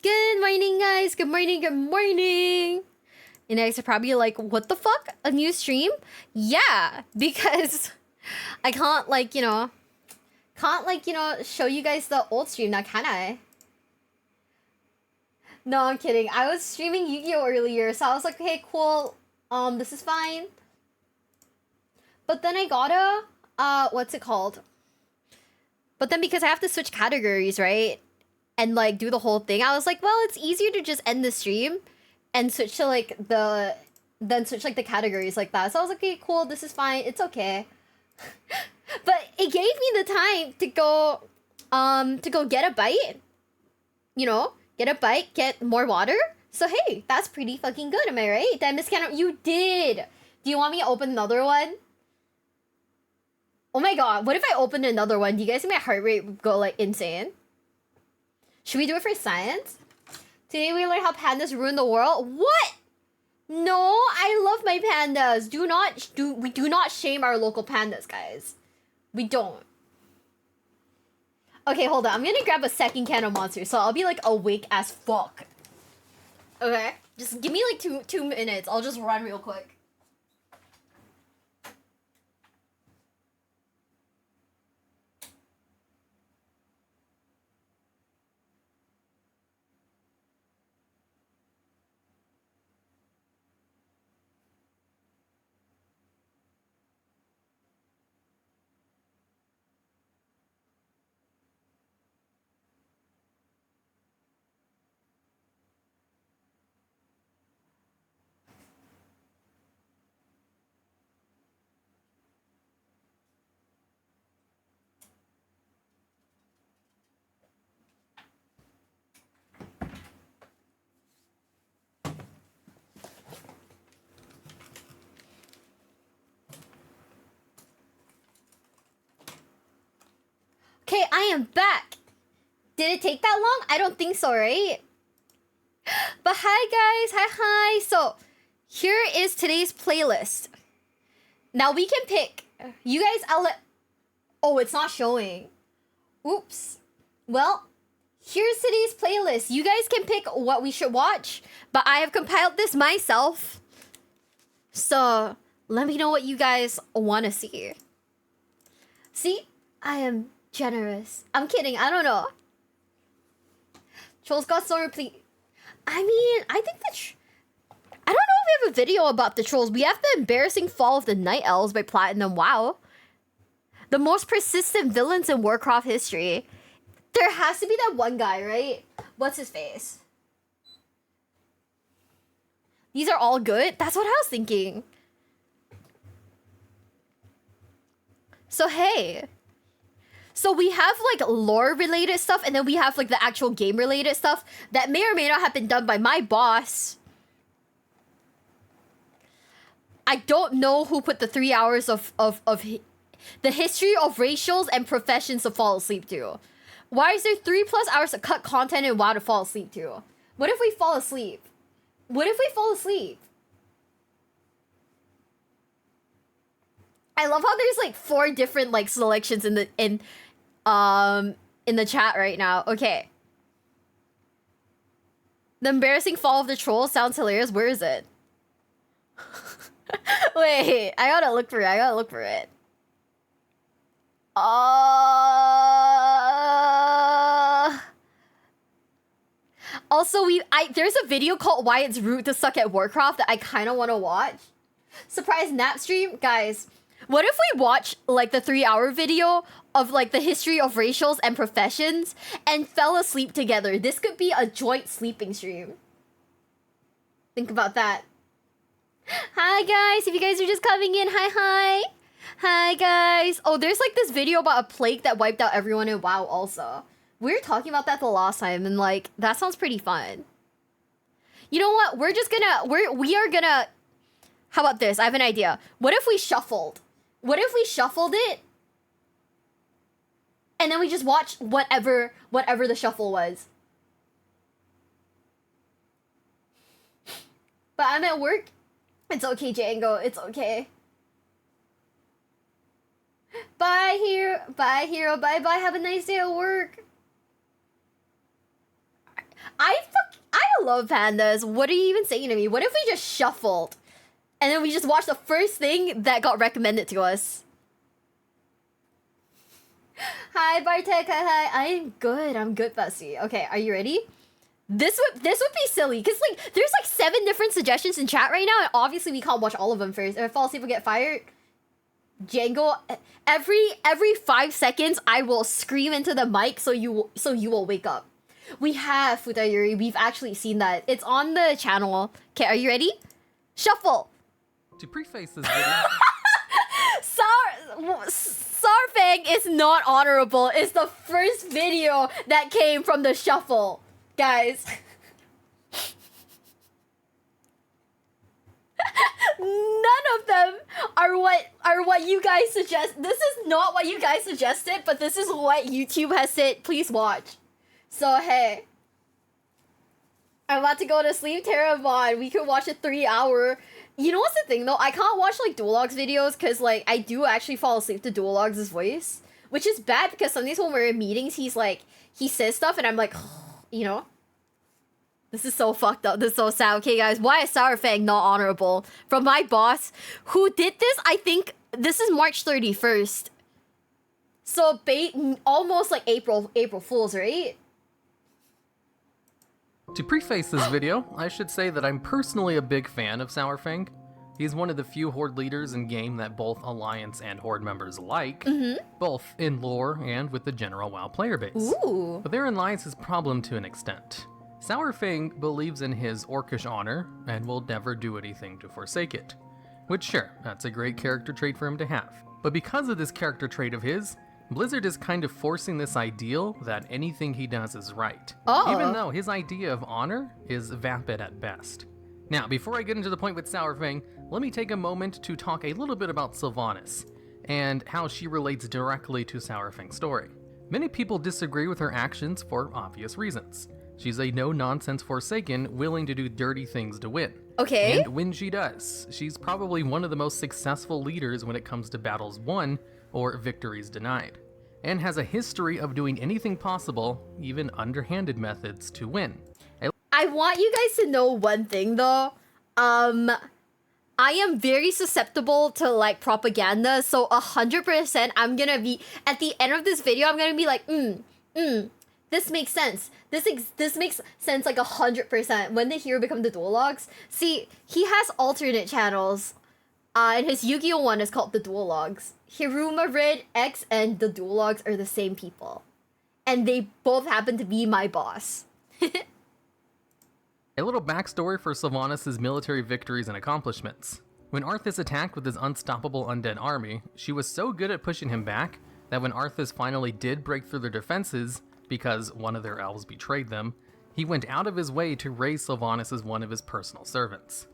Good morning, guys. Good morning. Good morning. And you guys are probably like, what the fuck? A new stream? Yeah, because I can't show you guys the old stream now, can I? No, I'm kidding. I was streaming Yu-Gi-Oh earlier, so I was like, okay, cool. This is fine. But then I gotta, what's it called? But then because I have to switch categories, right? And like do the whole thing, I was like, well, it's easier to just end the stream and switch to like the categories like that. So I was like, okay, cool, this is fine, it's okay. But it gave me the time to go get a bite. You know, get a bite, get more water. So hey, that's pretty fucking good, am I right? Did I miscount? You did. Do you want me to open another one? Oh my god, what if I open another one? Do you guys think my heart rate would go like insane? Should we do it for science? Today we learn how pandas ruin the world. What? No, I love my pandas. We do not shame our local pandas, guys. We don't. Okay, hold on. I'm gonna grab a second can of Monster, so I'll be like awake as fuck. Okay, just give me like two minutes. I'll just run real quick. Okay, I am back. Did it take that long? I don't think so, right? But hi guys, hi. So here is today's playlist. Now we can pick. You guys, oh, it's not showing. Oops. Well, here's today's playlist. You guys can pick what we should watch, but I have compiled this myself. So let me know what you guys want to see. See, I am generous. I'm kidding. I don't know. Trolls got so replete. I mean, I think I don't know if we have a video about the trolls. We have the embarrassing fall of the Night Elves by Platinum. Wow. The most persistent villains in Warcraft history. There has to be that one guy, right? What's his face? These are all good? That's what I was thinking. So, hey. So we have like lore related stuff, and then we have like the actual game related stuff that may or may not have been done by my boss. I don't know who put the 3 hours of the history of racials and professions to fall asleep to. Why is there 3+ hours of cut content in WoW to fall asleep to? What if we fall asleep? What if we fall asleep? I love how there's like 4 different like selections in the chat right now. Okay. The embarrassing fall of the troll sounds hilarious. Where is it? Wait, I gotta look for it. Also, there's a video called Why It's Rude to Suck at Warcraft that I kind of want to watch. Surprise nap stream? Guys, what if we watch like the 3-hour video of like the history of racials and professions and fell asleep together? This could be a joint sleeping stream. Think about that. Hi guys, if you guys are just coming in, hi. Hi guys. Oh, there's like this video about a plague that wiped out everyone in WoW also. We were talking about that the last time, and like that sounds pretty fun. You know what? We are gonna how about this? I have an idea. What if we shuffled? What if we shuffled it? And then we just watch whatever the shuffle was. But I'm at work. It's okay, Django. It's okay. Bye, hero. Bye. Have a nice day at work. I love pandas. What are you even saying to me? What if we just shuffled? And then we just watched the first thing that got recommended to us. Hi, Bartek. Hi. I'm good, Bessie. Okay, are you ready? This would be silly, because, like, there's, like, 7 different suggestions in chat right now, and obviously we can't watch all of them first. If I fall asleep, we'll get fired. Django, every 5 seconds, I will scream into the mic so you will wake up. We have Futayuri. We've actually seen that. It's on the channel. Okay, are you ready? Shuffle. To preface this video, Sarfang is not honorable. It's the first video that came from the shuffle, guys. None of them are what you guys suggest. This is not what you guys suggested, but this is what YouTube has said. Please watch. So hey, I'm about to go to sleep. Terramon, we could watch a 3-hour. You know what's the thing though? I can't watch like Duologs videos because like I do actually fall asleep to Duologs' voice, which is bad because sometimes when we're in meetings, he says stuff and I'm like, you know. This is so fucked up. This is so sad. Okay, guys, why is Sour Fang not honorable? From my boss, who did this, I think this is March 31st. So, almost like April Fools, right? to preface this video, I should say that I'm personally a big fan of Sourfang. He's one of the few Horde leaders in game that both Alliance and Horde members like, both in lore and with the general WoW player base. Ooh. But therein lies his problem to an extent. Sourfang believes in his orcish honor and will never do anything to forsake it. Which sure, that's a great character trait for him to have. But because of this character trait of his, Blizzard is kind of forcing this ideal that anything he does is right. Even though his idea of honor is vapid at best. Now, before I get into the point with Sourfang, let me take a moment to talk a little bit about Sylvanas, and how she relates directly to Sourfang's story. Many people disagree with her actions for obvious reasons. She's a no-nonsense Forsaken willing to do dirty things to win. Okay. And when she does, she's probably one of the most successful leaders when it comes to battles won or victories denied, and has a history of doing anything possible, even underhanded methods, to win. I want you guys to know one thing though. I am very susceptible to like propaganda, so 100% I'm gonna be, at the end of this video, I'm gonna be like, this makes sense. This makes sense like 100%. When the hero become the Duologs, see, he has alternate channels, and his Yu-Gi-Oh one is called the Duologs. Hiruma Red X and the Duologs are the same people, and they both happen to be my boss. A little backstory for Sylvanas' military victories and accomplishments. When Arthas attacked with his unstoppable undead army, she was so good at pushing him back that when Arthas finally did break through their defenses, because one of their elves betrayed them, he went out of his way to raise Sylvanas as one of his personal servants.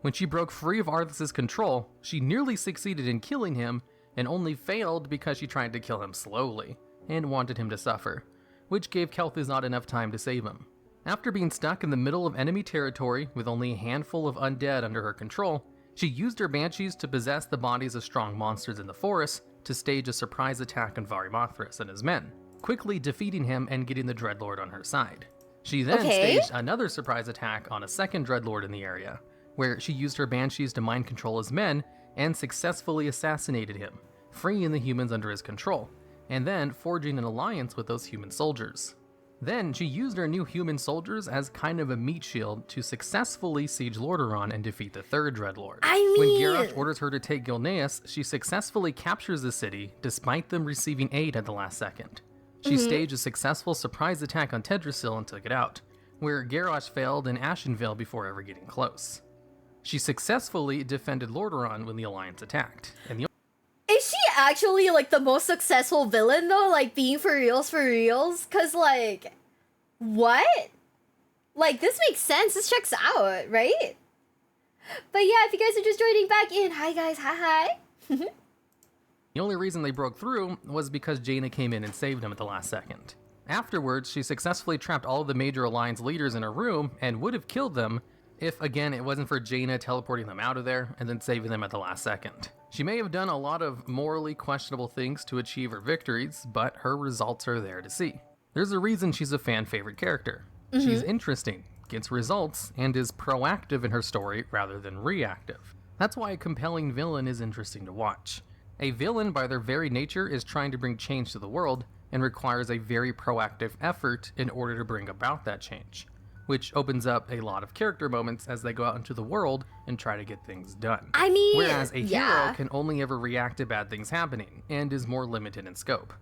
When she broke free of Arthas' control, she nearly succeeded in killing him, and only failed because she tried to kill him slowly, and wanted him to suffer, which gave Kel'Thuzad enough time to save him. After being stuck in the middle of enemy territory with only a handful of undead under her control, she used her banshees to possess the bodies of strong monsters in the forest to stage a surprise attack on Varimathras and his men, quickly defeating him and getting the Dreadlord on her side. She then staged another surprise attack on a second Dreadlord in the area, where she used her banshees to mind control his men and successfully assassinated him, freeing the humans under his control, and then forging an alliance with those human soldiers. Then she used her new human soldiers as kind of a meat shield to successfully siege Lordaeron and defeat the third Dreadlord. When Garrosh orders her to take Gilneas, she successfully captures the city despite them receiving aid at the last second. She staged a successful surprise attack on Tedrassil and took it out, where Garrosh failed in Ashenvale before ever getting close. She successfully defended Lordaeron when the Alliance attacked, and Is she actually like the most successful villain though? Like being for reals? Cause like, what? Like this makes sense. This checks out, right? But yeah, if you guys are just joining back in, hi guys, hi. The only reason they broke through was because Jaina came in and saved him at the last second. Afterwards, she successfully trapped all of the major Alliance leaders in her room and would have killed them if, again, it wasn't for Jaina teleporting them out of there and then saving them at the last second. She may have done a lot of morally questionable things to achieve her victories, but her results are there to see. There's a reason she's a fan favorite character. She's interesting, gets results and is proactive in her story rather than reactive. That's why a compelling villain is interesting to watch. A villain, by their very nature, is trying to bring change to the world and requires a very proactive effort in order to bring about that change, which opens up a lot of character moments as they go out into the world and try to get things done. I mean, whereas a yeah. hero can only ever react to bad things happening and is more limited in scope.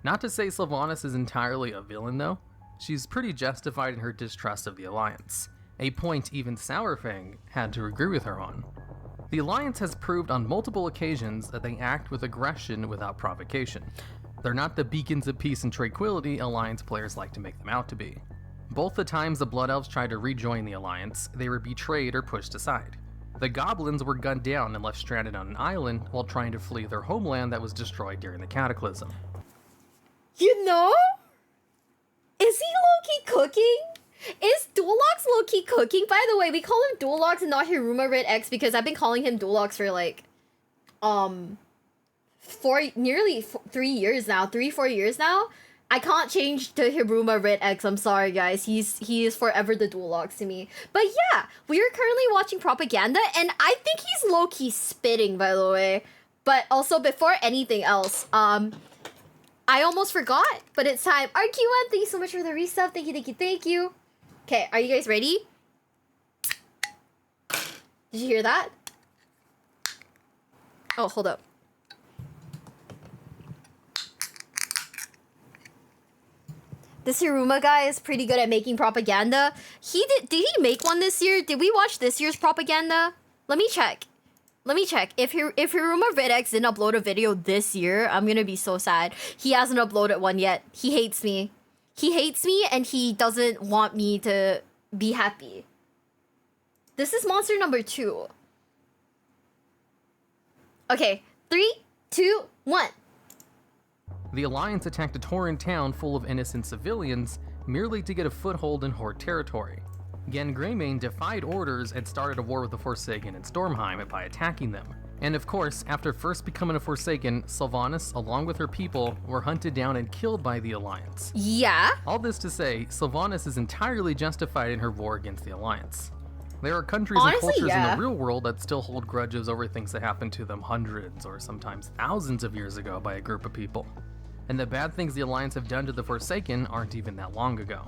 Not to say Sylvanas is entirely a villain though, she's pretty justified in her distrust of the Alliance, a point even Sourfang had to agree with her on. The Alliance has proved on multiple occasions that they act with aggression without provocation. They're not the beacons of peace and tranquility Alliance players like to make them out to be. Both the times the Blood Elves tried to rejoin the Alliance, they were betrayed or pushed aside. The Goblins were gunned down and left stranded on an island while trying to flee their homeland that was destroyed during the Cataclysm. You know? Is he low-key cooking? Is Dulox low-key cooking? By the way, we call him Dulox and not Hiruma Red X because I've been calling him Dulox for like, nearly 3 years now. 3-4 years now. I can't change to Hiruma Red X. I'm sorry, guys. He is forever the Dulox to me. But yeah, we are currently watching Propaganda, and I think he's low-key spitting, by the way. But also, before anything else, I almost forgot, but it's time. RQ1, thank you so much for the resub. Thank you, thank you, thank you. Okay, are you guys ready? Did you hear that? Oh, hold up. This Hiruma guy is pretty good at making propaganda. Did he make one this year? Did we watch this year's propaganda? Let me check. If Hiruma Vidx didn't upload a video this year, I'm gonna be so sad. He hasn't uploaded one yet. He hates me. He hates me and he doesn't want me to be happy. This is monster number 2. Okay, 3, 2, 1. The Alliance attacked a Tauren town full of innocent civilians merely to get a foothold in Horde territory. Gen Greymane defied orders and started a war with the Forsaken and Stormheim by attacking them. And of course, after first becoming a Forsaken, Sylvanas, along with her people, were hunted down and killed by the Alliance. Yeah? All this to say, Sylvanas is entirely justified in her war against the Alliance. There are countries Honestly, and cultures yeah. in the real world that still hold grudges over things that happened to them hundreds or sometimes thousands of years ago by a group of people. And the bad things the Alliance have done to the Forsaken aren't even that long ago.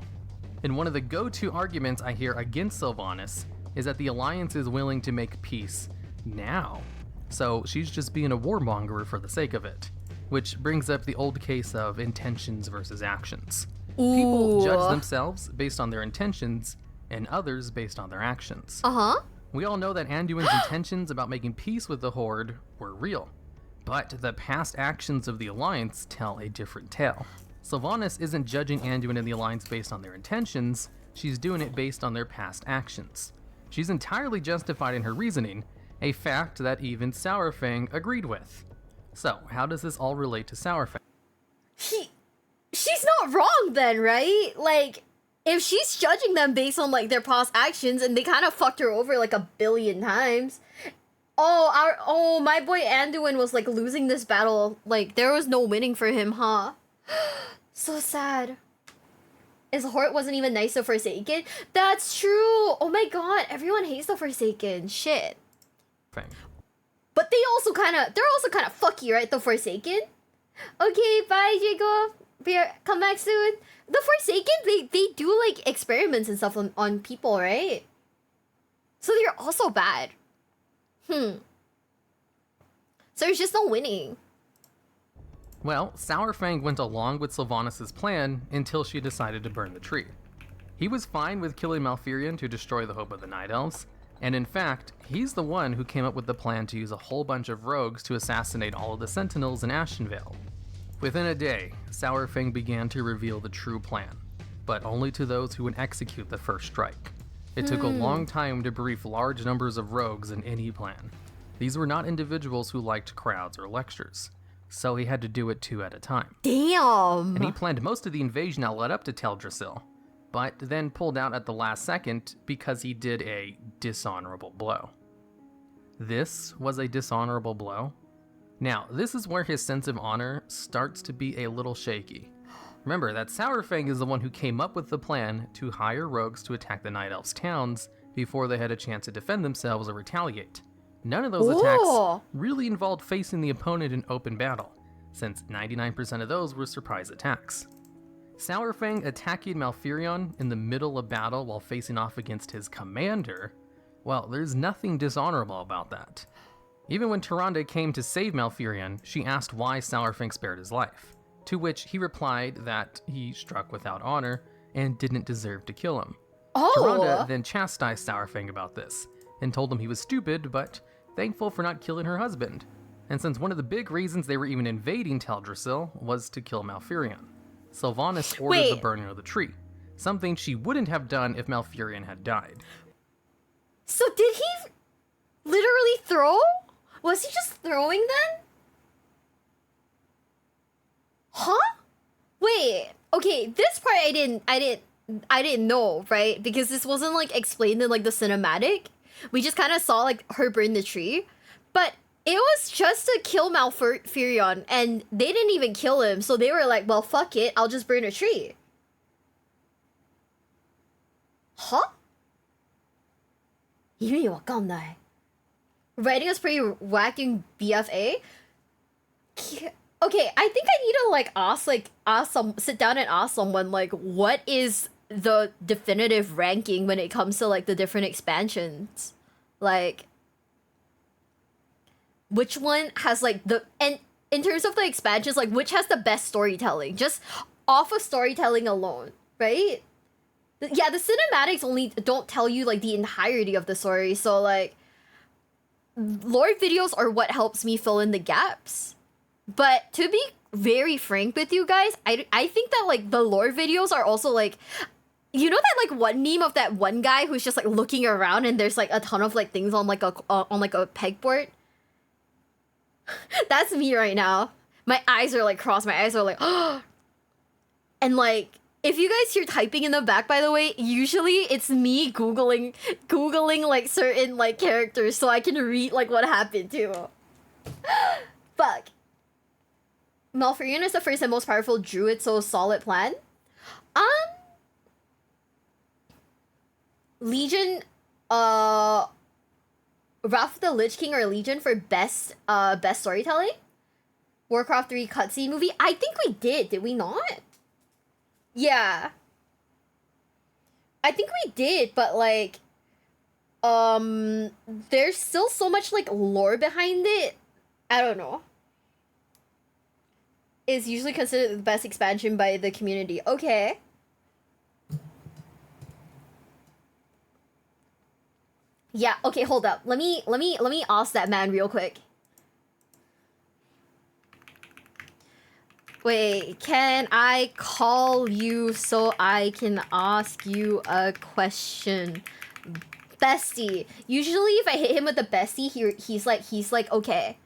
And one of the go-to arguments I hear against Sylvanas is that the Alliance is willing to make peace now. So she's just being a warmonger for the sake of it. Which brings up the old case of intentions versus actions. Ooh. People judge themselves based on their intentions and others based on their actions. Uh-huh. We all know that Anduin's intentions about making peace with the Horde were real. But the past actions of the Alliance tell a different tale. Sylvanas isn't judging Anduin and the Alliance based on their intentions, she's doing it based on their past actions. She's entirely justified in her reasoning, a fact that even Sourfang agreed with. So, how does this all relate to Sourfang? She's not wrong then, right? Like, if she's judging them based on, like, their past actions and they kind of fucked her over, like, 1 billion times. Oh, my boy Anduin was, like, losing this battle. Like, there was no winning for him, huh? So sad. His Horde wasn't even nice to Forsaken? That's true! Oh my god, everyone hates the Forsaken. Shit. Fang. But they're also kind of fucky, right? The Forsaken? Okay, bye, Jacob. Come back soon. The Forsaken, they do, like, experiments and stuff on people, right? So they're also bad. So there's just no winning. Well, Sourfang went along with Sylvanas' plan until she decided to burn the tree. He was fine with killing Malfurion to destroy the hope of the Night Elves, and in fact, he's the one who came up with the plan to use a whole bunch of rogues to assassinate all of the Sentinels in Ashenvale. Within a day, Sourfang began to reveal the true plan, but only to those who would execute the first strike. It took a long time to brief large numbers of rogues in any plan. These were not individuals who liked crowds or lectures, so he had to do it 2 at a time. Damn! And he planned most of the invasion that led up to Teldrassil, but then pulled out at the last second because he did a dishonorable blow. This was a dishonorable blow? Now, this is where his sense of honor starts to be a little shaky. Remember that Sourfang is the one who came up with the plan to hire rogues to attack the Night Elves' towns before they had a chance to defend themselves or retaliate. None of those attacks Ooh. really involved facing the opponent in open battle, since 99% of those were surprise attacks. Sourfang attacking Malfurion in the middle of battle while facing off against his commander, well, there's nothing dishonorable about that. Even when Tyrande came to save Malfurion, she asked why Sourfang spared his life, to which he replied that he struck without honor and didn't deserve to kill him. Tyrande Oh. then chastised Sourfang about this, and told him he was stupid, but thankful for not killing her husband. And since one of the big reasons they were even invading Teldrassil was to kill Malfurion, Sylvanas ordered the Wait. burning of the tree, something she wouldn't have done if Malfurion had died. So did he literally throw? Was he just throwing then? Huh? Wait. Okay, this part I didn't know, right? Because this wasn't like explained in like the cinematic. We just kind of saw like her burn the tree, but it was just to kill Malfurion, and they didn't even kill him. So they were like, "Well, fuck it, I'll just burn a tree." Huh? 意味わかんない. Writing is pretty whacking BFA. Okay, I think I need to sit down and ask someone like what is the definitive ranking when it comes to like the different expansions. Like which one has like and in terms of the expansions, like which has the best storytelling? Just off of storytelling alone, right? Yeah, the cinematics only don't tell you like the entirety of the story, so like lore videos are what helps me fill in the gaps. But to be very frank with you guys, I think that like the lore videos are also like, you know that like one meme of that one guy who's just like looking around and there's like a ton of like things on like a pegboard. That's me right now. My eyes are like crossed. My eyes are like, and like if you guys hear typing in the back, by the way, usually it's me googling like certain like characters so I can read like what happened too. Fuck. Malfurion is the first and most powerful druid, so solid plan. Legion, Wrath of the Lich King or Legion for best storytelling. Warcraft 3 cutscene movie. I think we did we not? Yeah. I think we did, but like, there's still so much like lore behind it. I don't know. Is usually considered the best expansion by the community. Okay. Yeah, okay, hold up. Let me ask that man real quick. Wait, can I call you so I can ask you a question? Bestie. Usually if I hit him with the bestie, he's like okay.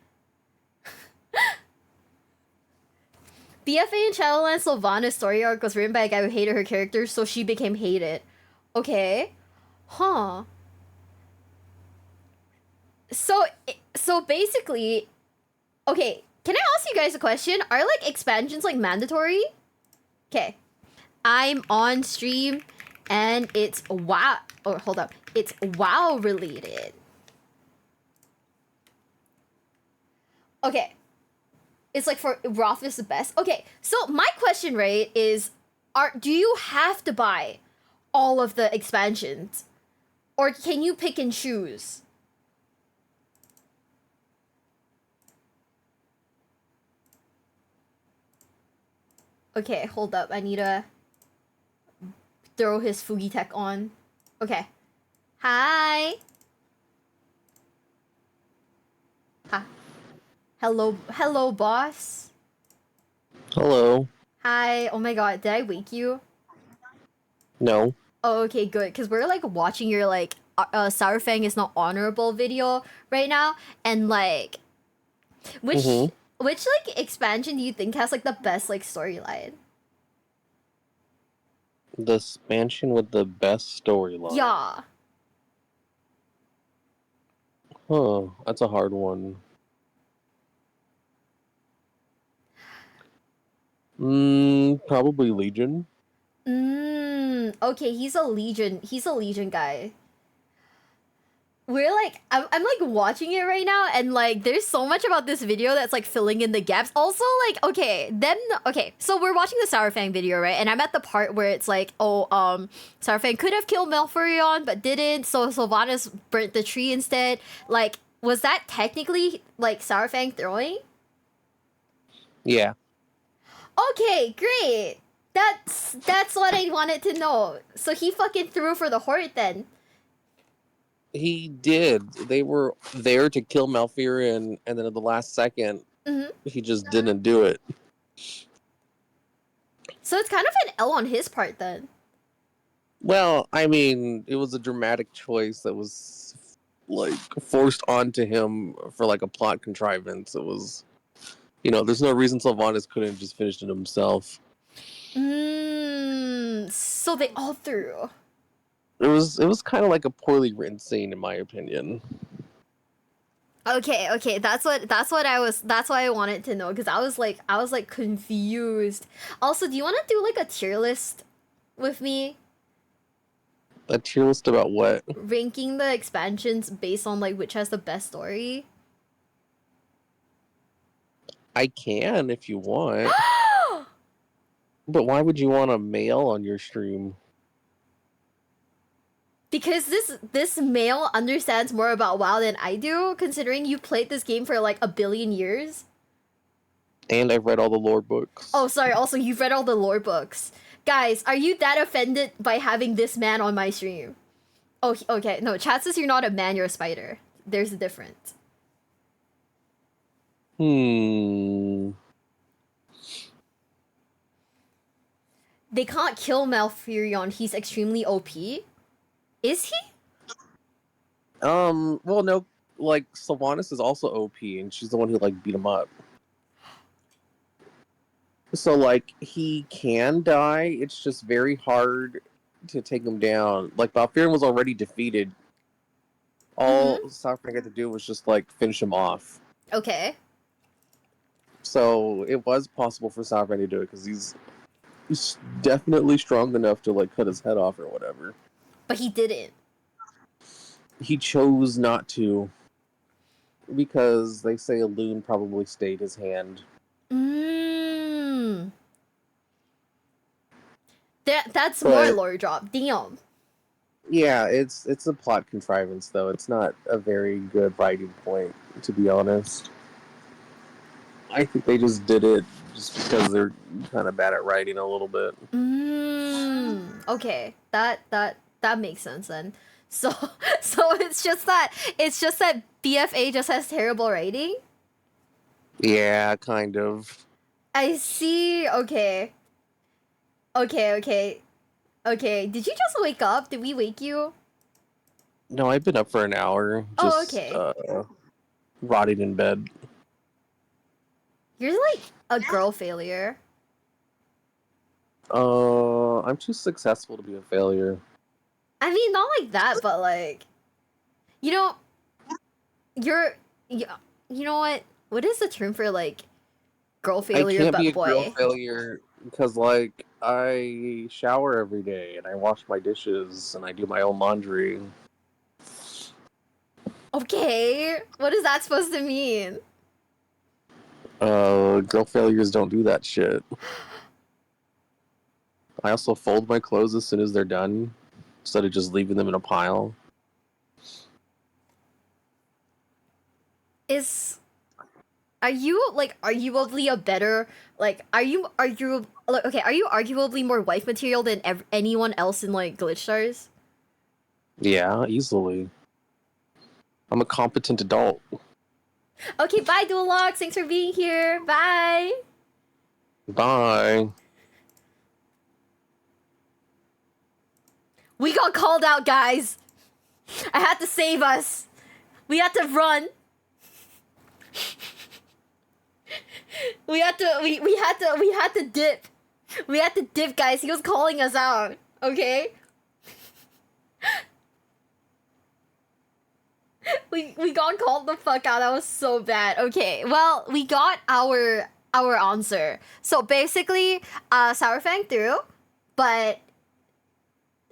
BFA in Shadowlands Sylvanas story arc was written by a guy who hated her character, so she became hated. Okay. Huh. So basically, okay, can I ask you guys a question? Are like expansions like mandatory? Okay. I'm on stream and it's WoW. Oh, hold up. It's WoW related. Okay. It's like for Wrath is the best. Okay, so my question, right, is do you have to buy all of the expansions? Or can you pick and choose? Okay, hold up. I need to throw his Fugi tech on. Okay. Hi. Ha. Hello, boss. Hello. Hi. Oh my god, did I wake you? No. Oh, okay, good. Because we're like watching your like Sourfang is not honorable video right now, and like, which like expansion do you think has like the best like storyline? The expansion with the best storyline. Yeah. Huh. That's a hard one. Probably Legion. Okay, he's a Legion. He's a Legion guy. We're like, I'm like watching it right now, and like, there's so much about this video that's like filling in the gaps. Also, like, okay, so we're watching the Sourfang video, right? And I'm at the part where it's like, Sourfang could have killed Malfurion, but didn't, so Sylvanas burnt the tree instead. Like, was that technically like Sourfang throwing? Yeah. Okay, great. That's what I wanted to know. So he fucking threw for the Horde then. He did. They were there to kill Malfurion, and then at the last second, he just didn't do it. So it's kind of an L on his part then. Well, I mean, it was a dramatic choice that was like forced onto him for like a plot contrivance. It was, there's no reason Sylvanas couldn't have just finished it himself. So they all threw. It was kind of like a poorly written scene, in my opinion. Okay, that's why I wanted to know, because I was like confused. Also, do you want to do like a tier list with me? A tier list about what? Ranking the expansions based on like which has the best story? I can if you want. But why would you want a male on your stream? Because this male understands more about WoW than I do, considering you played this game for like a billion years. And I've read all the lore books. Oh, sorry, also you've read all the lore books. Guys, are you that offended by having this man on my stream? Oh, okay. No, chat says you're not a man, you're a spider. There's a difference. They can't kill Malfurion. He's extremely OP. Is he? Well, no, like, Sylvanas is also OP, and she's the one who, like, beat him up. So, like, he can die, it's just very hard to take him down. Like, Malfurion was already defeated. All Sourfang had to do was just, like, finish him off. Okay. So, it was possible for Sourfang to do it, because he's definitely strong enough to, like, cut his head off or whatever. But he didn't. He chose not to, because they say a loon probably stayed his hand. That's more lore drop. Damn. Yeah, it's a plot contrivance, though. It's not a very good writing point, to be honest. I think they just did it just because they're kind of bad at writing a little bit. Okay, that makes sense then. So it's just that BFA just has terrible writing? Yeah, kind of. I see. Okay. Did you just wake up? Did we wake you? No, I've been up for an hour. Just, rotting in bed. You're like a girl failure. I'm too successful to be a failure. I mean, not like that, but like, you know what? What is the term for like girl failure I can't but be a boy? girl failure because, like, I shower every day and I wash my dishes and I do my own laundry. Okay, what is that supposed to mean? Girl failures don't do that shit. I also fold my clothes as soon as they're done, instead of just leaving them in a pile. Are you like arguably a better are you arguably more wife material than anyone else in like Glitch Stars? Yeah, easily. I'm a competent adult. Okay, bye Dualox, thanks for being here. Bye. Bye. We got called out, guys. I had to save us. We had to run. We had to dip. We had to dip, guys. He was calling us out. Okay? We got called the fuck out. That was so bad. Okay, well, we got our our answer. So basically, Sourfang threw, but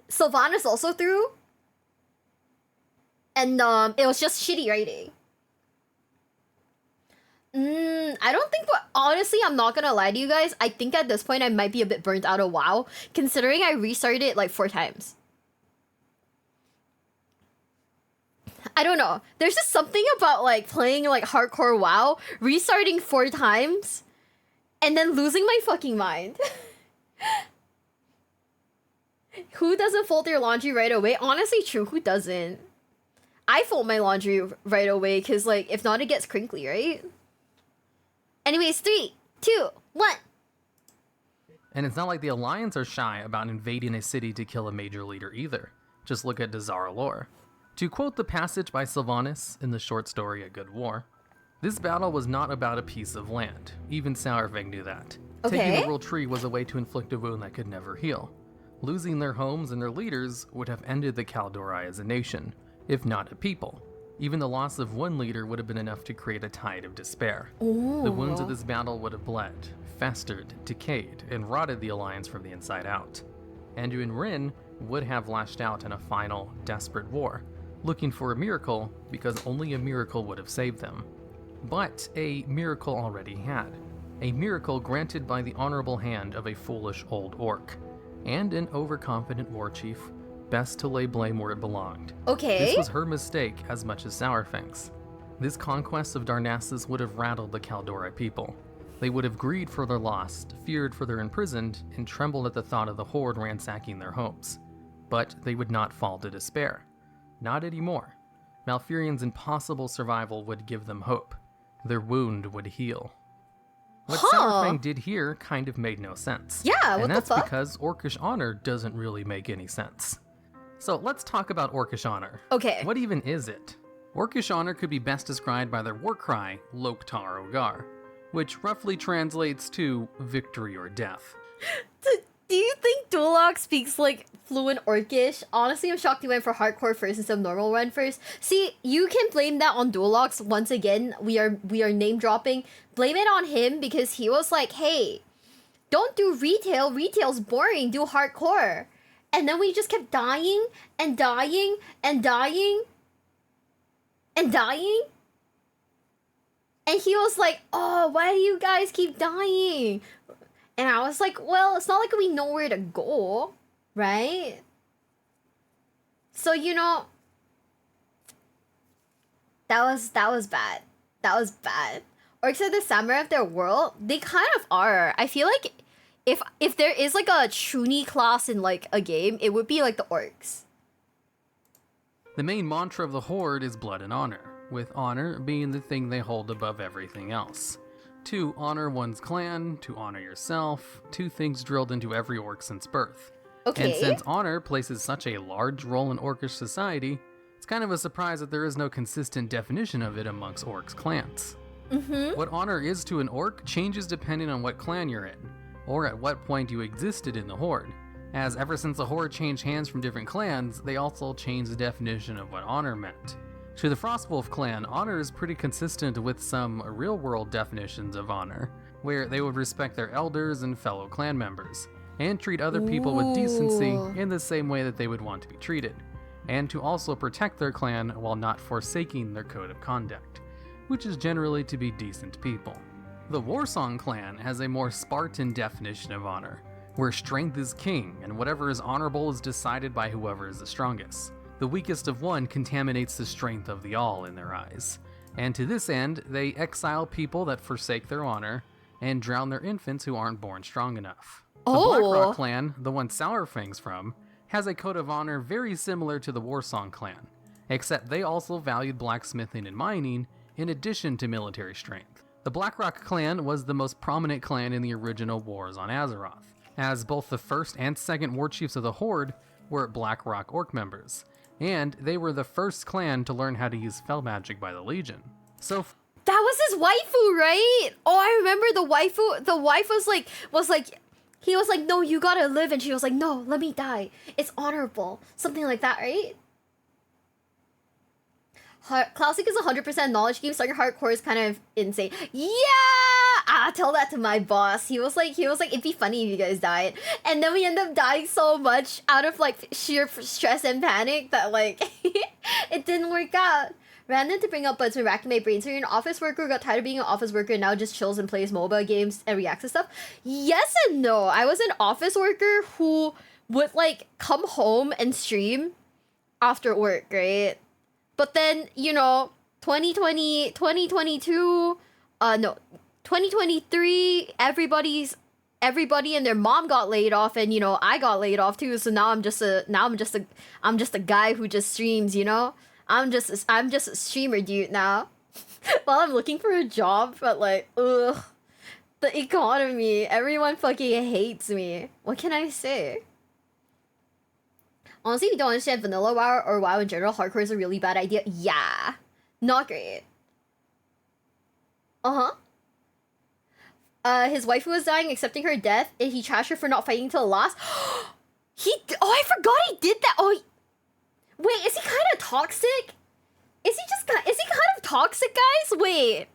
Sylvanas also threw, and it was just shitty writing. I don't think, but honestly, I'm not gonna lie to you guys. I think at this point I might be a bit burnt out of WoW, considering I restarted it like 4 times. I don't know. There's just something about like playing like hardcore WoW, restarting 4 times, and then losing my fucking mind. Who doesn't fold their laundry right away? Honestly, true. Who doesn't? I fold my laundry right away because like if not, it gets crinkly, right? Anyways, 3, 2, 1. And it's not like the Alliance are shy about invading a city to kill a major leader either. Just look at Dazara Lore. To quote the passage by Sylvanas in the short story A Good War, this battle was not about a piece of land. Even Sourfang knew that. Okay. Taking the world tree was a way to inflict a wound that could never heal. Losing their homes and their leaders would have ended the Kaldorei as a nation, if not a people. Even the loss of one leader would have been enough to create a tide of despair. Ooh. The wounds of this battle would have bled, festered, decayed, and rotted the Alliance from the inside out. Anduin Wrynn would have lashed out in a final, desperate war, looking for a miracle because only a miracle would have saved them. But a miracle already had. A miracle granted by the honorable hand of a foolish old orc, and an overconfident war chief, best to lay blame where it belonged. Okay. This was her mistake as much as Sourfang's. This conquest of Darnassus would have rattled the Kaldorei people. They would have grieved for their lost, feared for their imprisoned, and trembled at the thought of the Horde ransacking their homes. But they would not fall to despair. Not anymore. Malfurion's impossible survival would give them hope. Their wound would heal. What Sourfang did here kind of made no sense. Yeah, what and the that's fuck? because Orcish honor doesn't really make any sense. So let's talk about Orcish honor. Okay. What even is it? Orcish honor could be best described by their war cry, Loktar Ogar, which roughly translates to victory or death. Do you think Duloc speaks like fluent Orcish? Honestly, I'm shocked he went for hardcore first instead of normal run first. See, you can blame that on Duloc once again. We are name dropping. Blame it on him because he was like, hey, don't do retail. Retail's boring. Do hardcore. And then we just kept dying and dying and dying and dying. And he was like, oh, why do you guys keep dying? And I was like, well, it's not like we know where to go, right? So, you know, that was bad. That was bad. Orcs are the samurai of their world. They kind of are. I feel like if there is like a Chuny class in like a game, it would be like the orcs. The main mantra of the Horde is blood and honor, with honor being the thing they hold above everything else. To honor one's clan, to honor yourself, 2 things drilled into every orc since birth. Okay. And since honor places such a large role in orcish society, it's kind of a surprise that there is no consistent definition of it amongst orcs' clans. Mm-hmm. What honor is to an orc changes depending on what clan you're in, or at what point you existed in the Horde, as ever since the Horde changed hands from different clans, they also changed the definition of what honor meant. To the Frostwolf clan, honor is pretty consistent with some real-world definitions of honor, where they would respect their elders and fellow clan members, and treat other people with decency in the same way that they would want to be treated, and to also protect their clan while not forsaking their code of conduct, which is generally to be decent people. The Warsong clan has a more Spartan definition of honor, where strength is king and whatever is honorable is decided by whoever is the strongest. The weakest of one contaminates the strength of the all in their eyes, and to this end, they exile people that forsake their honor and drown their infants who aren't born strong enough. The Blackrock clan, the one Sourfang's from, has a code of honor very similar to the Warsong clan, except they also valued blacksmithing and mining in addition to military strength. The Blackrock clan was the most prominent clan in the original wars on Azeroth, as both the first and second war chiefs of the Horde were Blackrock orc members, and they were the first clan to learn how to use fel magic by the Legion. So That was his waifu, right? Oh, I remember the waifu. The wife was like, he was like, no, you gotta live. And she was like, no, let me die. It's honorable. Something like that, right? Classic is 100% knowledge game. Starting hardcore is kind of insane. Yeah! nah, tell that to my boss. He was like, it'd be funny if you guys died. And then we end up dying so much out of like sheer stress and panic that like it didn't work out. Random to bring up, but it's been racking my brain. So you're an office worker, got tired of being an office worker, and now just chills and plays mobile games and reacts to stuff? Yes and no. I was an office worker who would like come home and stream after work, right? But then, you know, 2020, 2022, 2023, everybody and their mom got laid off, and you know, I got laid off too. So now I'm just a guy who just streams, you know? I'm just a streamer dude now. While I'm looking for a job, but like, ugh. The economy, everyone fucking hates me. What can I say? Honestly, if you don't understand vanilla WoW or WoW in general, hardcore is a really bad idea. Yeah. Not great. His wife was dying, accepting her death, and he trashed her for not fighting till the last. I forgot he did that. Wait, is he kind of toxic? Is he kind of toxic, guys? Wait.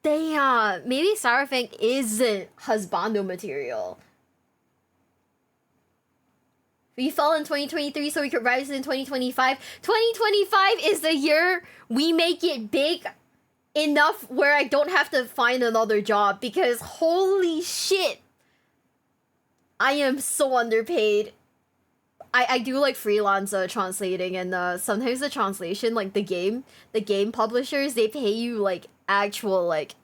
Damn, maybe Sourfang isn't husbando material. We fell in 2023 so we could rise in 2025. 2025 is the year we make it big enough where I don't have to find another job, because holy shit, I am so underpaid. I do like freelance translating, and sometimes the translation, like the game publishers, they pay you like actual like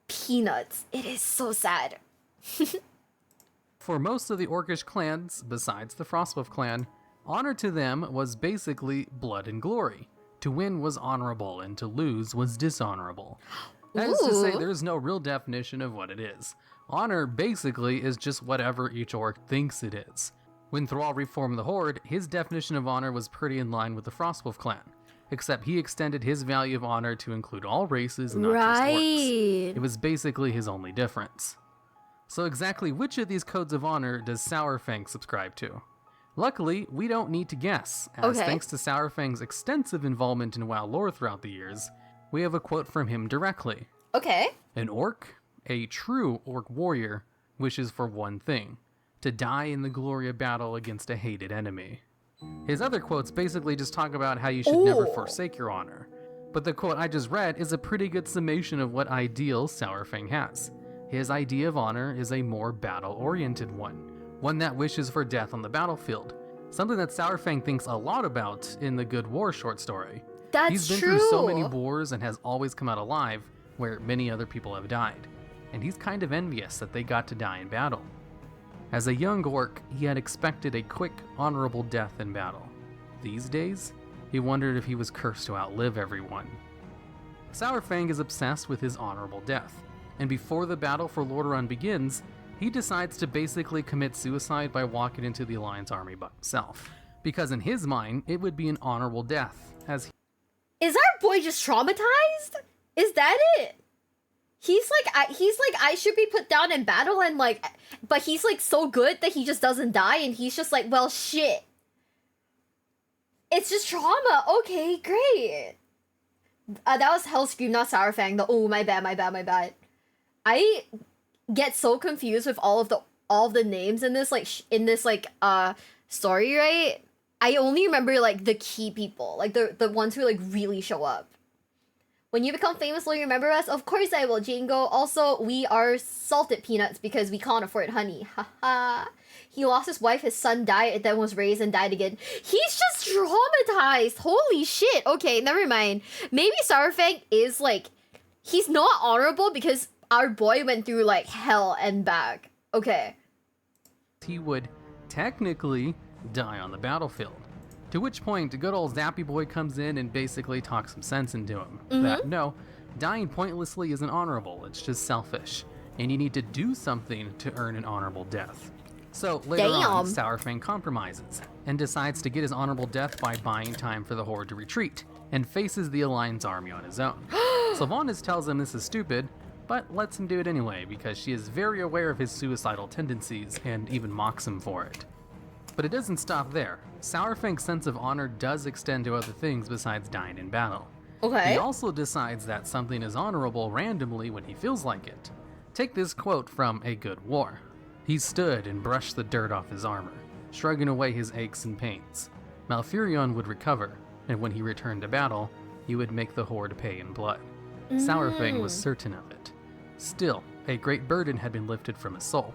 peanuts. It is so sad. For most of the Orcish clans, besides the Frostwolf clan, honor to them was basically blood and glory. To win was honorable, and to lose was dishonorable. That is to say, Ooh. there's no real definition of what it is. Honor basically is just whatever each orc thinks it is. When Thrall reformed the Horde, his definition of honor was pretty in line with the Frostwolf clan, except he extended his value of honor to include all races, not just orcs. It was basically his only difference. So exactly which of these codes of honor does Sourfang subscribe to? Luckily, we don't need to guess, as thanks to Sourfang's extensive involvement in WoW lore throughout the years, we have a quote from him directly. Okay. An orc, a true orc warrior, wishes for one thing: to die in the glory of battle against a hated enemy. His other quotes basically just talk about how you should never forsake your honor. But the quote I just read is a pretty good summation of what ideal Sourfang has. His idea of honor is a more battle-oriented one that wishes for death on the battlefield, something that Sourfang thinks a lot about in the Good War short story. That's He's been true. through so many wars and has always come out alive, where many other people have died, and he's kind of envious that they got to die in battle. As a young orc, he had expected a quick, honorable death in battle. These days, he wondered if he was cursed to outlive everyone. Sourfang is obsessed with his honorable death, and before the battle for Lordaeron begins, he decides to basically commit suicide by walking into the Alliance army by himself. Because in his mind, it would be an honorable death, as Is our boy just traumatized? Is that it? He's like, I should be put down in battle, and like, but he's like so good that he just doesn't die, and he's just like, well, shit. It's just trauma. Okay, great. That was Hellscream, not Sourfang. My bad. I get so confused with all of the names in this story, right? I only remember like the key people, like the ones who like really show up. When you become famous, will you remember us? Of course I will, Django. Also, we are salted peanuts because we can't afford honey. Haha. He lost his wife, his son died, and then was raised and died again. He's just traumatized. Holy shit. Okay, never mind. Maybe Sourfang is like, he's not honorable because our boy went through like hell and back. Okay. he would technically die on the battlefield. To which point, good old Zappy Boy comes in and basically talks some sense into him. That, no, dying pointlessly isn't honorable, it's just selfish. And you need to do something to earn an honorable death. So later on, Sourfang compromises, and decides to get his honorable death by buying time for the Horde to retreat, and faces the Alliance army on his own. Sylvanas tells him this is stupid, but lets him do it anyway, because she is very aware of his suicidal tendencies, and even mocks him for it. But it doesn't stop there. Sourfang's sense of honor does extend to other things besides dying in battle. Okay. He also decides that something is honorable randomly when he feels like it. Take this quote from A Good War. He stood and brushed the dirt off his armor, shrugging away his aches and pains. Malfurion would recover, and when he returned to battle, he would make the Horde pay in blood. Sourfang was certain of it. Still, a great burden had been lifted from his soul.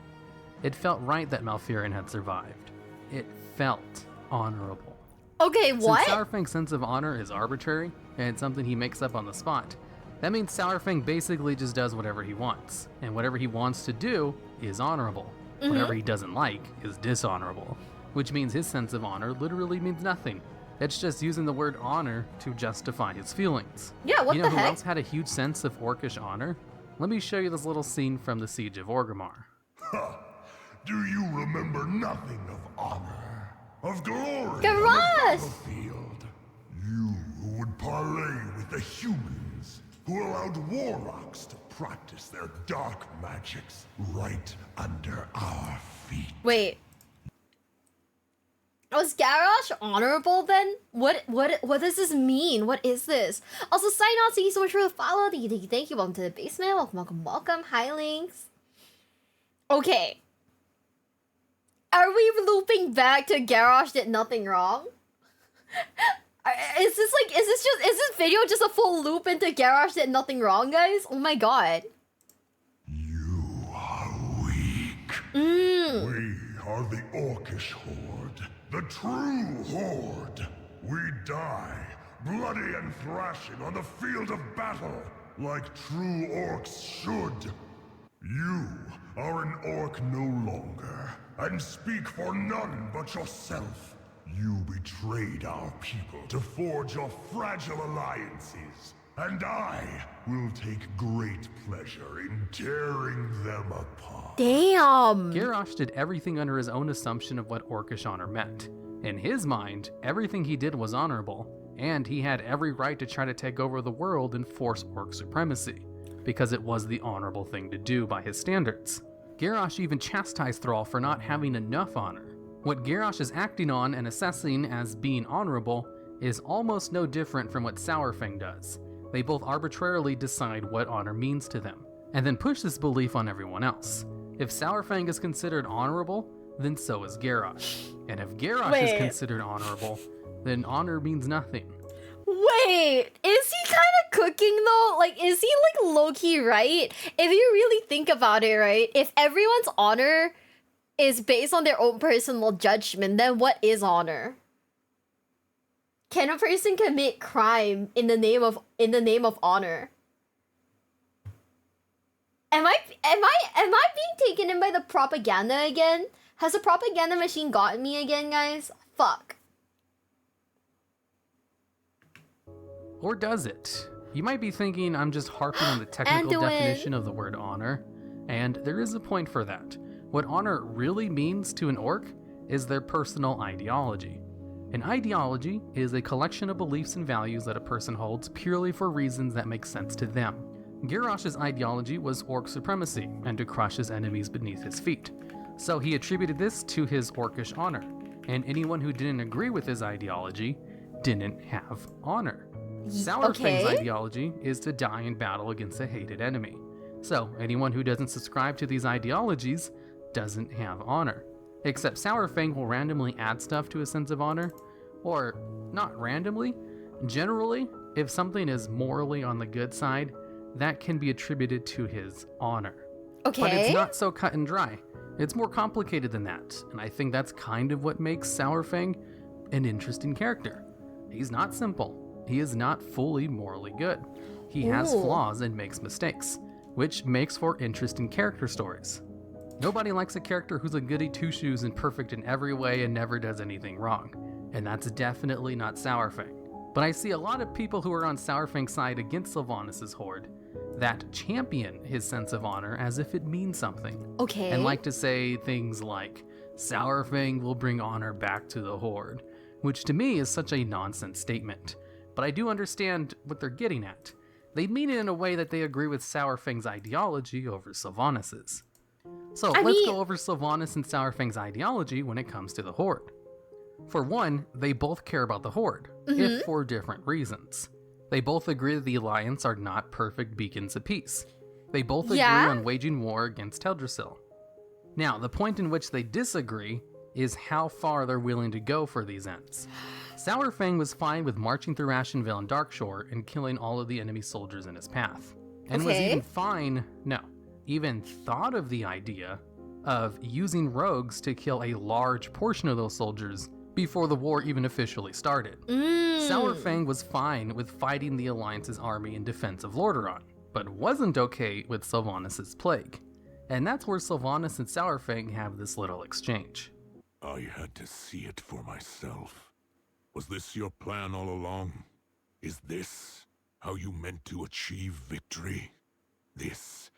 It felt right that Malfurion had survived. It felt honorable. Okay, what? Since Sourfang's sense of honor is arbitrary, and it's something he makes up on the spot, that means Sourfang basically just does whatever he wants, and whatever he wants to do is honorable. Whatever he doesn't like is dishonorable, which means his sense of honor literally means nothing. It's just using the word honor to justify his feelings. Yeah, what you the know who heck? else had a huge sense of orcish honor? Let me show you this little scene from the Siege of Orgrimmar. Do you remember nothing of honor, of glory Garage! on the battlefield? You who would parley with the humans, who allowed warlocks to practice their dark magics right under our feet. Wait. Was Garrosh honorable then? What does this mean? What is this? Also, sign on, thank you so much for the follow. Thank you. Welcome to the basement. Welcome. Hi, Links. Okay. Are we looping back to Garrosh did nothing wrong? Is this video just a full loop into Garrosh did nothing wrong, guys? Oh my god. You are weak. We are the Orcish Horde, the true Horde. We die, bloody and thrashing on the field of battle, like true orcs should. You are an orc no longer, and speak for none but yourself. You betrayed our people to forge your fragile alliances, and I will take great pleasure in tearing them apart. Damn. Garrosh did everything under his own assumption of what orcish honor meant. In his mind, everything he did was honorable, and he had every right to try to take over the world and force orc supremacy, because it was the honorable thing to do by his standards. Garrosh even chastised Thrall for not having enough honor. What Garrosh is acting on and assessing as being honorable is almost no different from what Sourfang does. They both arbitrarily decide what honor means to them, and then push this belief on everyone else. If Sourfang is considered honorable, then so is Garrosh. And if Garrosh is considered honorable, then honor means nothing. Wait, is he kind of cooking though? Like, is he like low-key right? If you really think about it, right? If everyone's honor is based on their own personal judgment, then what is honor? Can a person commit crime in the name of honor? Am I being taken in by the propaganda again? Has the propaganda machine gotten me again, guys? Fuck. Or does it? You might be thinking I'm just harping on the technical definition of the word honor, and there is a point for that. What honor really means to an orc is their personal ideology. An ideology is a collection of beliefs and values that a person holds purely for reasons that make sense to them. Garrosh's ideology was orc supremacy and to crush his enemies beneath his feet. So he attributed this to his orcish honor, and anyone who didn't agree with his ideology didn't have honor. Sourfang's ideology is to die in battle against a hated enemy. So anyone who doesn't subscribe to these ideologies doesn't have honor. Except Sourfang will randomly add stuff to his sense of honor, or not randomly. Generally, if something is morally on the good side, that can be attributed to his honor. Okay. But it's not so cut and dry. It's more complicated than that, and I think that's kind of what makes Sourfang an interesting character. He's not simple. He is not fully morally good. He has flaws and makes mistakes, which makes for interesting character stories. Nobody likes a character who's a goody two-shoes and perfect in every way and never does anything wrong, and that's definitely not Sourfang. But I see a lot of people who are on Sourfang's side against Sylvanas' horde that champion his sense of honor as if it means something. Okay. And like to say things like, Sourfang will bring honor back to the horde, which to me is such a nonsense statement. But I do understand what they're getting at. They mean it in a way that they agree with Sourfang's ideology over Sylvanas'. So let's go over Sylvanas and Sourfang's ideology when it comes to the horde. For one, they both care about the horde, if for different reasons. They both agree that the Alliance are not perfect beacons of peace. They both agree Yeah? on waging war against Teldrassil. Now, the point in which they disagree is how far they're willing to go for these ends. Sourfang was fine with marching through Ashenvale and Darkshore and killing all of the enemy soldiers in his path. And was Okay. even thought of the idea of using rogues to kill a large portion of those soldiers before the war even officially started. Sourfang was fine with fighting the Alliance's army in defense of Lordaeron, but wasn't okay with Sylvanas' plague. And that's where Sylvanas and Sourfang have this little exchange. I had to see it for myself. Was this your plan all along? Is this how you meant to achieve victory? This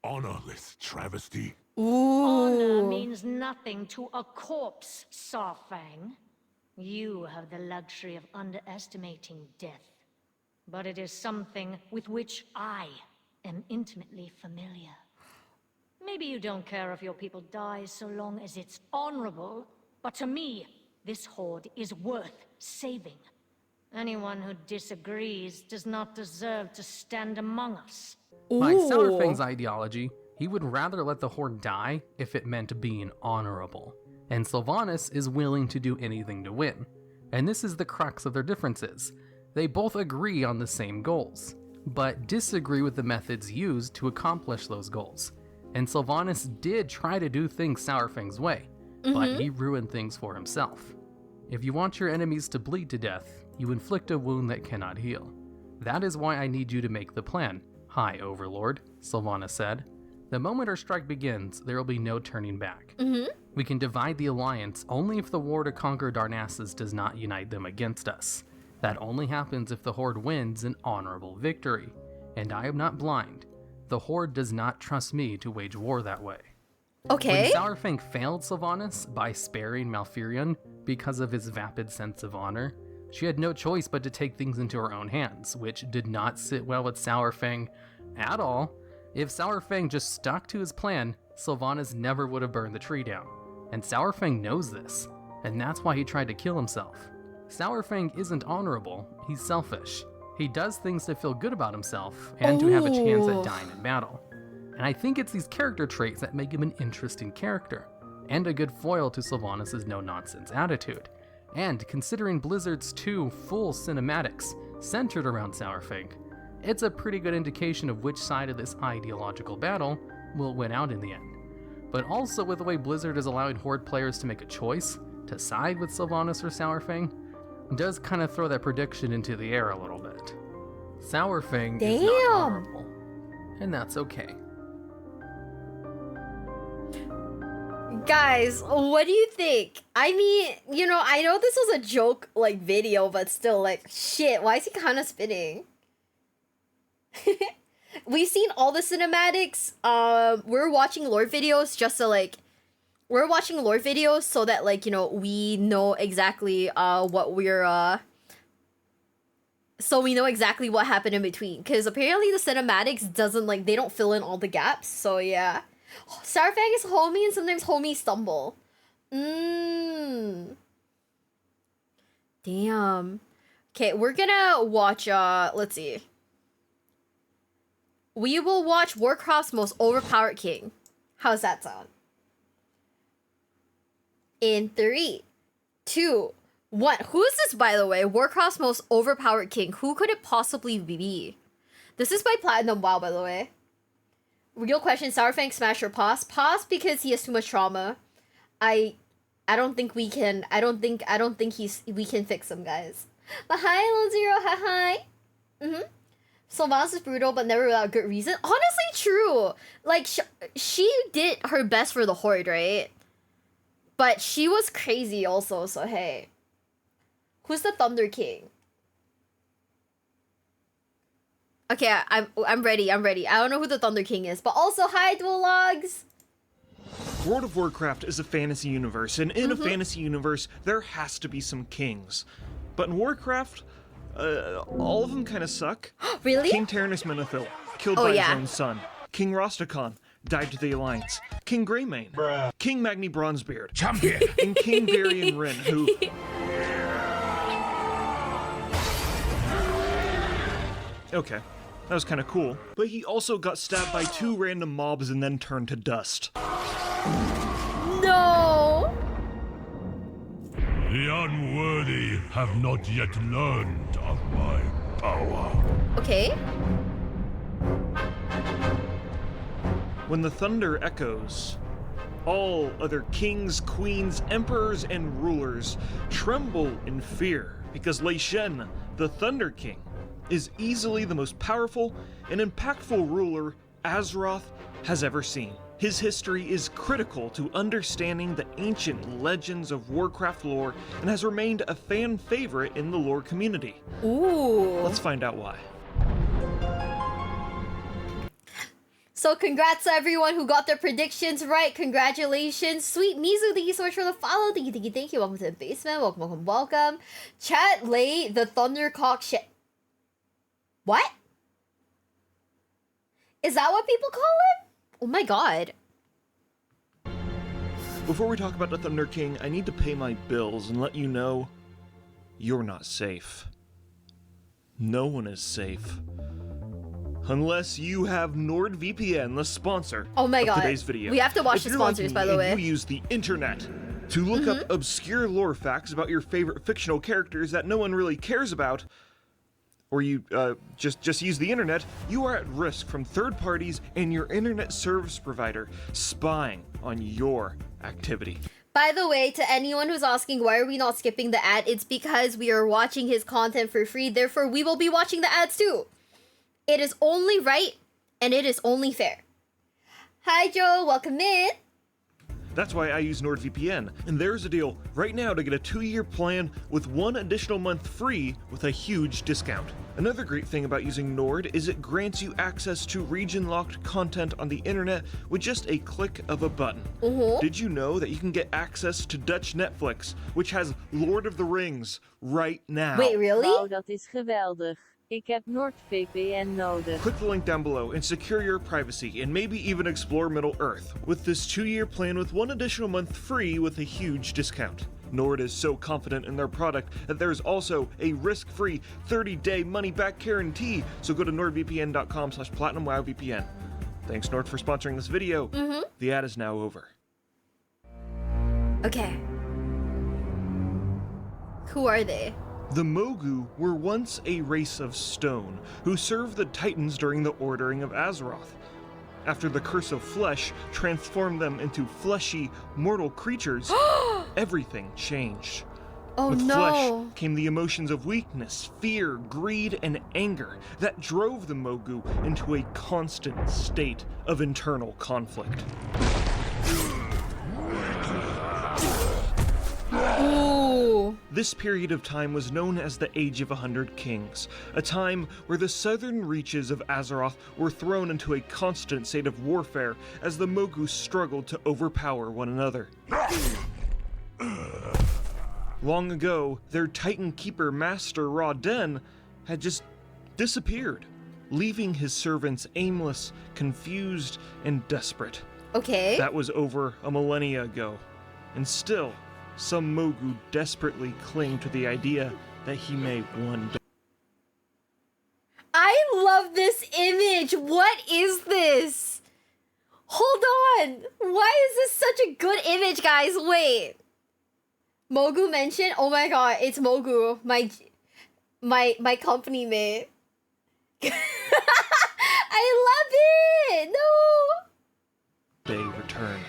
honorless travesty? Honor Ooh. means nothing to a corpse, Saurfang. You have the luxury of underestimating death. But it is something with which I am intimately familiar. Maybe you don't care if your people die so long as it's honorable, but to me, this horde is worth saving. Anyone who disagrees does not deserve to stand among us. By Ooh. Sourfang's ideology, he would rather let the Horde die if it meant being honorable. And Sylvanas is willing to do anything to win. And this is the crux of their differences. They both agree on the same goals, but disagree with the methods used to accomplish those goals. And Sylvanas did try to do things Sourfang's way, but he ruined things for himself. If you want your enemies to bleed to death, you inflict a wound that cannot heal. That is why I need you to make the plan. High Overlord, Sylvanas said. The moment our strike begins, there will be no turning back. We can divide the Alliance only if the war to conquer Darnassus does not unite them against us. That only happens if the Horde wins an honorable victory. And I am not blind. The Horde does not trust me to wage war that way. Okay. When Sourfang failed Sylvanas by sparing Malfurion because of his vapid sense of honor, she had no choice but to take things into her own hands, which did not sit well with Sourfang at all. If Sourfang just stuck to his plan, Sylvanas never would have burned the tree down. And Sourfang knows this, and that's why he tried to kill himself. Sourfang isn't honorable, he's selfish. He does things to feel good about himself and to have a chance Ooh. at dying in battle. And I think it's these character traits that make him an interesting character, and a good foil to Sylvanas' no-nonsense attitude. And considering Blizzard's 2 full cinematics centered around Sourfang, it's a pretty good indication of which side of this ideological battle will win out in the end. But also with the way Blizzard is allowing Horde players to make a choice to side with Sylvanas or Sourfang, does kind of throw that prediction into the air a little bit. Sourfang is not Damn. honorable, and that's okay. Guys, what do you think? I mean, I know this was a joke, video, but still, shit, why is he kind of spinning? We've seen all the cinematics. We're watching lore videos just to, we're watching lore videos so that, we know exactly, what we're, so we know exactly what happened in between. Because apparently the cinematics doesn't, they don't fill in all the gaps, so yeah. Sourfang is homie and sometimes homies stumble. Damn. Okay, we're gonna watch, let's see. We will watch Warcraft's most overpowered king. How's that sound? In 3, 2, 1. Who is this, by the way? Warcraft's most overpowered king. Who could it possibly be? This is by Platinum WoW, by the way. Real question, Sourfang smash or pause? Pause because he has too much trauma. I don't think we can. I don't think we can fix him, guys. But hi, Lil Zero. Hi. Sylvanas is brutal, but never without good reason. Honestly, true. She did her best for the Horde, right? But she was crazy also. So hey, who's the Thunder King? Okay, I'm ready. I don't know who the Thunder King is, but also hi, Dual Logs. World of Warcraft is a fantasy universe, and in a fantasy universe, there has to be some kings. But in Warcraft, all of them kind of suck. Really? King Tyrannus Menethil, killed by his own son. King Rostakhan, died to the Alliance. King Greymane, King Magni Bronzebeard, Champion! and King Varian Wrynn, who... Okay, that was kind of cool. But he also got stabbed by 2 random mobs and then turned to dust. No! The unworthy have not yet learned of my power. Okay. When the thunder echoes, all other kings, queens, emperors, and rulers tremble in fear because Lei Shen, the Thunder King, is easily the most powerful and impactful ruler Azeroth has ever seen. His history is critical to understanding the ancient legends of Warcraft lore and has remained a fan favorite in the lore community. Ooh. Let's find out why. So congrats to everyone who got their predictions right. Congratulations. Sweet Mizu, thank you so much for the follow. Thank you, thank you. Welcome to the basement. Welcome, welcome, welcome. Chat Lay, the Thundercock shit. What? Is that what people call him? Oh my god. Before we talk about the Thunder King, I need to pay my bills and let you know you're not safe. No one is safe. Unless you have NordVPN, the sponsor Oh my of god. today's video. We have to watch If the you're like sponsors, me by the and way. you use the internet to look up obscure lore facts about your favorite fictional characters that no one really cares about, or you just use the internet, you are at risk from third parties and your internet service provider spying on your activity. By the way, to anyone who's asking why are we not skipping the ad, it's because we are watching his content for free, therefore we will be watching the ads too. It is only right, and it is only fair. Hi Joe, welcome in. That's why I use NordVPN, and there's a deal right now to get a 2-year plan with 1 additional month free with a huge discount. Another great thing about using Nord is it grants you access to region-locked content on the internet with just a click of a button. Did you know that you can get access to Dutch Netflix, which has Lord of the Rings, right now? Wait, really? Wauw, dat is geweldig. Ik heb NordVPN nodig. Click the link down below and secure your privacy and maybe even explore Middle-earth with this 2-year plan with 1 additional month free with a huge discount. Nord is so confident in their product that there's also a risk-free 30-day money-back guarantee, so go to nordvpn.com/platinumwowvpn. Thanks Nord for sponsoring this video. The ad is now over. Okay. Who are they? The Mogu were once a race of stone who served the Titans during the ordering of Azeroth. After the Curse of Flesh transformed them into fleshy, mortal creatures, everything changed. Oh With no. flesh came the emotions of weakness, fear, greed, and anger that drove the Mogu into a constant state of internal conflict. Ooh. This period of time was known as the Age of 100 Kings, a time where the southern reaches of Azeroth were thrown into a constant state of warfare as the Mogu struggled to overpower one another. Long ago, their Titan Keeper Master Ra-Den had just disappeared, leaving his servants aimless, confused, and desperate. Okay. That was over a millennia ago, and still, some Mogu desperately cling to the idea that he may one day. I love this image. What is this? Hold on. Why is this such a good image, guys? Wait. Mogu mentioned? Oh my god, it's Mogu, my company mate. I love it. No. They return.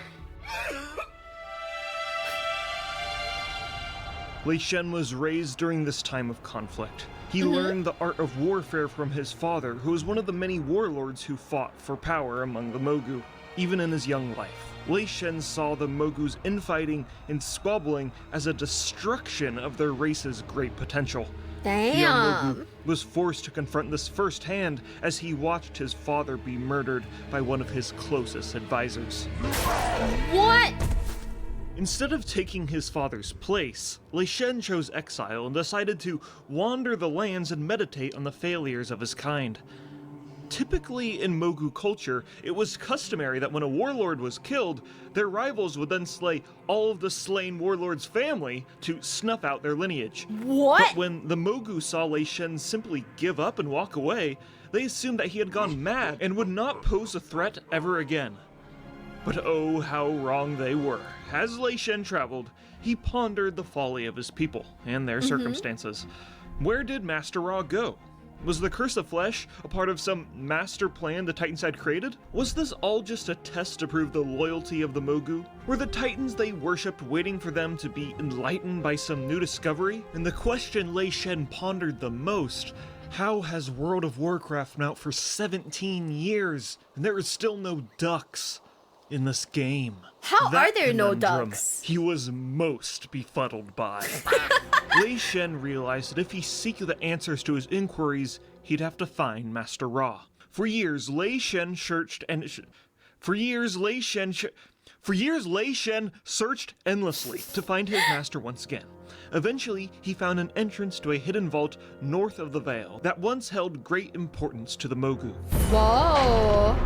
Lei Shen was raised during this time of conflict. He learned the art of warfare from his father, who was one of the many warlords who fought for power among the Mogu. Even in his young life, Lei Shen saw the Mogu's infighting and squabbling as a destruction of their race's great potential. The young Mogu Damn. was forced to confront this firsthand as he watched his father be murdered by one of his closest advisors. What? Instead of taking his father's place, Lei Shen chose exile and decided to wander the lands and meditate on the failures of his kind. Typically in Mogu culture, it was customary that when a warlord was killed, their rivals would then slay all of the slain warlord's family to snuff out their lineage. What? But when the Mogu saw Lei Shen simply give up and walk away, they assumed that he had gone mad and would not pose a threat ever again. But oh, how wrong they were. As Lei Shen traveled, he pondered the folly of his people and their circumstances. Where did Master Ra go? Was the Curse of Flesh a part of some master plan the Titans had created? Was this all just a test to prove the loyalty of the Mogu? Were the Titans they worshipped waiting for them to be enlightened by some new discovery? And the question Lei Shen pondered the most: how has World of Warcraft been out for 17 years and there is still no ducks in this game? How That are there no conundrum ducks? he was most befuddled by. Lei Shen realized that if he seeked the answers to his inquiries, he'd have to find Master Ra. For years, Lei Shen searched endlessly to find his master once again. Eventually, he found an entrance to a hidden vault north of the Veil that once held great importance to the Mogu. Whoa.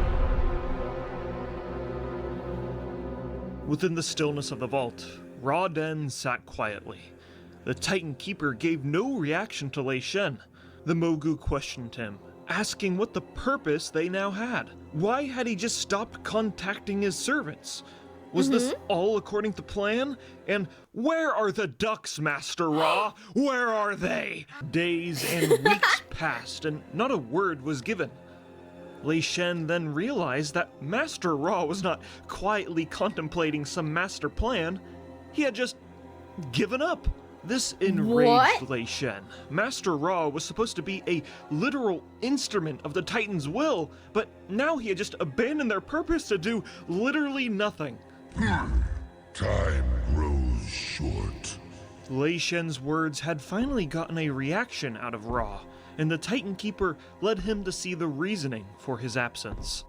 Within the stillness of the vault, Ra Den sat quietly. The Titan Keeper gave no reaction to Lei Shen. The Mogu questioned him, asking what the purpose they now had. Why had he just stopped contacting his servants? Was this all according to plan? And where are the ducks, Master Ra? Where are they? Days and weeks passed, and not a word was given. Lei Shen then realized that Master Ra was not quietly contemplating some master plan. He had just given up. This enraged Lei Shen. Master Ra was supposed to be a literal instrument of the Titan's will, but now he had just abandoned their purpose to do literally nothing. Time grows short. Lei Shen's words had finally gotten a reaction out of Ra, and the Titan Keeper led him to see the reasoning for his absence.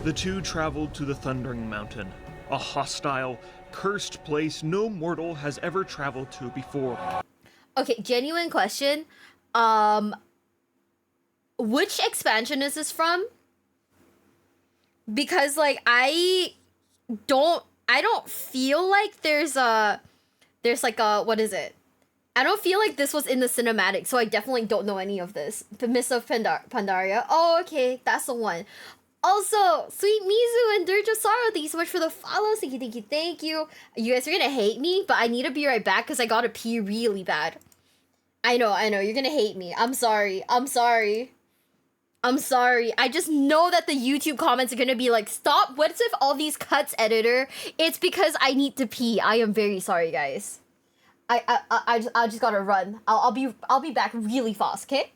The two traveled to the Thundering Mountain, a hostile, cursed place no mortal has ever traveled to before. Okay, genuine question. Which expansion is this from? Because like I don't feel like there's like a, what is it? I don't feel like this was in the cinematic, so I definitely don't know any of this. The Mist of Pandaria. Oh, okay, that's the one. Also, Sweet Mizu and Dirge of Sorrow, thank you so much for the follows. Thank you, thank you, thank you. You guys are gonna hate me, but I need to be right back because I gotta pee really bad. I know, you're gonna hate me. I'm sorry. I just know that the YouTube comments are gonna be like, stop, what's with all these cuts, editor? It's because I need to pee. I am very sorry, guys. I just gotta run. I'll be back really fast, okay?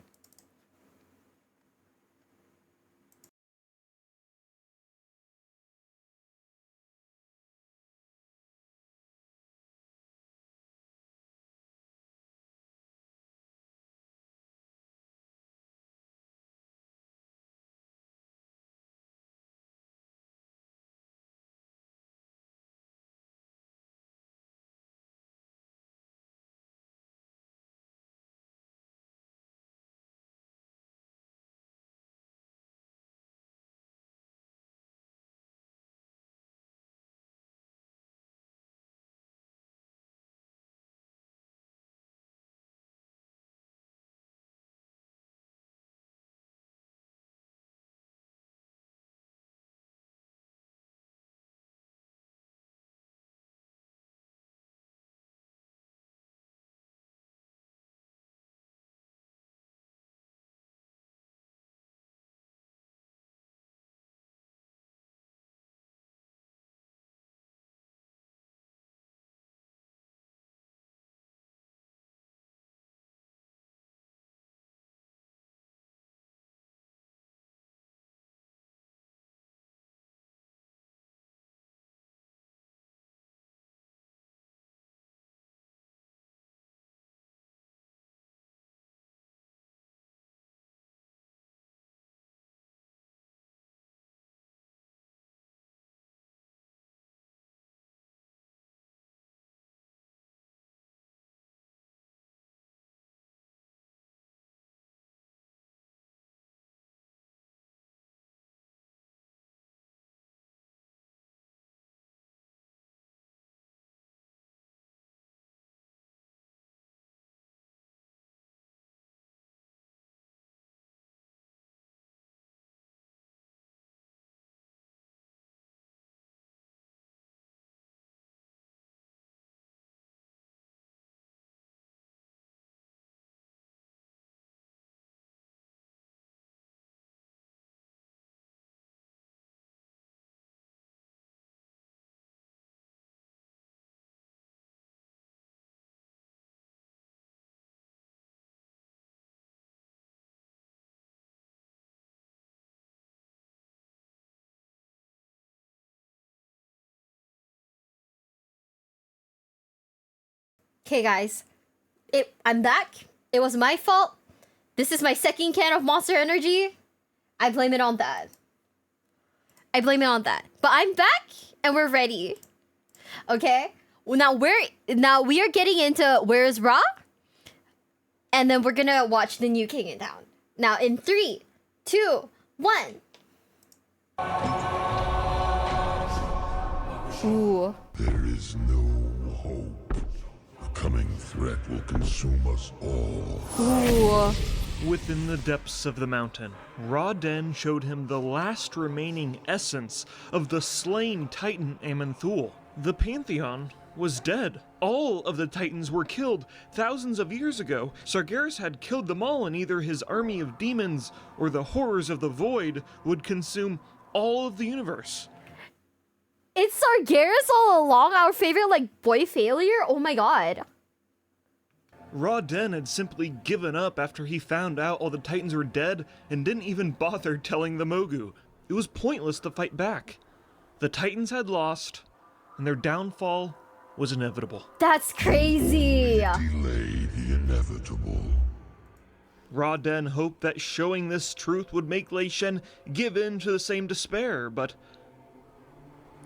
Okay, guys. I'm back. It was my fault. This is my second can of Monster Energy. I blame it on that. But I'm back and we're ready. Okay? Well, now we are getting into Where's Ra? And then we're gonna watch the new King in Town. Now in 3, 2, 1. Ooh. There is no hope. The coming threat will consume us all. Ooh. Within the depths of the mountain, Ra-Den showed him the last remaining essence of the slain Titan Aman'Thul. The Pantheon was dead. All of the Titans were killed thousands of years ago. Sargeras had killed them all, and either his army of demons or the horrors of the void would consume all of the universe. It's Sargeras all along, our favorite, like, boy failure? Oh my god. Ra-Den had simply given up after he found out all the Titans were dead and didn't even bother telling the Mogu. It was pointless to fight back. The Titans had lost, and their downfall was inevitable. That's crazy. Delay the inevitable. Ra-Den hoped that showing this truth would make Lei Shen give in to the same despair, but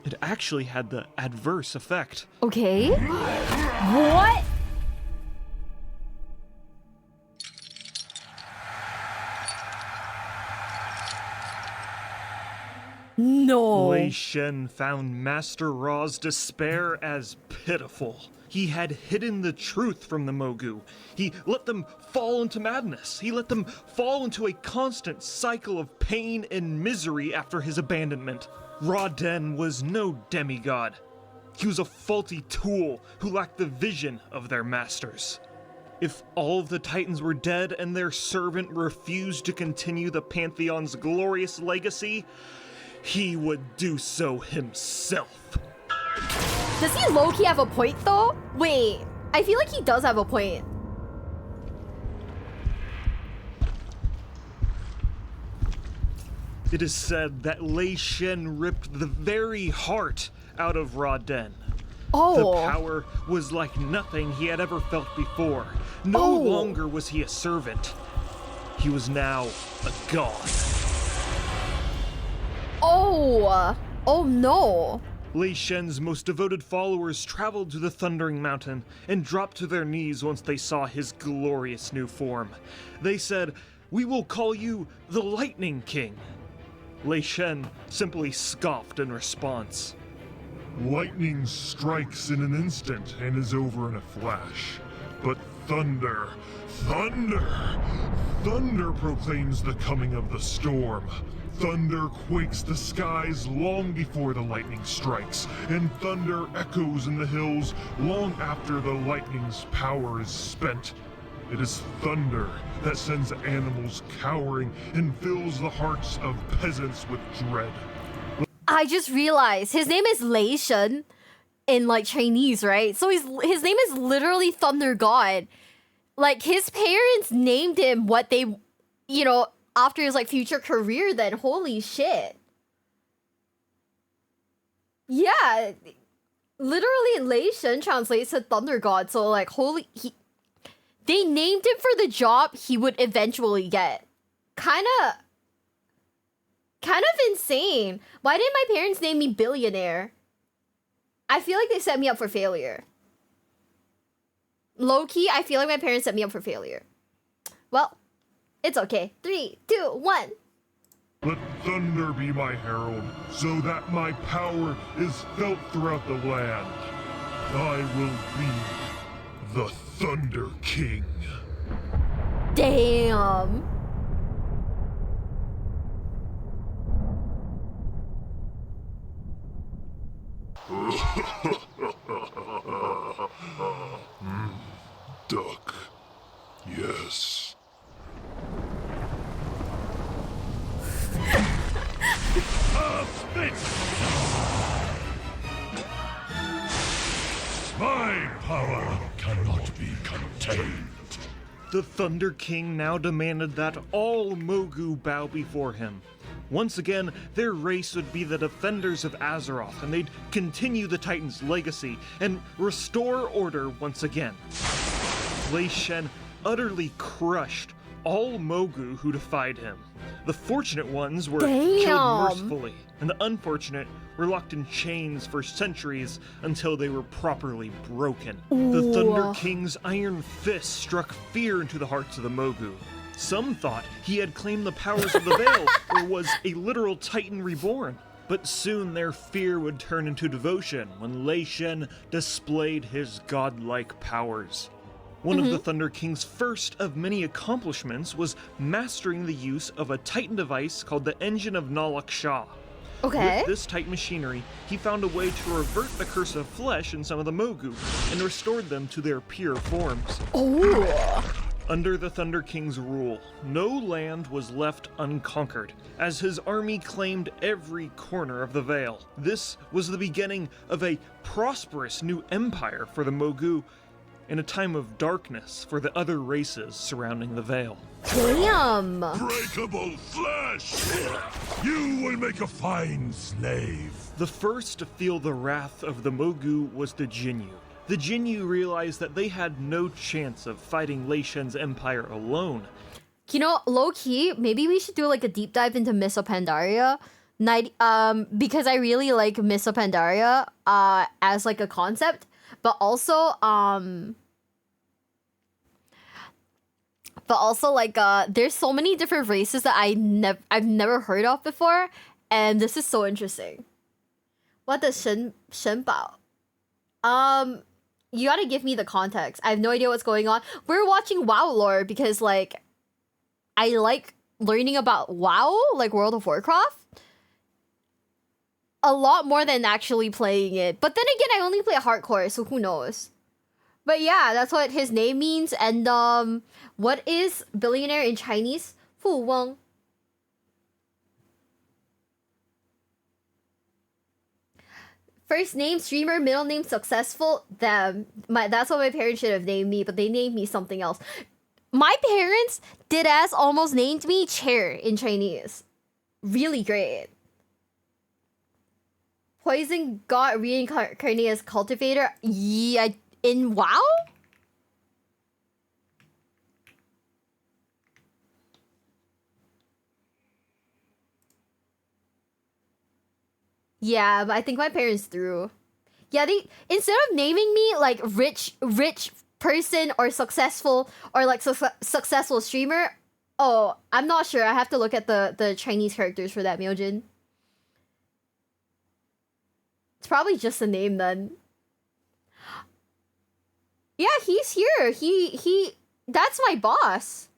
it actually had the adverse effect. Okay. What? No. Lei Shen found Master Ra's despair as pitiful. He had hidden the truth from the Mogu. He let them fall into madness. He let them fall into a constant cycle of pain and misery after his abandonment. Ra-Den was no demigod. He was a faulty tool who lacked the vision of their masters. If all of the Titans were dead and their servant refused to continue the Pantheon's glorious legacy, he would do so himself. Does he low-key have a point, though? Wait, I feel like he does have a point. It is said that Lei Shen ripped the very heart out of Ra-Den. Oh. The power was like nothing he had ever felt before. No Oh. longer was he a servant. He was now a god. Oh. Oh no. Lei Shen's most devoted followers traveled to the Thundering Mountain and dropped to their knees once they saw his glorious new form. They said, "We will call you the Lightning King." Lei Shen simply scoffed in response. Lightning strikes in an instant and is over in a flash. But thunder proclaims the coming of the storm. Thunder quakes the skies long before the lightning strikes, and thunder echoes in the hills long after the lightning's power is spent. It is thunder that sends animals cowering and fills the hearts of peasants with dread. I just realized his name is Lei Shen in like Chinese, right? So his name is literally Thunder God. Like his parents named him what they, after his like future career. Then holy shit. Yeah, literally Lei Shen translates to Thunder God. So like they named him for the job he would eventually get. Kind of insane. Why didn't my parents name me Billionaire? I feel like they set me up for failure. Low-key, I feel like my parents set me up for failure. Well, it's okay. 3, 2, 1. Let thunder be my herald, so that my power is felt throughout the land. I will be the Thunder King. Damn. Duck. Yes. My power cannot be contained. The Thunder King now demanded that all Mogu bow before him. Once again, their race would be the defenders of Azeroth, and they'd continue the Titan's legacy and restore order once again. Lei Shen utterly crushed all Mogu who defied him. The fortunate ones were killed mercifully, and the unfortunate were locked in chains for centuries until they were properly broken. The Thunder King's iron fist struck fear into the hearts of the Mogu. Some thought he had claimed the powers of the Veil, or was a literal Titan reborn. But soon their fear would turn into devotion when Lei Shen displayed his godlike powers. One of the Thunder King's first of many accomplishments was mastering the use of a Titan device called the Engine of Nalak Shah. Okay. With this Titan machinery, he found a way to revert the curse of flesh in some of the Mogu, and restored them to their pure forms. Oh. Under the Thunder King's rule, no land was left unconquered, as his army claimed every corner of the Vale. This was the beginning of a prosperous new empire for the Mogu, in a time of darkness for the other races surrounding the Vale. Damn. Breakable flesh! You will make a fine slave. The first to feel the wrath of the Mogu was the Jinyu. The Jinyu realized that they had no chance of fighting Lei Shen's empire alone. You know, low-key, maybe we should do like a deep dive into Miss of Pandaria. Because I really like Miss of Pandaria as like a concept. But also, like, there's so many different races that I've never heard of before, and this is so interesting. What does Shen Bao? You gotta give me the context. I have no idea what's going on. We're watching WoW lore because, like, I like learning about WoW, like World of Warcraft, a lot more than actually playing it. But then again, I only play hardcore, so who knows? But yeah, that's what his name means. And what is billionaire in Chinese? Fu Weng. First name streamer, middle name successful. Them. That's what my parents should have named me, but they named me something else. My parents deadass almost named me Chair in Chinese. Really great. Poison got reincarnated as cultivator. Yeah, in WoW? Yeah, but I think my parents threw. Yeah, they instead of naming me like rich person or successful or like successful streamer. Oh, I'm not sure. I have to look at the Chinese characters for that, Myojin. It's probably just a name then. Yeah, he's here. He that's my boss.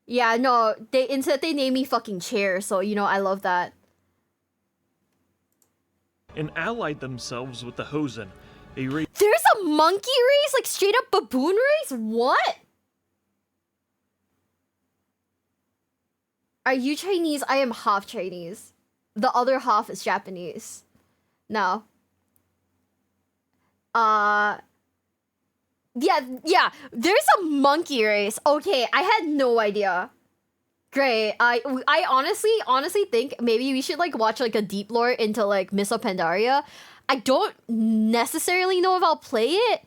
Yeah, no, they named me fucking Chair, so you know I love that. And allied themselves with the Hosen, a race. There's a monkey race, like straight up baboon race? What? Are you Chinese? I am half Chinese. The other half is Japanese. No. Yeah, there's a monkey race. Okay, I had no idea. Great. I honestly think maybe we should like watch like a deep lore into like Miss of Pandaria. I don't necessarily know if I'll play it,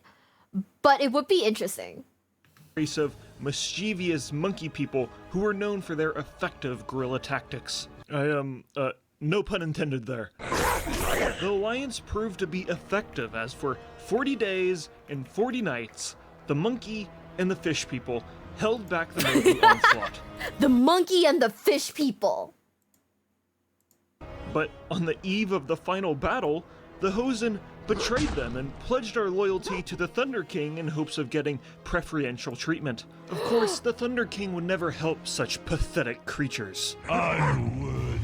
but it would be interesting. Race of mischievous monkey people who were known for their effective guerrilla tactics. No pun intended there. The alliance proved to be effective as for 40 days and 40 nights, the monkey and the fish people held back the Mogu onslaught. The monkey and the fish people. But on the eve of the final battle, the Hosen betrayed them and pledged our loyalty to the Thunder King in hopes of getting preferential treatment. Of course, the Thunder King would never help such pathetic creatures. Unworthy.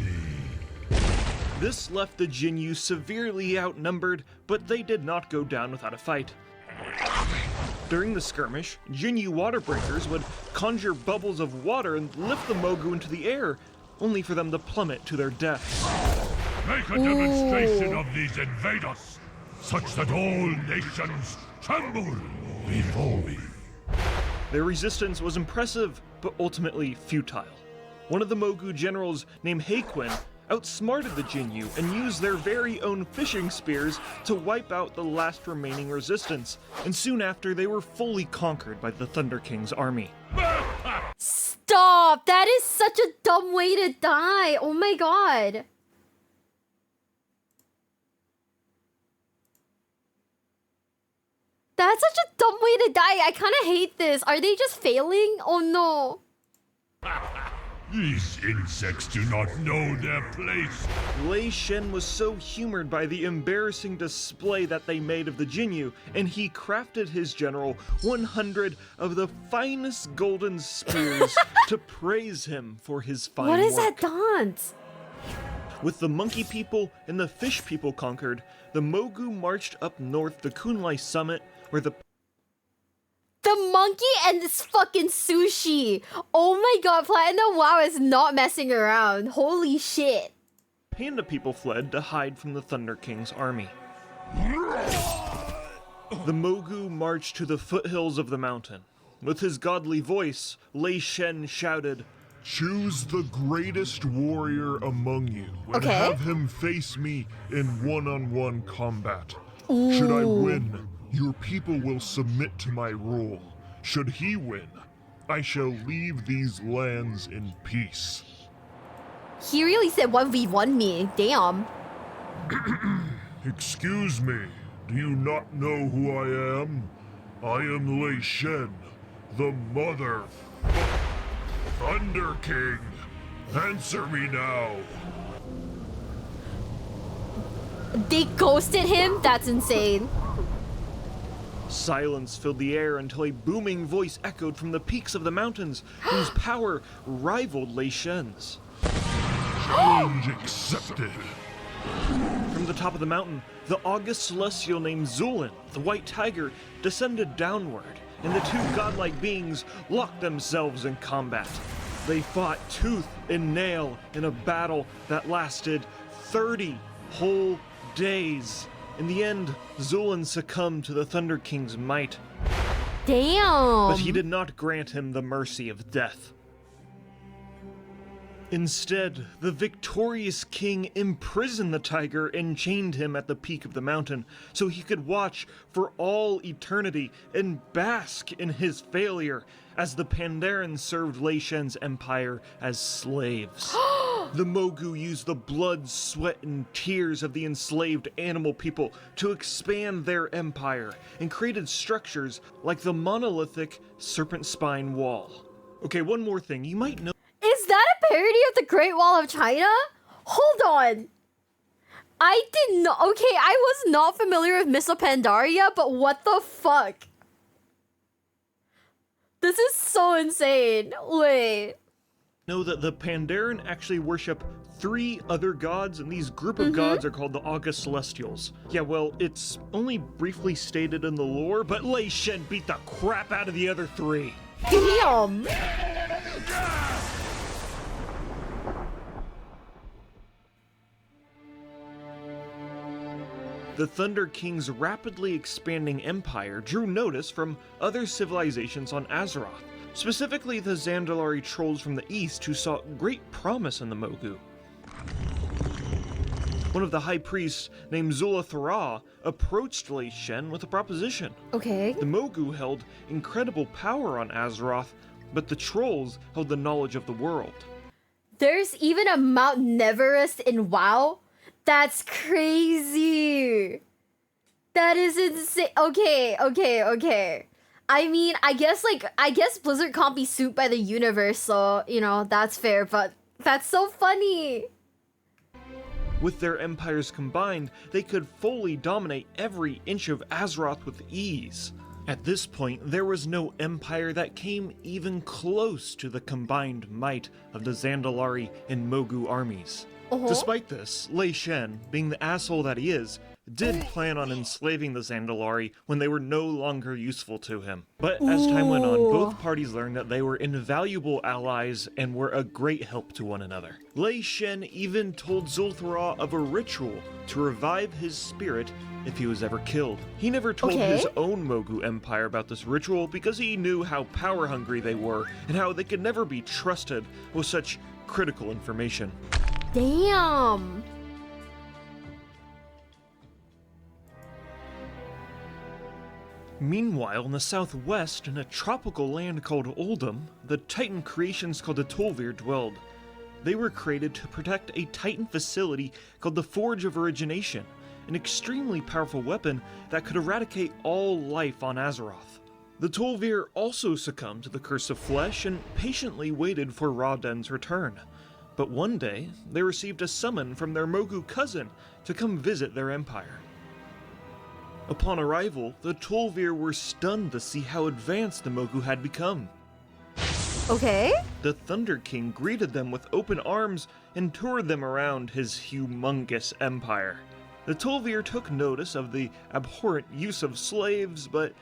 This left the Jinyu severely outnumbered, but they did not go down without a fight. During the skirmish, Jinyu water breakers would conjure bubbles of water and lift the Mogu into the air, only for them to plummet to their deaths. Make a demonstration of these invaders, such that all nations tremble before me. Their resistance was impressive, but ultimately futile. One of the Mogu generals named Haquin outsmarted the Jinyu and used their very own fishing spears to wipe out the last remaining resistance, and soon after they were fully conquered by the Thunder King's army. Stop! That is such a dumb way to die! Oh my god! That's such a dumb way to die. I kind of hate this. Are they just failing? Oh no. These insects do not know their place. Lei Shen was so humored by the embarrassing display that they made of the Jinyu, and he crafted his general 100 of the finest golden spears to praise him for his fine work. What is that dance? With the monkey people and the fish people conquered, the Mogu marched up north to Kunlai Summit, where the monkey and this fucking sushi. Oh my god, Platinum WoW is not messing around. Holy shit. panda people fled to hide from the Thunder King's army. The Mogu marched to the foothills of the mountain. With his godly voice, Lei Shen shouted, Choose the greatest warrior among you and Okay. have him face me in one-on-one combat. Should I win, your people will submit to my rule. Should he win, I shall leave these lands in peace. He really said 1v1 me. Damn. Excuse me, do you not know who I am? I am Lei Shen, the mother Thunder King. Answer me now. They ghosted him? That's insane. Silence filled the air until a booming voice echoed from the peaks of the mountains, whose power rivaled Lei Shen's. Challenge accepted. From the top of the mountain, the august celestial named Zulin, the white tiger, descended downward, and the two godlike beings locked themselves in combat. They fought tooth and nail in a battle that lasted 30 whole days. In the end, Zulin succumbed to the Thunder King's might, Damn. but he did not grant him the mercy of death. Instead, the victorious king imprisoned the tiger and chained him at the peak of the mountain so he could watch for all eternity and bask in his failure as the Pandaren served Lei Shen's empire as slaves. The Mogu used the blood, sweat, and tears of the enslaved animal people to expand their empire and created structures like the monolithic Serpent Spine Wall. Okay, one more thing. You might know Is that a parody of the Great Wall of China? Hold on. I did not. Okay, I was not familiar with Miss Pandaria, but what the fuck? This is so insane. Wait. that the Pandaren actually worship 3 other gods, and these group of gods are called the August Celestials. Yeah, well, it's only briefly stated in the lore, but Lei Shen beat the crap out of the other 3. Damn. The Thunder King's rapidly expanding empire drew notice from other civilizations on Azeroth, specifically the Zandalari trolls from the east who saw great promise in the Mogu. One of the high priests, named Zulathara, approached Lei Shen with a proposition. Okay. The Mogu held incredible power on Azeroth, but the trolls held the knowledge of the world. There's even a Mount Everest in WoW? That's crazy. That is insane. Okay. I mean, I guess Blizzard can't be sued by the universe, so, that's fair, but that's so funny. With their empires combined, they could fully dominate every inch of Azeroth with ease. At this point, there was no empire that came even close to the combined might of the Zandalari and Mogu armies. Despite this, Lei Shen, being the asshole that he is, did plan on enslaving the Zandalari when they were no longer useful to him. But as time went on, both parties learned that they were invaluable allies and were a great help to one another. Lei Shen even told Zul'Thara of a ritual to revive his spirit if he was ever killed. He never told his own Mogu empire about this ritual because he knew how power hungry they were and how they could never be trusted with such critical information. Damn. Meanwhile, in the southwest, in a tropical land called Oldham, the Titan creations called the Tolvir dwelled. They were created to protect a Titan facility called the Forge of Origination, an extremely powerful weapon that could eradicate all life on Azeroth. The Tolvir also succumbed to the Curse of Flesh and patiently waited for Rauden's return. But one day, they received a summon from their Mogu cousin to come visit their empire. Upon arrival, the Tolvir were stunned to see how advanced the Mogu had become. Okay. The Thunder King greeted them with open arms and toured them around his humongous empire. The Tolvir took notice of the abhorrent use of slaves, but,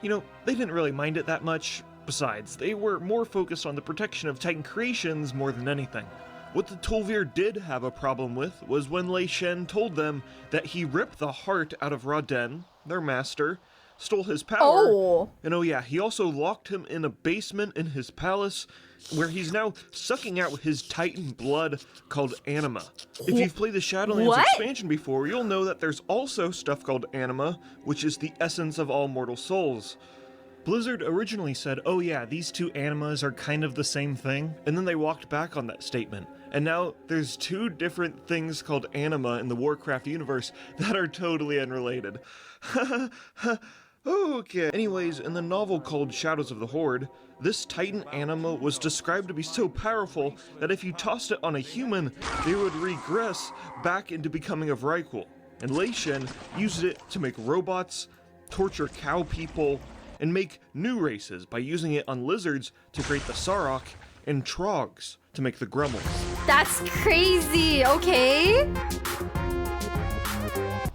they didn't really mind it that much. Besides, they were more focused on the protection of Titan creations more than anything. What the Tolvir did have a problem with was when Lei Shen told them that he ripped the heart out of Rauden, their master, stole his power, Oh. and he also locked him in a basement in his palace, where he's now sucking out his Titan blood called anima. If you've played the Shadowlands What? expansion before, you'll know that there's also stuff called anima, which is the essence of all mortal souls. Blizzard originally said, these two animas are kind of the same thing, and then they walked back on that statement. And now there's two different things called anima in the Warcraft universe that are totally unrelated. Okay. Anyways, in the novel called Shadows of the Horde, this Titan anima was described to be so powerful that if you tossed it on a human, they would regress back into becoming a Vrykul. And Lei Shen used it to make robots, torture cow people, and make new races by using it on lizards to create the Sarok, and Trogs to make the Grummels. That's crazy. Okay.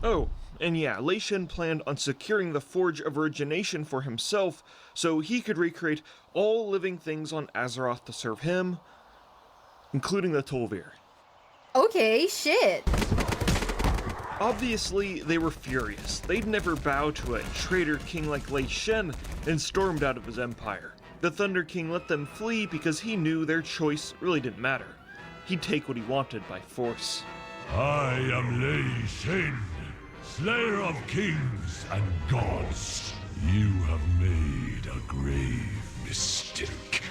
Oh, and Lei Shen planned on securing the Forge of Origination for himself so he could recreate all living things on Azeroth to serve him, including the Tolvir. Okay, shit. Obviously, they were furious. They'd never bow to a traitor king like Lei Shen and stormed out of his empire. The Thunder King let them flee because he knew their choice really didn't matter. He'd take what he wanted by force. I am Lei Shen, Slayer of kings and gods. You have made a grave mistake.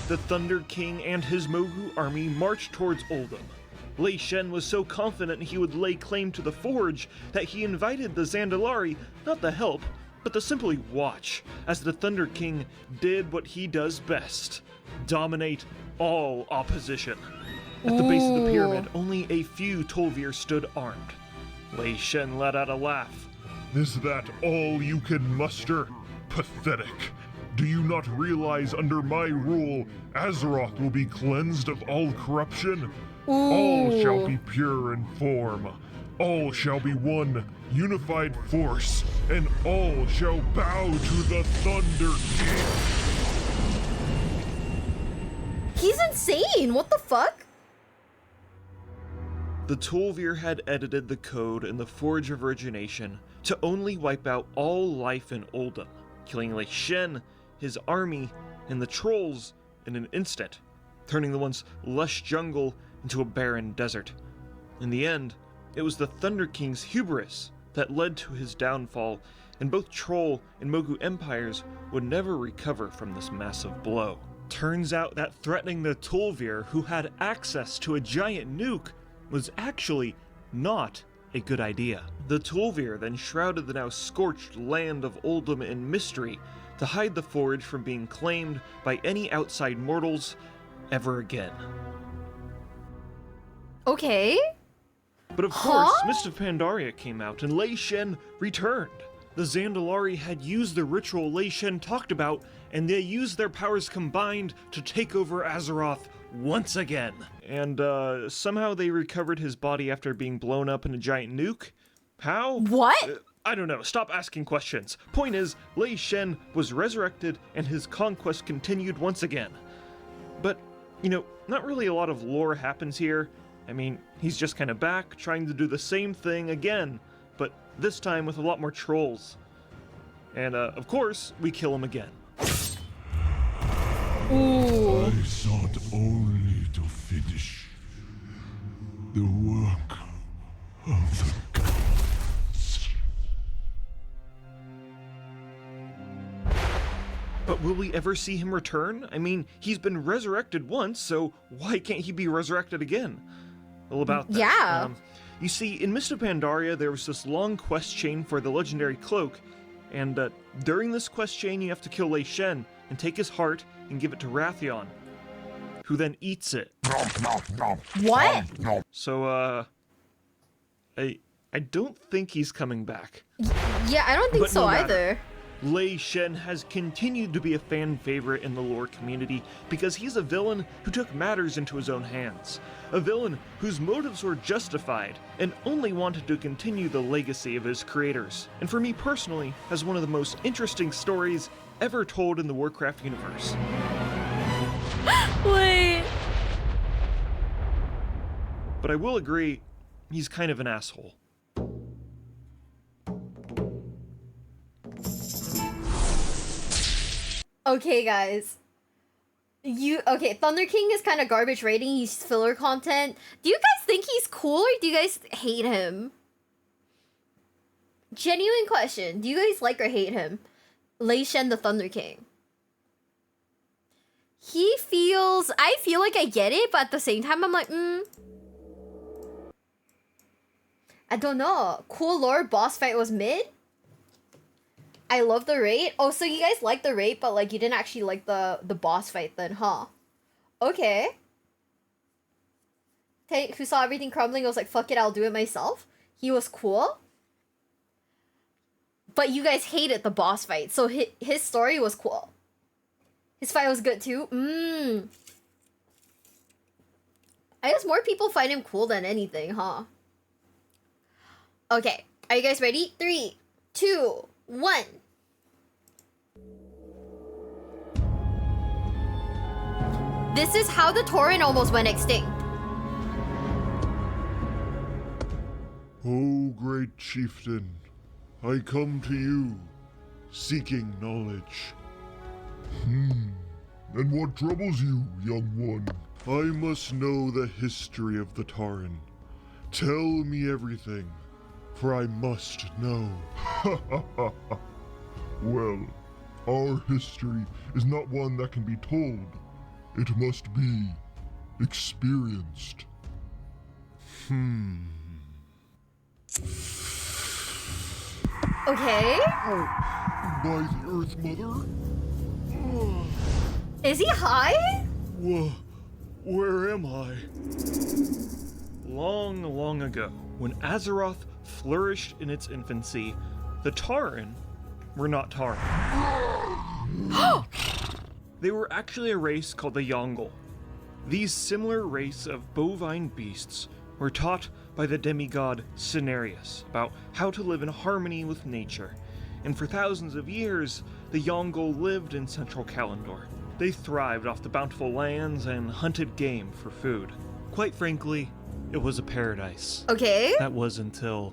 The Thunder King and his Mogu army marched towards Oldham. Lei Shen was so confident he would lay claim to the Forge that he invited the Zandalari not to help, but to simply watch as the Thunder King did what he does best: dominate all opposition. At the base of the pyramid, only a few Tolvir stood armed. Lei Shen let out a laugh. Is that all you can muster? Pathetic. Do you not realize under my rule, Azeroth will be cleansed of all corruption? All shall be pure in form. All shall be one unified force, and all shall bow to the Thunder King. He's insane. What the fuck? The Tolvir had edited the code in the Forge of Origination to only wipe out all life in Oldham, killing Lei Shen, his army, and the trolls in an instant, turning the once lush jungle into a barren desert. In the end, it was the Thunder King's hubris that led to his downfall, and both Troll and Mogu empires would never recover from this massive blow. Turns out that threatening the Tolvir, who had access to a giant nuke, was actually not a good idea. The Tolvir then shrouded the now scorched land of Oldham in mystery to hide the Forge from being claimed by any outside mortals ever again. Okay. But of course, Mist of Pandaria came out and Lei Shen returned. The Zandalari had used the ritual Lei Shen talked about, and they used their powers combined to take over Azeroth once again. And somehow they recovered his body after being blown up in a giant nuke. How? What? I don't know. Stop asking questions. Point is, Lei Shen was resurrected and his conquest continued once again. But, not really a lot of lore happens here. I mean, he's just kind of back, trying to do the same thing again, but this time with a lot more trolls. And, of course, we kill him again. Ooh. I sought only But will we ever see him return? I mean, he's been resurrected once, so why can't he be resurrected again? Well, about that. Yeah. You see, in Mist of Pandaria, there was this long quest chain for the legendary cloak, and during this quest chain, you have to kill Lei Shen and take his heart and give it to Wrathion, who then eats it. What? So, I don't think he's coming back. Yeah, I don't think But so no matter. either. Lei Shen has continued to be a fan favorite in the lore community because he's a villain who took matters into his own hands. A villain whose motives were justified and only wanted to continue the legacy of his creators. And for me personally, has one of the most interesting stories ever told in the Warcraft universe. Wait. But I will agree, he's kind of an asshole. Okay, guys. Okay, Thunder King is kind of garbage rating. He's filler content. Do you guys think he's cool or do you guys hate him? Genuine question. Do you guys like or hate him? Lei Shen the Thunder King. I feel like I get it, but at the same time, I'm like, I don't know. Cool lore boss fight was mid? I love the raid. Oh, so you guys like the raid, but like you didn't actually like the boss fight then, huh? Okay. Tank, who saw everything crumbling, was like, fuck it, I'll do it myself. He was cool. But you guys hated the boss fight, so his story was cool. His fight was good too. I guess more people find him cool than anything, huh? Okay, are you guys ready? 3, 2, 1. This is how the Tauren almost went extinct. O great chieftain, I come to you, seeking knowledge. And what troubles you, young one? I must know the history of the Tauren. Tell me everything, for I must know. Well, our history is not one that can be told. It must be experienced. Okay. By the Earth Mother? Is he high? Where am I? Long, long ago, when Azeroth flourished in its infancy, the Tauren were not Tauren. They were actually a race called the Yongle. These similar race of bovine beasts were taught by the demigod Cenarius about how to live in harmony with nature, and for thousands of years, the Yongle lived in central Kalimdor. They thrived off the bountiful lands and hunted game for food. Quite frankly, it was a paradise. Okay. That was until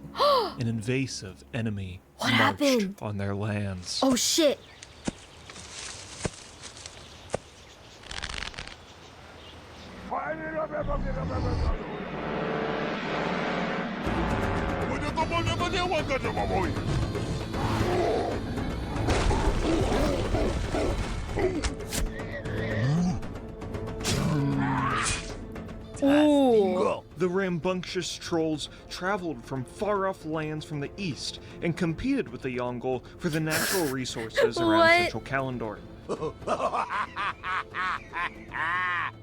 an invasive enemy What marched happened? on their lands. Oh shit. Ooh. The rambunctious trolls traveled from far-off lands from the east and competed with the Yongle for the natural resources around What? central Kalimdor.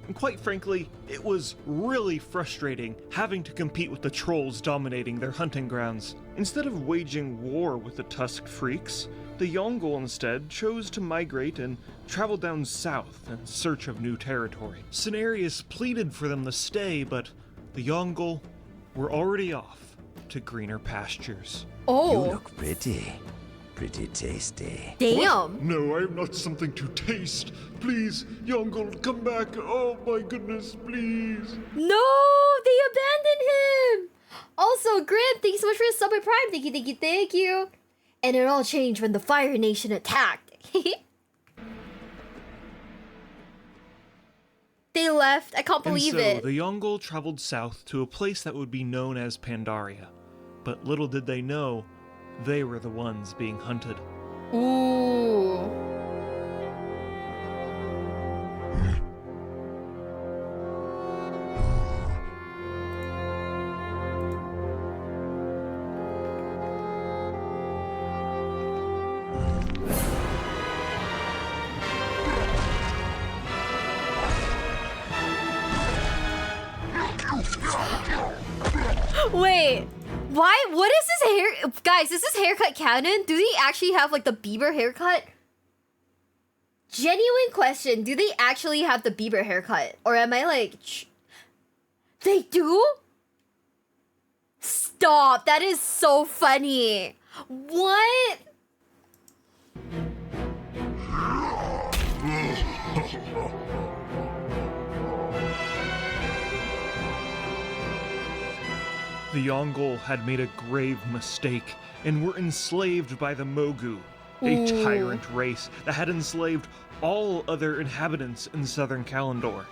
And quite frankly, it was really frustrating having to compete with the trolls dominating their hunting grounds. Instead of waging war with the tusked freaks, the Yongle instead chose to migrate and travel down south in search of new territory. Cenarius pleaded for them to stay, but the Yongle were already off to greener pastures. Oh. You look pretty. Pretty tasty. Damn. No, I am not something to taste. Please, Yongle, come back. Oh my goodness, please. No, they abandoned him. Also, Grant, thanks so much for the sub and prime. Thank you, thank you, thank you. And it all changed when the Fire Nation attacked. They left. I can't believe and so it. the Yongle traveled south to a place that would be known as Pandaria. But little did they know, they were the ones being hunted. Ooh. Wait, why? What is this hair? Guys, is this haircut canon? Do they actually have like the Bieber haircut? Genuine question. Do they actually have the Bieber haircut? Or am I like... They do? Stop. That is so funny. What? The Yongle had made a grave mistake and were enslaved by the Mogu, a tyrant race that had enslaved all other inhabitants in southern Kalimdor.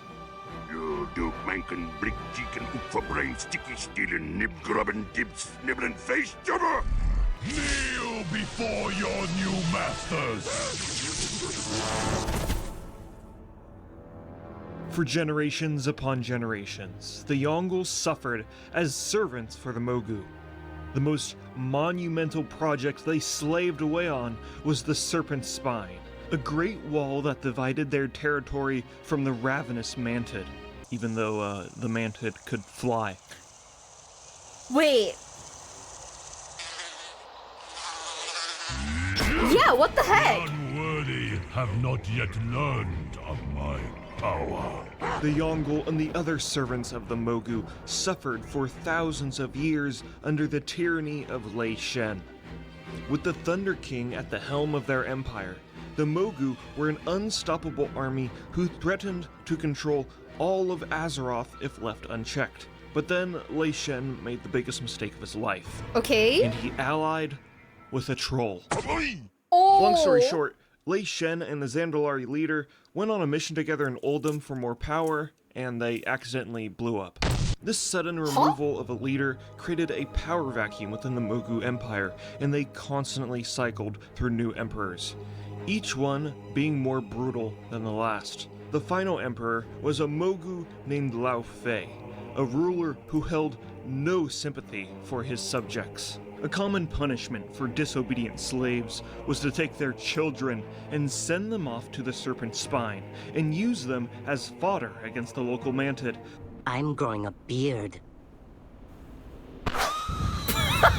You do mankin, brick cheek and for brain, sticky stealing, nib grubbing, dibs, nibbling face jumper! Kneel before your new masters! For generations upon generations, the Yongle suffered as servants for the Mogu. The most monumental project they slaved away on was the Serpent's Spine, a great wall that divided their territory from the ravenous Mantid, even though the Mantid could fly. Wait. Yeah, what the heck? The unworthy have not yet learned of my power. The Yongle and the other servants of the Mogu suffered for thousands of years under the tyranny of Lei Shen. With the Thunder King at the helm of their empire, the Mogu were an unstoppable army who threatened to control all of Azeroth if left unchecked. But then Lei Shen made the biggest mistake of his life. Okay. And he allied with a troll. Oh. Long story short, Lei Shen and the Zandalari leader went on a mission together in Oldham for more power, and they accidentally blew up. This sudden removal of a leader created a power vacuum within the Mogu Empire, and they constantly cycled through new emperors, each one being more brutal than the last. The final emperor was a Mogu named Lao Fei, a ruler who held no sympathy for his subjects. A common punishment for disobedient slaves was to take their children and send them off to the Serpent's Spine and use them as fodder against the local Mantid. I'm growing a beard. What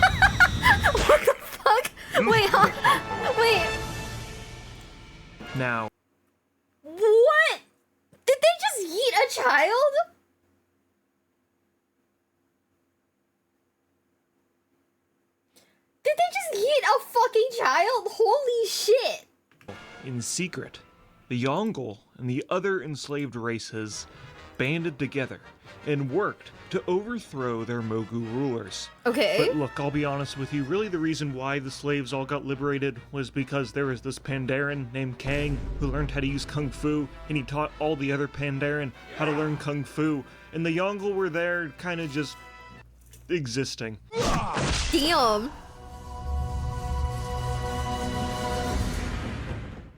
the fuck? Wait, wait. Now, What? Did they just yeet a child? Did they just yeet a fucking child? Holy shit. in secret, the Yongle and the other enslaved races banded together and worked to overthrow their Mogu rulers. Okay. But look, I'll be honest with you, really the reason why the slaves all got liberated was because there was this Pandaren named Kang who learned how to use Kung Fu, and he taught all the other Pandaren how to learn Kung Fu, and the Yongle were there kind of just existing. Damn.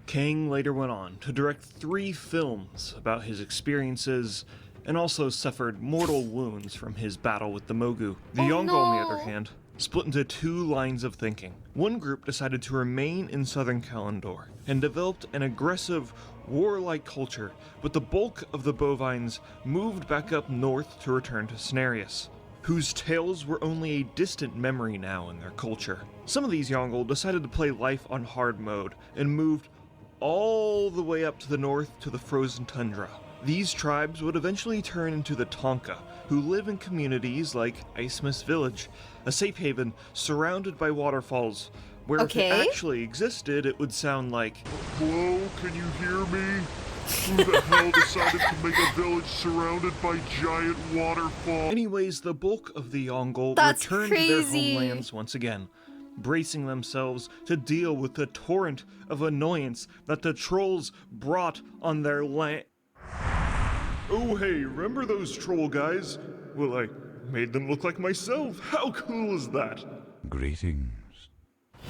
Kang later went on to direct 3 films about his experiences and also suffered mortal wounds from his battle with the Mogu. The Yongle, on the other hand, split into 2 lines of thinking. One group decided to remain in southern Kalimdor and developed an aggressive, warlike culture, but the bulk of the bovines moved back up north to return to Cenarius, whose tales were only a distant memory now in their culture. Some of these Yongle decided to play life on hard mode and moved all the way up to the north to the frozen tundra. These tribes would eventually turn into the Tonka, who live in communities like Icemas Village, a safe haven surrounded by waterfalls, where if it actually existed, it would sound like, Hello, can you hear me? Who the hell decided to make a village surrounded by giant waterfalls? Anyways, the bulk of the Yongle That's returned to their crazy. homelands once again, bracing themselves to deal with the torrent of annoyance that the trolls brought on their land. Oh hey, remember those troll guys? Well, I made them look like myself. How cool is that? Greetings.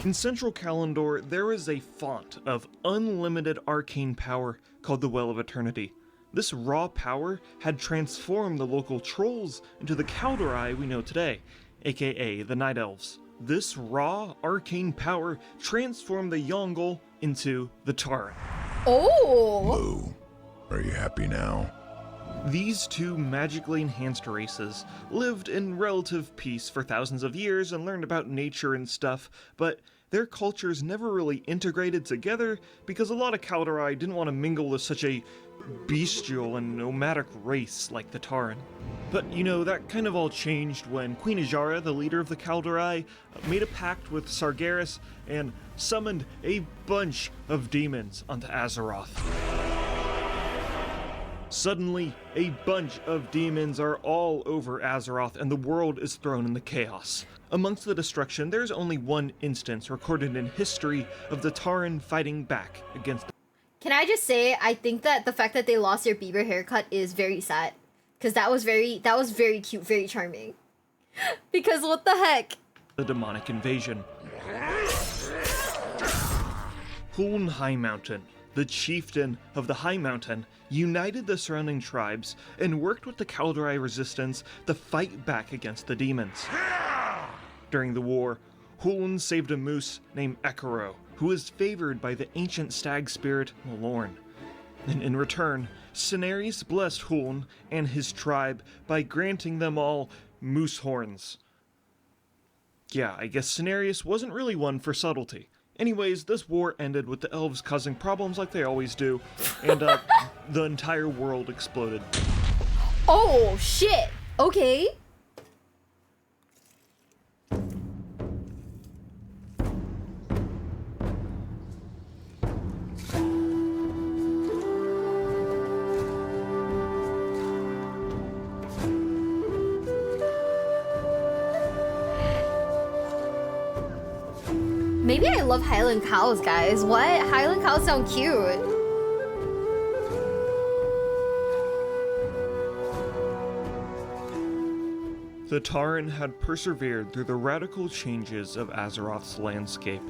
In central Kalimdor, there is a font of unlimited arcane power called the Well of Eternity. This raw power had transformed the local trolls into the Kaldorei we know today, aka the Night Elves. This raw, arcane power transformed the Yongle into the Tauren. Oh! Boo. Are you happy now? These two magically enhanced races lived in relative peace for thousands of years and learned about nature and stuff, but their cultures never really integrated together because a lot of Kaldorei didn't want to mingle with such a bestial and nomadic race like the Tauren. But, you know, that kind of all changed when Queen Ajara, the leader of the Kaldorei, made a pact with Sargeras and summoned a bunch of demons onto Azeroth. Suddenly, a bunch of demons are all over Azeroth and the world is thrown into chaos. Amongst the destruction, there's only one instance recorded in history of the Tauren fighting back against. Can I just say, I think that the fact that they lost their Bieber haircut is very sad. Because that was very cute, very charming. Because what the heck? The demonic invasion. Huln High Mountain, the chieftain of the High Mountain, united the surrounding tribes and worked with the Kaldorei resistance to fight back against the demons. During the war, Huln saved a moose named Ekaro, who was favored by the ancient stag spirit Malorn. And in return, Cenarius blessed Huln and his tribe by granting them all moose horns. Yeah, I guess Cenarius wasn't really one for subtlety. Anyways, this war ended with the elves causing problems like they always do, and the entire world exploded. Oh, shit! Okay. Maybe I love Highland cows, guys. What? Highland cows sound cute. The Tauren had persevered through the radical changes of Azeroth's landscape,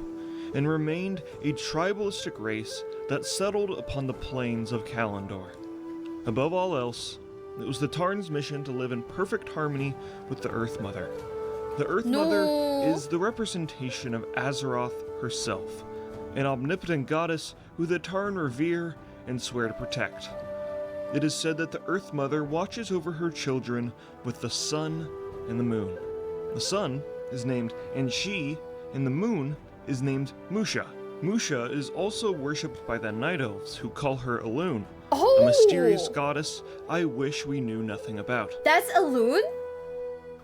and remained a tribalistic race that settled upon the plains of Kalimdor. Above all else, it was the Tauren's mission to live in perfect harmony with the Earth Mother. The Earth Mother is the representation of Azeroth herself, an omnipotent goddess who the Tauren revere and swear to protect. It is said that the Earth Mother watches over her children with the sun and the moon. The sun is named Anshi, and the moon is named Musha. Musha is also worshipped by the Night Elves, who call her Elune, a mysterious goddess I wish we knew nothing about. That's Elune?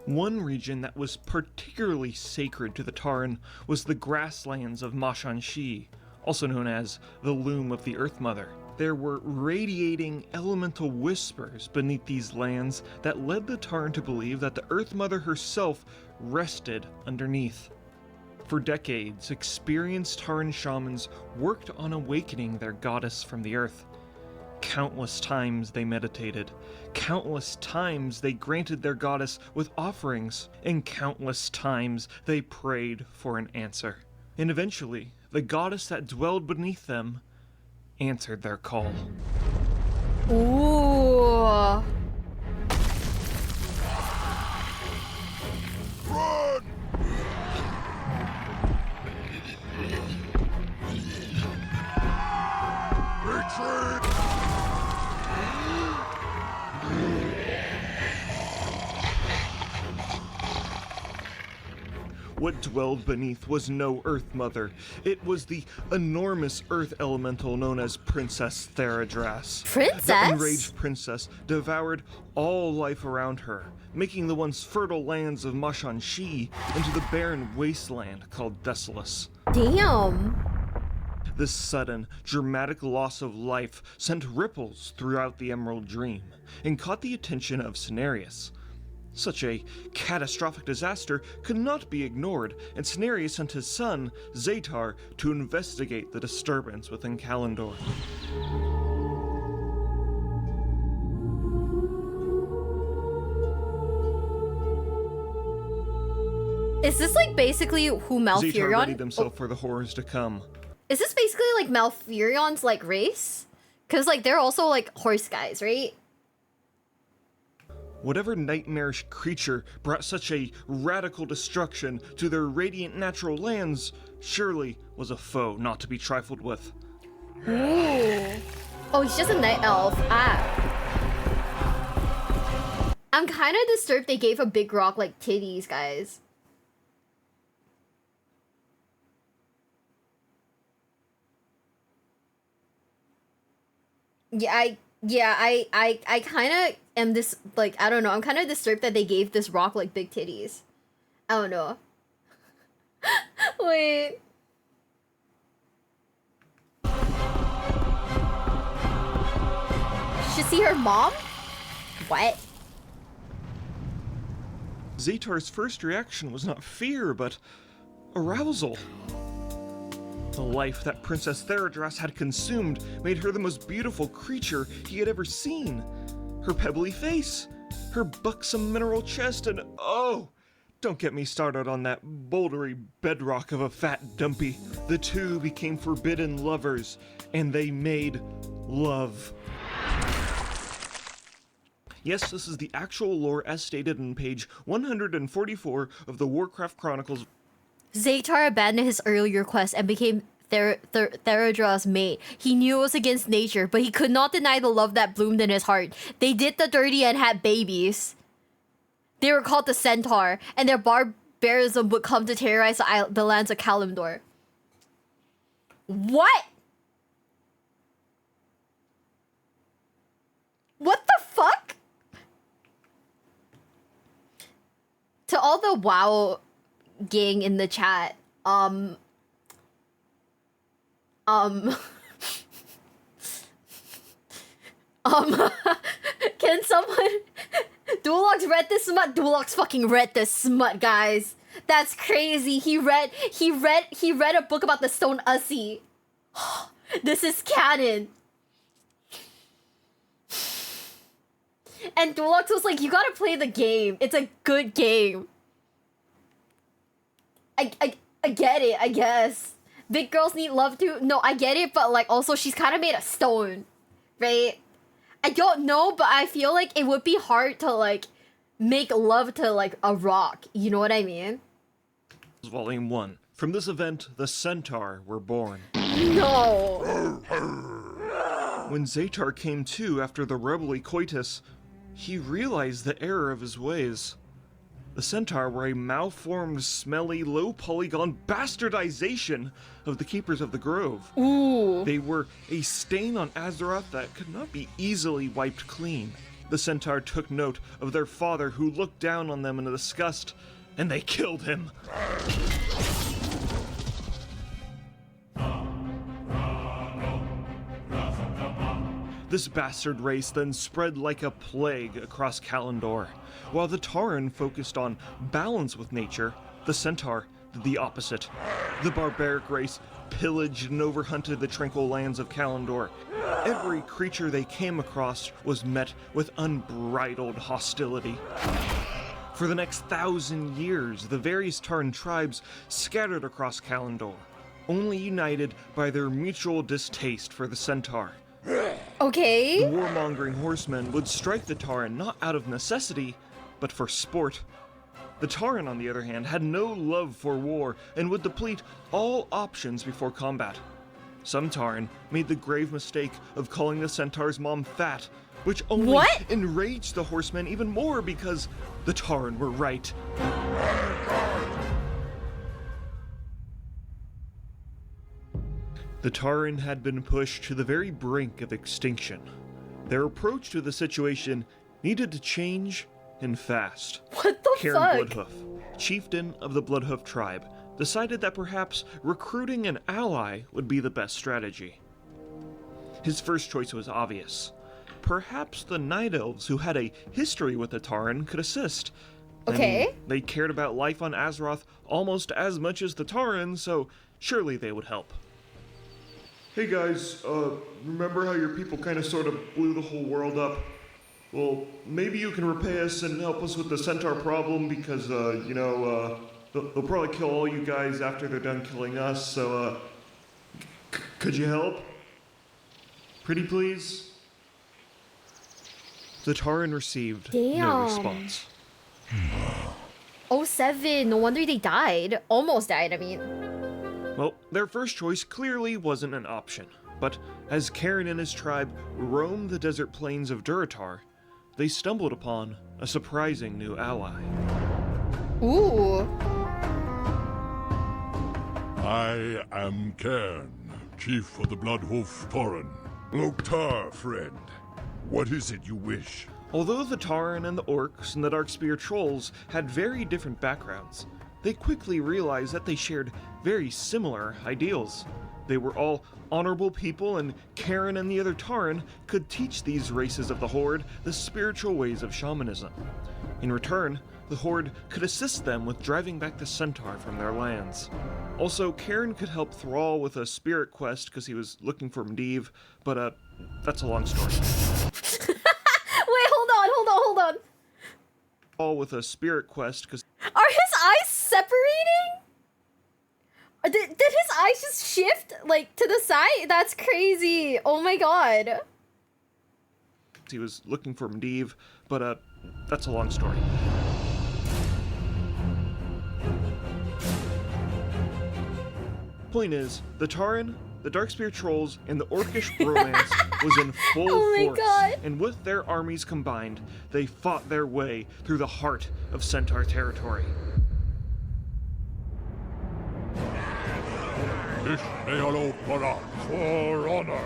One region that was particularly sacred to the Tauren was the grasslands of Mashanshi, also known as the Loom of the Earth Mother. There were radiating elemental whispers beneath these lands that led the Tauren to believe that the Earth Mother herself rested underneath. For decades, experienced Tauren shamans worked on awakening their goddess from the earth. Countless times they meditated, countless times they granted their goddess with offerings, and countless times they prayed for an answer. And eventually, the goddess that dwelled beneath them answered their call. Ooh. Run! Retreat! What dwelled beneath was no Earth Mother. It was the enormous Earth elemental known as Princess Theradras. Princess? The enraged princess devoured all life around her, making the once fertile lands of Mashanshi into the barren wasteland called Desolus. Damn. This sudden, dramatic loss of life sent ripples throughout the Emerald Dream, and caught the attention of Cenarius. Such a catastrophic disaster could not be ignored, and Cenarius sent his son, Zaytar, to investigate the disturbance within Kalimdor. Is this like basically who Zaytar Malfurion? readied himself for the horrors to come. Is this basically like Malfurion's like race? Cause like they're also like horse guys, right? Whatever nightmarish creature brought such a radical destruction to their radiant natural lands surely was a foe not to be trifled with. Ooh. Oh, he's just a night elf. Ah. I'm kind of disturbed they gave a big rock like titties, guys. I kind of am this, like, I don't know. I'm kind of disturbed that they gave this rock like big titties. I don't know. Wait. Should see her mom? What? Zaytar's first reaction was not fear, but arousal. The life that Princess Theradras had consumed made her the most beautiful creature he had ever seen. Her pebbly face, her buxom mineral chest, and oh, don't get me started on that bouldery bedrock of a fat dumpy. The two became forbidden lovers, and they made love. Yes, this is the actual lore as stated in page 144 of the Warcraft Chronicles. Zaytar abandoned his earlier quest and became Theradra's mate. He knew it was against nature, but he could not deny the love that bloomed in his heart. They did the dirty and had babies. They were called the Centaur, and their barbarism would come to terrorize the lands of Kalimdor. What? What the fuck? To all the WoW gang in the chat, can someone Dulox read this smut? Dulox fucking read this smut, guys. That's crazy. He read a book about the Stone Ussie. This is canon. And Dulox was like, you gotta play the game. It's a good game. I get it, I guess. Big girls need love too. No, I get it, but like also she's kind of made of stone, right? I don't know, but I feel like it would be hard to like make love to like a rock. You know what I mean? Volume 1. From this event, the Centaur were born. No. When Zaytar came to after the rebelly coitus, he realized the error of his ways. The Centaur were a malformed, smelly, low-polygon bastardization of the Keepers of the Grove. Ooh. They were a stain on Azeroth that could not be easily wiped clean. The Centaur took note of their father, who looked down on them in disgust, and they killed him. This bastard race then spread like a plague across Kalimdor. While the Tauren focused on balance with nature, the Centaur did the opposite. The barbaric race pillaged and overhunted the tranquil lands of Kalimdor. Every creature they came across was met with unbridled hostility. For the next 1,000 years, the various Tauren tribes scattered across Kalimdor, only united by their mutual distaste for the Centaur. Okay. The warmongering horsemen would strike the Tauren not out of necessity, but for sport. The Tauren, on the other hand, had no love for war and would deplete all options before combat. Some Tauren made the grave mistake of calling the Centaur's mom fat, which only enraged the horsemen even more because the Tauren were right. The Tauren had been pushed to the very brink of extinction. Their approach to the situation needed to change, and fast. What the Cairn fuck? Bloodhoof, chieftain of the Bloodhoof tribe, decided that perhaps recruiting an ally would be the best strategy. His first choice was obvious. Perhaps the Night Elves, who had a history with the Tauren, could assist. Okay. They cared about life on Azeroth almost as much as the Tauren, so surely they would help. Hey guys, remember how your people kind of sort of blew the whole world up? Well, maybe you can repay us and help us with the Centaur problem because, they'll probably kill all you guys after they're done killing us, so, could you help? Pretty please? The Tauren received no Damn. response. Oh, 07. No wonder they died. Almost died, I mean. Well, their first choice clearly wasn't an option, but as Karen and his tribe roamed the desert plains of Durotar, they stumbled upon a surprising new ally. Ooh. I am Cairn, chief of the Bloodhoof Tauren. Loktar, friend. What is it you wish? Although the Tauren and the Orcs and the Darkspear Trolls had very different backgrounds, they quickly realized that they shared very similar ideals. They were all honorable people, and Karen and the other Tauren could teach these races of the Horde the spiritual ways of shamanism. In return, the Horde could assist them with driving back the Centaur from their lands. Also, Karen could help Thrall with a spirit quest because he was looking for Medivh, but that's a long story. Wait, hold on. All with a spirit quest because Are his eyes separating? Did his eyes just shift, like, to the side? That's crazy. Oh my god. he was looking for Medivh, but that's a long story. Point is, the Tauren, the Darkspear Trolls, and the Orcish romance was in full Oh my force, God. and with their armies combined, they fought their way through the heart of Centaur territory. Ishmael Para, for honor.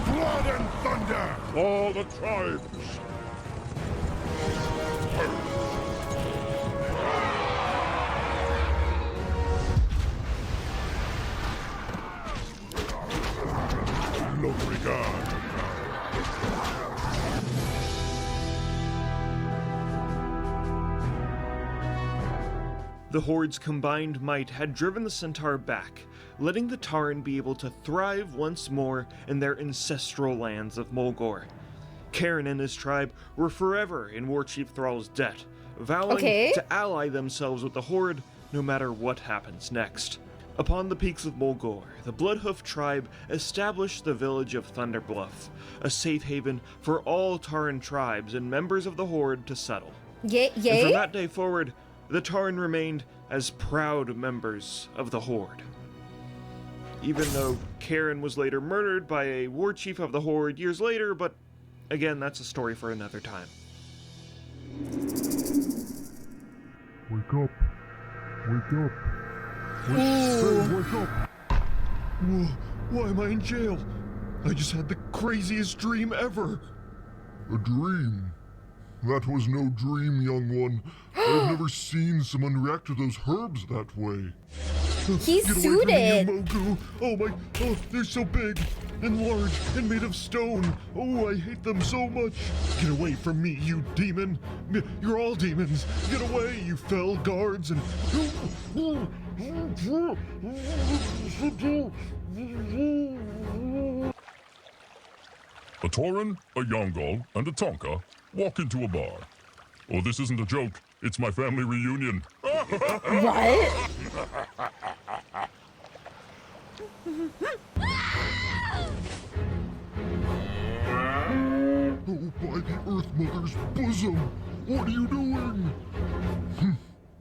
Blood and thunder, all the tribes. Lombrigar. The Horde's combined might had driven the Centaur back, letting the Tauren be able to thrive once more in their ancestral lands of Mulgore. Karen and his tribe were forever in Warchief Thrall's debt, vowing to ally themselves with the Horde no matter what happens next. Upon the peaks of Mulgore, the Bloodhoof tribe established the village of Thunderbluff, a safe haven for all Tauren tribes and members of the Horde to settle. And from that day forward, the Tauren remained as proud members of the Horde. Even though Karen was later murdered by a war chief of the Horde years later, but again, that's a story for another time. Wake up. Wake up. Wake up. Whoa, why am I in jail? I just had the craziest dream ever. A dream? That was no dream, young one. I've never seen someone react to those herbs that way. He's Get away from me, suited. you Mogu. Oh, they're so big and large and made of stone. Oh, I hate them so much. Get away from me, you demon. You're all demons. Get away, you fell guards and... A Tauren, a Yongal, and a Tonka walk into a bar. Oh, this isn't a joke. It's my family reunion. What? Oh, by the Earth Mother's bosom! What are you doing?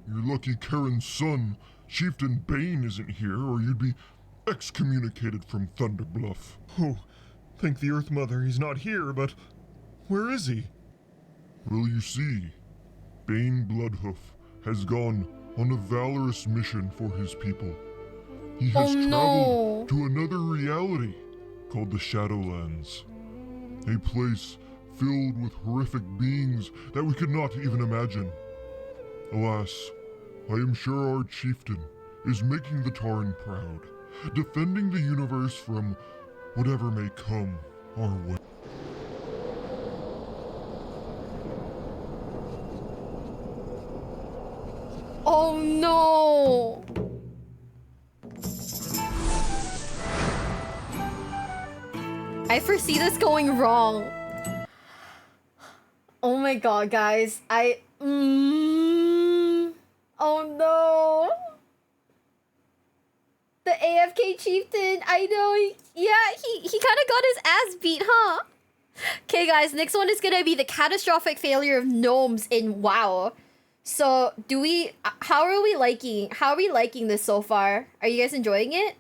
You're lucky Karen's son, Chieftain Bane, isn't here, or you'd be excommunicated from Thunderbluff. Oh, thank the Earth Mother he's not here, but where is he? Well, you see, Bane Bloodhoof has gone on a valorous mission for his people. He has traveled to another reality called the Shadowlands. A place filled with horrific beings that we could not even imagine. Alas, I am sure our chieftain is making the Tauren proud, defending the universe from whatever may come our way. Oh no! I foresee this going wrong. Oh my god, guys. Oh no! The AFK 5K chieftain. I know. He kind of got his ass beat, huh? Okay, guys. Next one is gonna be the catastrophic failure of gnomes in WoW. So, how are we liking this so far? Are you guys enjoying it?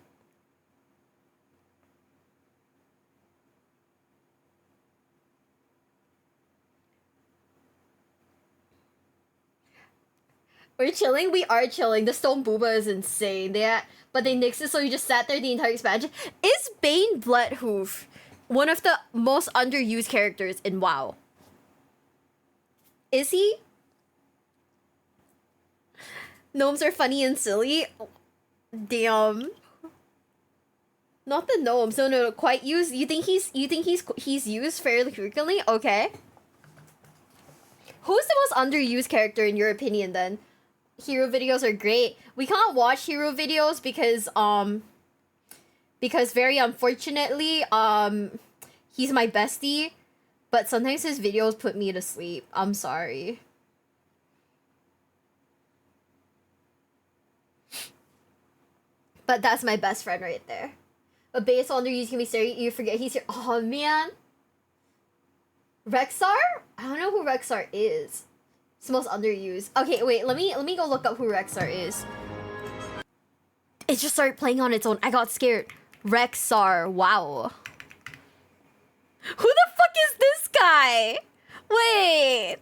We're chilling? We are chilling. The Stone Booba is insane. But they nixed it, so you just sat there the entire expansion. Is Bane Bloodhoof one of the most underused characters in WoW? Is he? Gnomes are funny and silly. Damn. Not the gnomes. No. Quite used. You think he's used fairly frequently? Okay. Who's the most underused character in your opinion then? Hero videos are great. We can't watch hero videos because very unfortunately, he's my bestie, but sometimes his videos put me to sleep. I'm sorry. But that's my best friend right there. But based on underused can be scary, you forget he's here. Oh man. Rexar? I don't know who Rexar is. It's the most underused. Okay, wait, let me go look up who Rexar is. It just started playing on its own. I got scared. Rexar, wow. Who the fuck is this guy? Wait.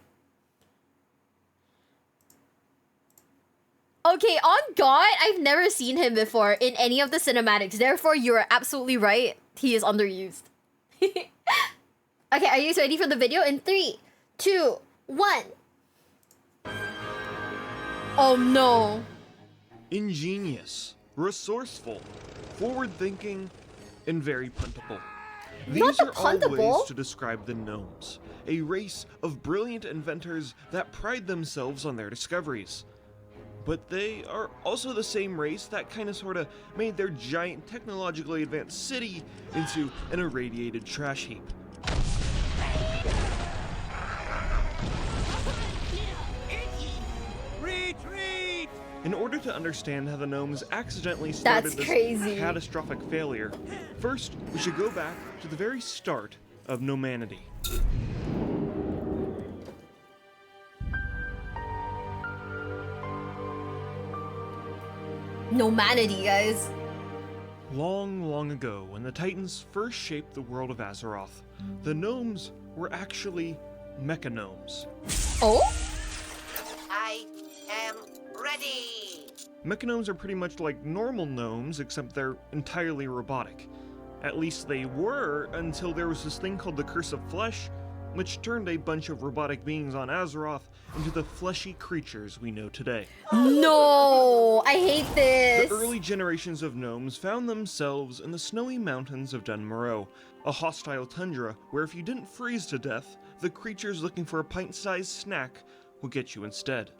Okay, on God, I've never seen him before in any of the cinematics. Therefore, you're absolutely right. He is underused. Okay, are you guys ready for the video? In 3, 2, 1. Oh no. Ingenious, resourceful, forward-thinking, and very puntable. Not These the are all puntable. ways to describe the gnomes, a race of brilliant inventors that pride themselves on their discoveries. But they are also the same race that sorta made their giant technologically advanced city into an irradiated trash heap. Retreat! In order to understand how the gnomes accidentally started That's this crazy. catastrophic failure, first we should go back to the very start of gnomanity. Nomanity, guys. Long, long ago, when the Titans first shaped the world of Azeroth, the gnomes were actually mechagnomes. Oh? I am ready. Mechagnomes are pretty much like normal gnomes, except they're entirely robotic. At least they were, until there was this thing called the Curse of Flesh, which turned a bunch of robotic beings on Azeroth into the fleshy creatures we know today. No, I hate this. The early generations of gnomes found themselves in the snowy mountains of Dunmorrow, a hostile tundra where if you didn't freeze to death, the creatures looking for a pint-sized snack will get you instead.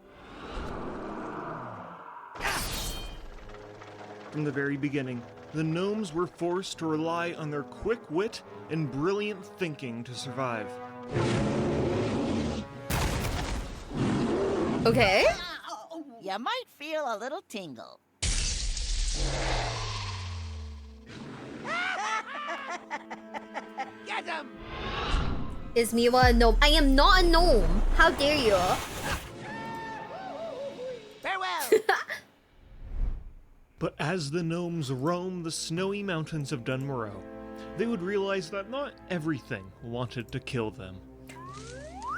From the very beginning, the gnomes were forced to rely on their quick wit and brilliant thinking to survive. Okay. You might feel a little tingle. Get him! Is Miwa a gnome? I am not a gnome. How dare you? Farewell! But as the gnomes roam the snowy mountains of Dunmorrow, they would realize that not everything wanted to kill them.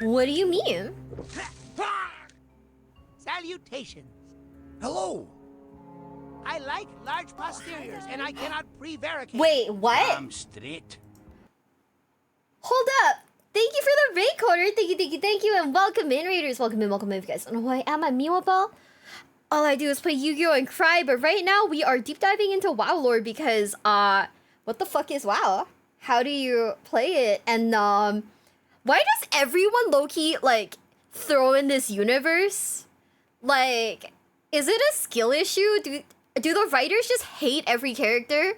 What do you mean? Salutations. Hello! I like large posteriors, and I cannot prevaricate. Wait, what? I'm straight. Hold up. Thank you for the raid coder. Thank you, and welcome in, raiders. Welcome in, if you guys don't know who I am. I'm Miwa Bell. All I do is play Yu-Gi-Oh! And cry, but right now we are deep diving into WoW lore because, what the fuck is WoW? How do you play it? And, why does everyone low-key, like, throw in this universe? Like, is it a skill issue? Do the writers just hate every character?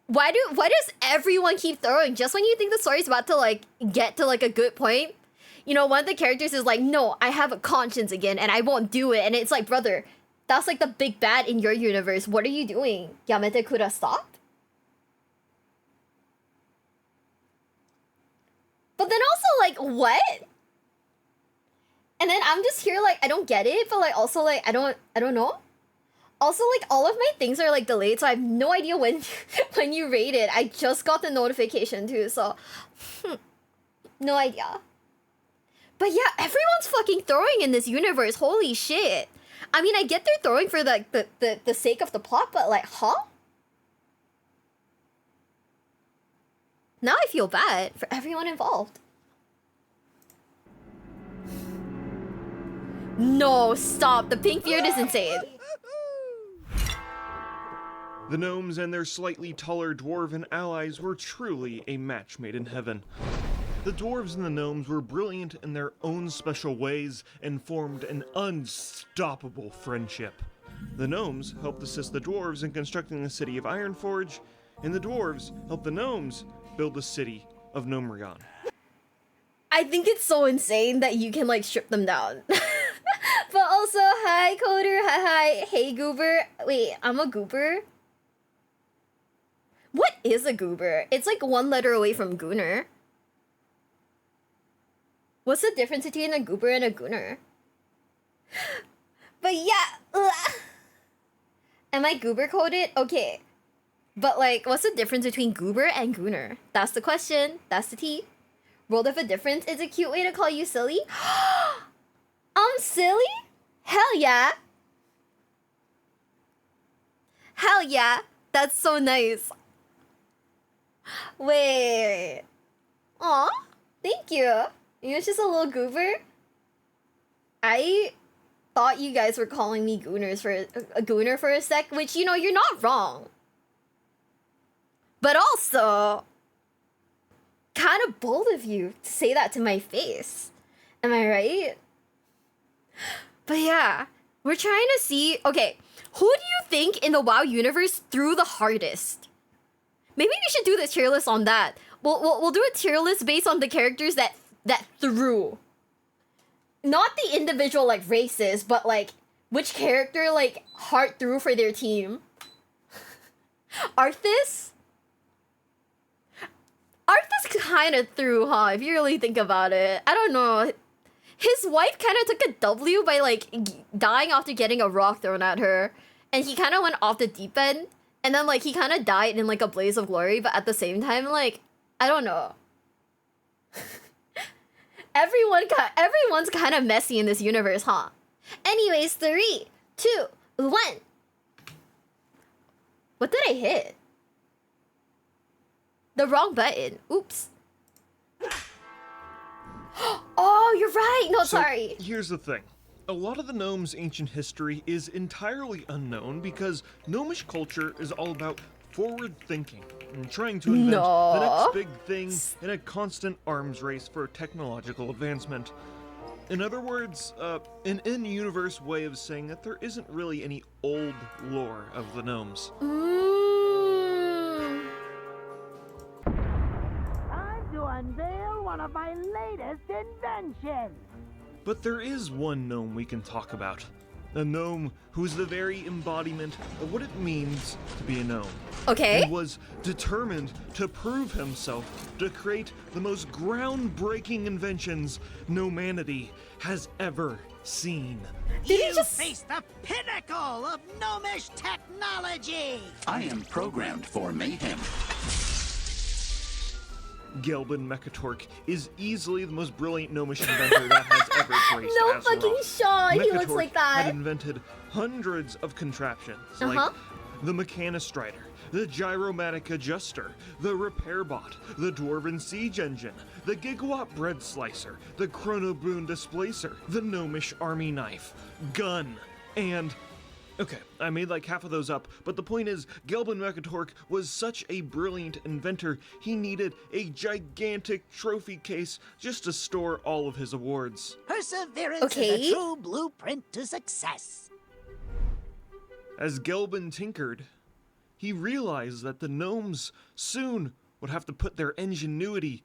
Why does everyone keep throwing? Just when you think the story's about to, like, get to, like, a good point, you know, one of the characters is like, no, I have a conscience again, and I won't do it. And it's like, brother, That's like the big bad in your universe. What are you doing? Yamete Kura, stop? But then also, like, what? And then I'm just here like, I don't get it, but like also like, I don't know. Also, like, all of my things are like delayed, so I have no idea when when you rated. I just got the notification too, so no idea. But yeah, everyone's fucking throwing in this universe. Holy shit. I mean, I get they're throwing for like the sake of the plot, but like, huh? Now I feel bad for everyone involved. No, stop. The pink beard is insane. The gnomes and their slightly taller dwarven allies were truly a match made in heaven. The dwarves and the gnomes were brilliant in their own special ways and formed an unstoppable friendship. The gnomes helped assist the dwarves in constructing the city of Ironforge, and the dwarves helped the gnomes build the city of Gnomrion. I think it's so insane that you can like strip them down. But also, hi Coder, hi, hey Goober. Wait, I'm a Goober? What is a Goober? It's like one letter away from Gooner. What's the difference between a Goober and a Gooner? But yeah, ugh. Am I Goober coded? Okay. But like, what's the difference between Goober and Gooner? That's the question. That's the T. World of a Difference is a cute way to call you silly. I'm silly? Hell yeah. Hell yeah. That's so nice. Wait. Aw, thank you. You're just a little goober. I thought you guys were calling me gooners for a gooner for a sec, which, you know, you're not wrong. But also, kind of bold of you to say that to my face. Am I right? But yeah, we're trying to see, okay, who do you think in the WoW universe threw the hardest? Maybe we should do the tier list on that. We'll do a tier list based on the characters that threw. Not the individual like races, but like which character like heart threw for their team. Arthas kind of threw, huh? If you really think about it. I don't know. His wife kind of took a W by like dying after getting a rock thrown at her. And he kind of went off the deep end. And then like he kind of died in like a blaze of glory. But at the same time, like, I don't know. Everyone's kind of messy in this universe, huh? Anyways, 3, 2, 1. What did I hit? The wrong button. Oops. Oh, you're right. No, sorry. Here's the thing. A lot of the gnomes' ancient history is entirely unknown because gnomish culture is all about forward thinking and trying to invent the next big thing in a constant arms race for technological advancement. In other words, an in-universe way of saying that there isn't really any old lore of the gnomes. Time to unveil one of my latest inventions. But there is one gnome we can talk about. A gnome who's the very embodiment of what it means to be a gnome. Okay. He was determined to prove himself, to create the most groundbreaking inventions gnomanity has ever seen. You face the pinnacle of gnomish technology! I am programmed for mayhem. Gelbin Mechatork is easily the most brilliant gnomish inventor that has ever graced No Azeroth. fucking shot, he looks Mechatork like that. had invented hundreds of contraptions, like the Mechanistrider, the Gyromatic Adjuster, the Repair Bot, the Dwarven Siege Engine, the Gigawatt Bread Slicer, the Chronoboon Displacer, the Gnomish Army Knife, Gun, and... Okay, I made like half of those up, but the point is, Gelbin Mechatork was such a brilliant inventor, he needed a gigantic trophy case just to store all of his awards. Perseverance is a true blueprint to success. As Gelbin tinkered, he realized that the gnomes soon would have to put their ingenuity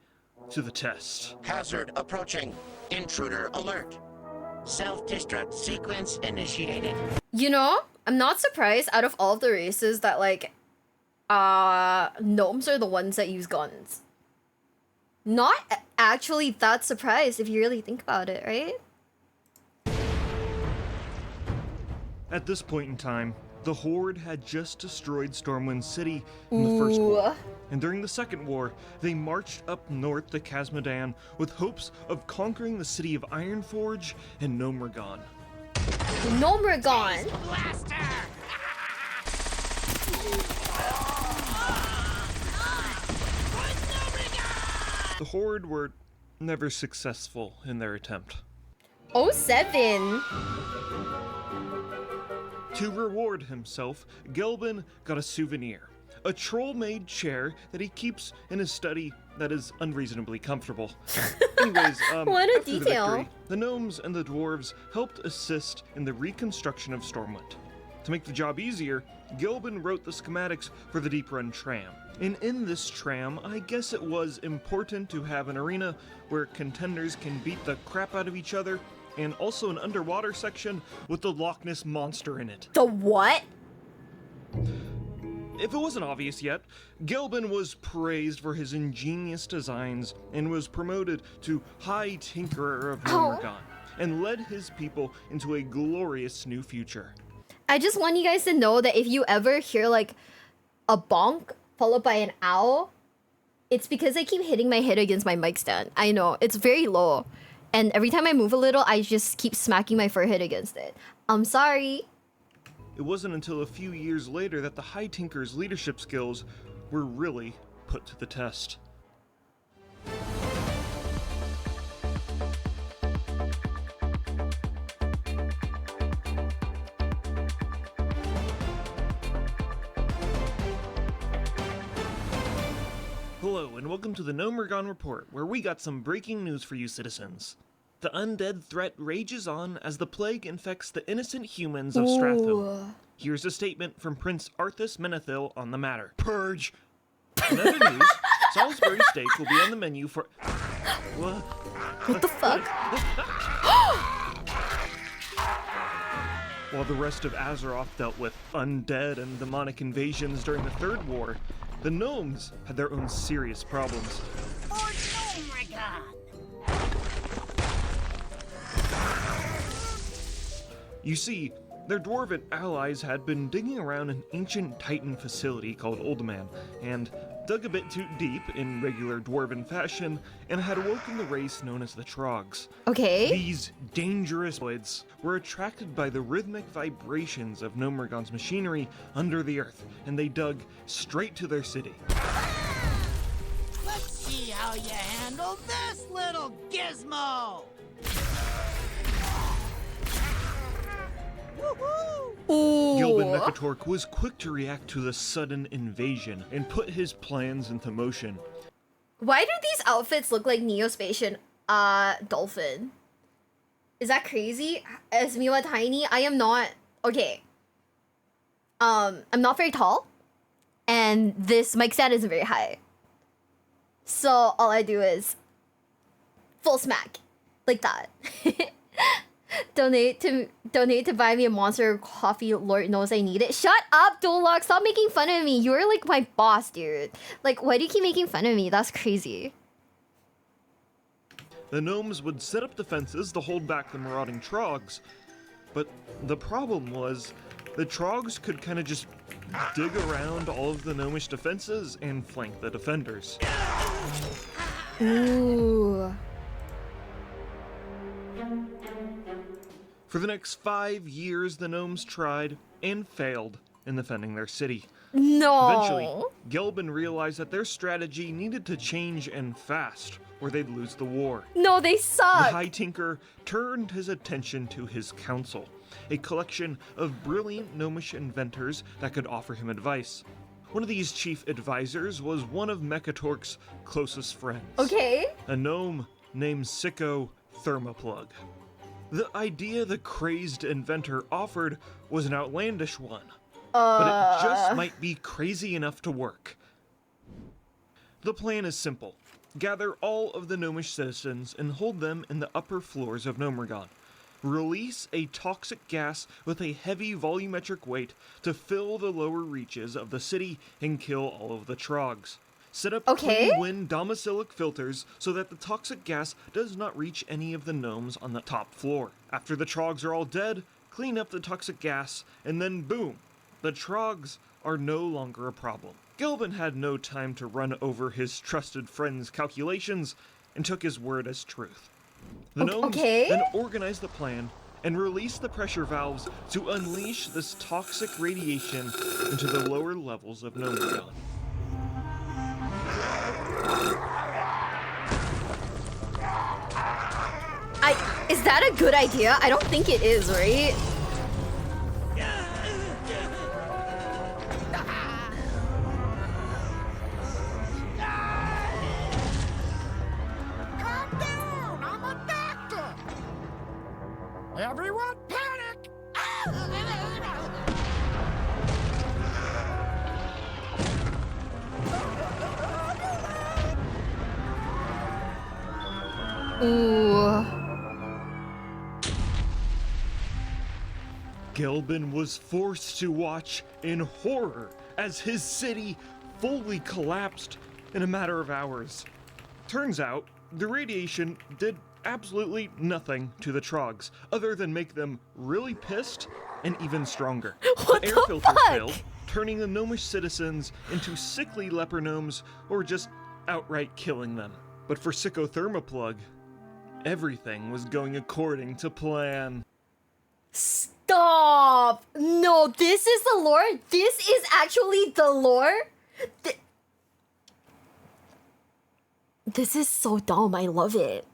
to the test. Hazard approaching. Intruder alert. Self-destruct sequence initiated. You know, I'm not surprised out of all of the races that like gnomes are the ones that use guns. Not actually that surprised if you really think about it, right? At this point in time, the Horde had just destroyed Stormwind City in the First War. And during the Second War, they marched up north to Khazmodan with hopes of conquering the city of Ironforge and Gnomeregan. Gnomeregan? Blaster! The Horde were never successful in their attempt. 07. To reward himself, Gelbin got a souvenir. A troll-made chair that he keeps in his study that is unreasonably comfortable. Anyways, What a after the detail. victory, the gnomes and the dwarves helped assist in the reconstruction of Stormwind. To make the job easier, Gelbin wrote the schematics for the Deep Run tram. And in this tram, I guess it was important to have an arena where contenders can beat the crap out of each other, and also an underwater section with the Loch Ness Monster in it. The what? If it wasn't obvious yet, Gelbin was praised for his ingenious designs and was promoted to High Tinkerer of Gnomeregan, and led his people into a glorious new future. I just want you guys to know that if you ever hear like a bonk followed by an ow, it's because I keep hitting my head against my mic stand. I know, it's very low. And every time I move a little, I just keep smacking my forehead against it. I'm sorry. It wasn't until a few years later that the High Tinker's leadership skills were really put to the test. Hello, and welcome to the Gnomeregan Report, where we got some breaking news for you citizens. The undead threat rages on as the plague infects the innocent humans of Stratham. Here's a statement from Prince Arthas Menethil on the matter. Purge! In other news, Salisbury steak will be on the menu for... What the fuck? While the rest of Azeroth dealt with undead and demonic invasions during the Third War, the gnomes had their own serious problems. You see, their dwarven allies had been digging around an ancient Titan facility called Oldman, and dug a bit too deep in regular dwarven fashion, and had awoken the race known as the Trogs. Okay. These dangerous voids were attracted by the rhythmic vibrations of Gnomeregan's machinery under the earth, and they dug straight to their city. Let's see how you handle this little gizmo! Gilbin Mekatork was quick to react to the sudden invasion and put his plans into motion. Why do these outfits look like Neospatian dolphin? Is that crazy? Is Miwa tiny? I am not. Okay. I'm not very tall, and this mic stand isn't very high. So all I do is full smack like that. Donate to buy me a monster coffee. Lord knows I need it. Shut up, Dolok. Stop making fun of me. You're like my boss, dude. Like, why do you keep making fun of me? That's crazy. The gnomes would set up defenses to hold back the marauding Trogs, but the problem was the Trogs could kind of just dig around all of the gnomish defenses and flank the defenders. Ooh. For the next 5 years, the gnomes tried and failed in defending their city. No. Eventually, Gelbin realized that their strategy needed to change and fast, or they'd lose the war. No, they suck. The High Tinker turned his attention to his council, a collection of brilliant gnomish inventors that could offer him advice. One of these chief advisors was one of Mekatork's closest friends. Okay. A gnome named Sicko Thermoplug. The idea the crazed inventor offered was an outlandish one, but it just might be crazy enough to work. The plan is simple. Gather all of the gnomish citizens and hold them in the upper floors of Gnomeregan. release a toxic gas with a heavy volumetric weight to fill the lower reaches of the city and kill all of the Trogs. Set up clean wind domicilic filters so that the toxic gas does not reach any of the gnomes on the top floor. After the Trogs are all dead, clean up the toxic gas, and then boom, the Trogs are no longer a problem. Gelbin had no time to run over his trusted friend's calculations and took his word as truth. The gnomes then organized the plan and released the pressure valves to unleash this toxic radiation into the lower levels of Gnomegon. Is that a good idea? I don't think it is, right? Calm down! I'm a doctor! Everyone panic! Ooh. Gelbin was forced to watch in horror as his city fully collapsed in a matter of hours. Turns out, the radiation did absolutely nothing to the Trogs, other than make them really pissed and even stronger. What the air the filters fuck? failed, turning the gnomish citizens into sickly leper gnomes or just outright killing them. But for Sicko Thermoplug, everything was going according to plan. Stop! No, this is the lore? This is actually the lore? This is so dumb. I love it.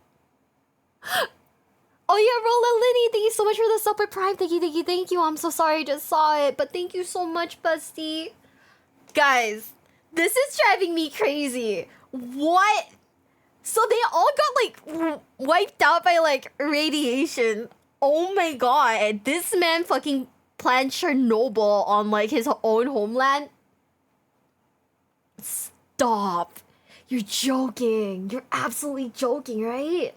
Oh yeah, Rolla Liddy, thank you so much for the sub with Prime. Thank you. I'm so sorry I just saw it, but thank you so much, Busty. Guys, this is driving me crazy. What? So they all got like wiped out by like radiation. Oh my god, this man fucking planned Chernobyl on like his own homeland. Stop. You're joking. You're absolutely joking, right?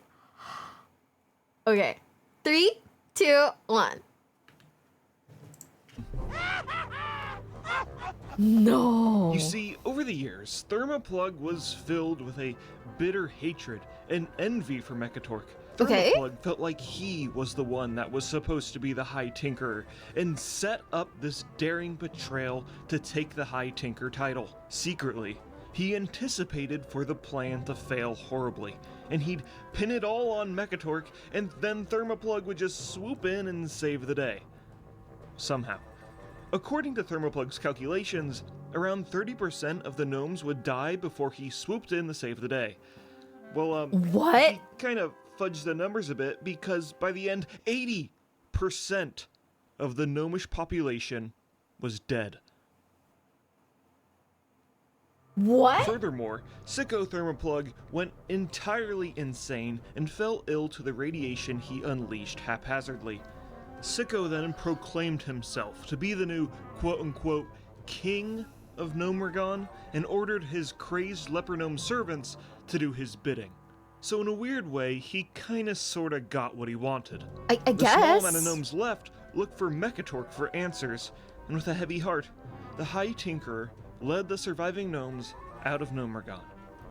Okay. 3, 2, 1. No. You see, over the years, Thermoplug was filled with a bitter hatred and envy for Mekatork. Okay. Thermoplug felt like he was the one that was supposed to be the High Tinkerer and set up this daring betrayal to take the High Tinker title. Secretly, he anticipated for the plan to fail horribly, and he'd pin it all on Mekatork, and then Thermoplug would just swoop in and save the day. Somehow. According to Thermoplug's calculations, around 30% of the gnomes would die before he swooped in to save the day. Well, what? He kind of fudged the numbers a bit because by the end, 80% of the gnomish population was dead. What? Furthermore, Sicko Thermoplug went entirely insane and fell ill to the radiation he unleashed haphazardly. Sicko then proclaimed himself to be the new quote-unquote king of Gnomergon and ordered his crazed leper gnome servants to do his bidding. So in a weird way, he kinda sorta got what he wanted. I The guess. small amount of gnomes left looked for Mekatork for answers, and with a heavy heart, the High Tinkerer led the surviving gnomes out of Gnomergon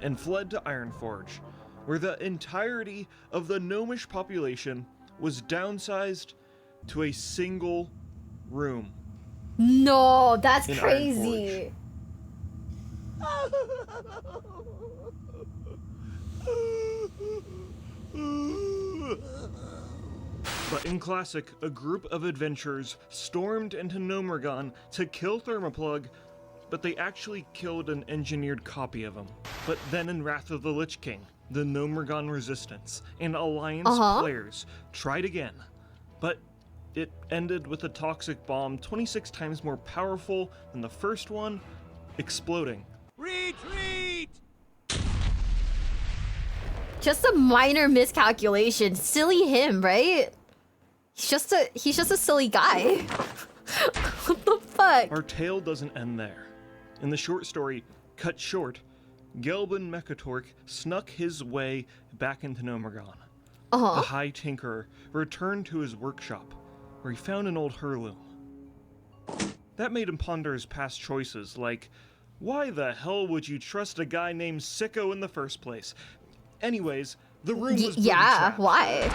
and fled to Ironforge, where the entirety of the gnomish population was downsized to a single room. No, that's In crazy. But in Classic, a group of adventurers stormed into Gnomergon to kill Thermoplug, but they actually killed an engineered copy of him. But then in Wrath of the Lich King, the Gnomergon Resistance and Alliance players tried again, but it ended with a toxic bomb 26 times more powerful than the first one, exploding. Retreat! Just a minor miscalculation. Silly him, right? He's just a silly guy. What the fuck? Our tale doesn't end there. In the short story, Cut Short, Gelbin Mekatork snuck his way back into Gnomergon. the Uh-huh. High Tinkerer returned to his workshop, where he found an old heirloom. That made him ponder his past choices, like, why the hell would you trust a guy named Sicko in the first place? Anyways, the room was Yeah, booby-trapped. why?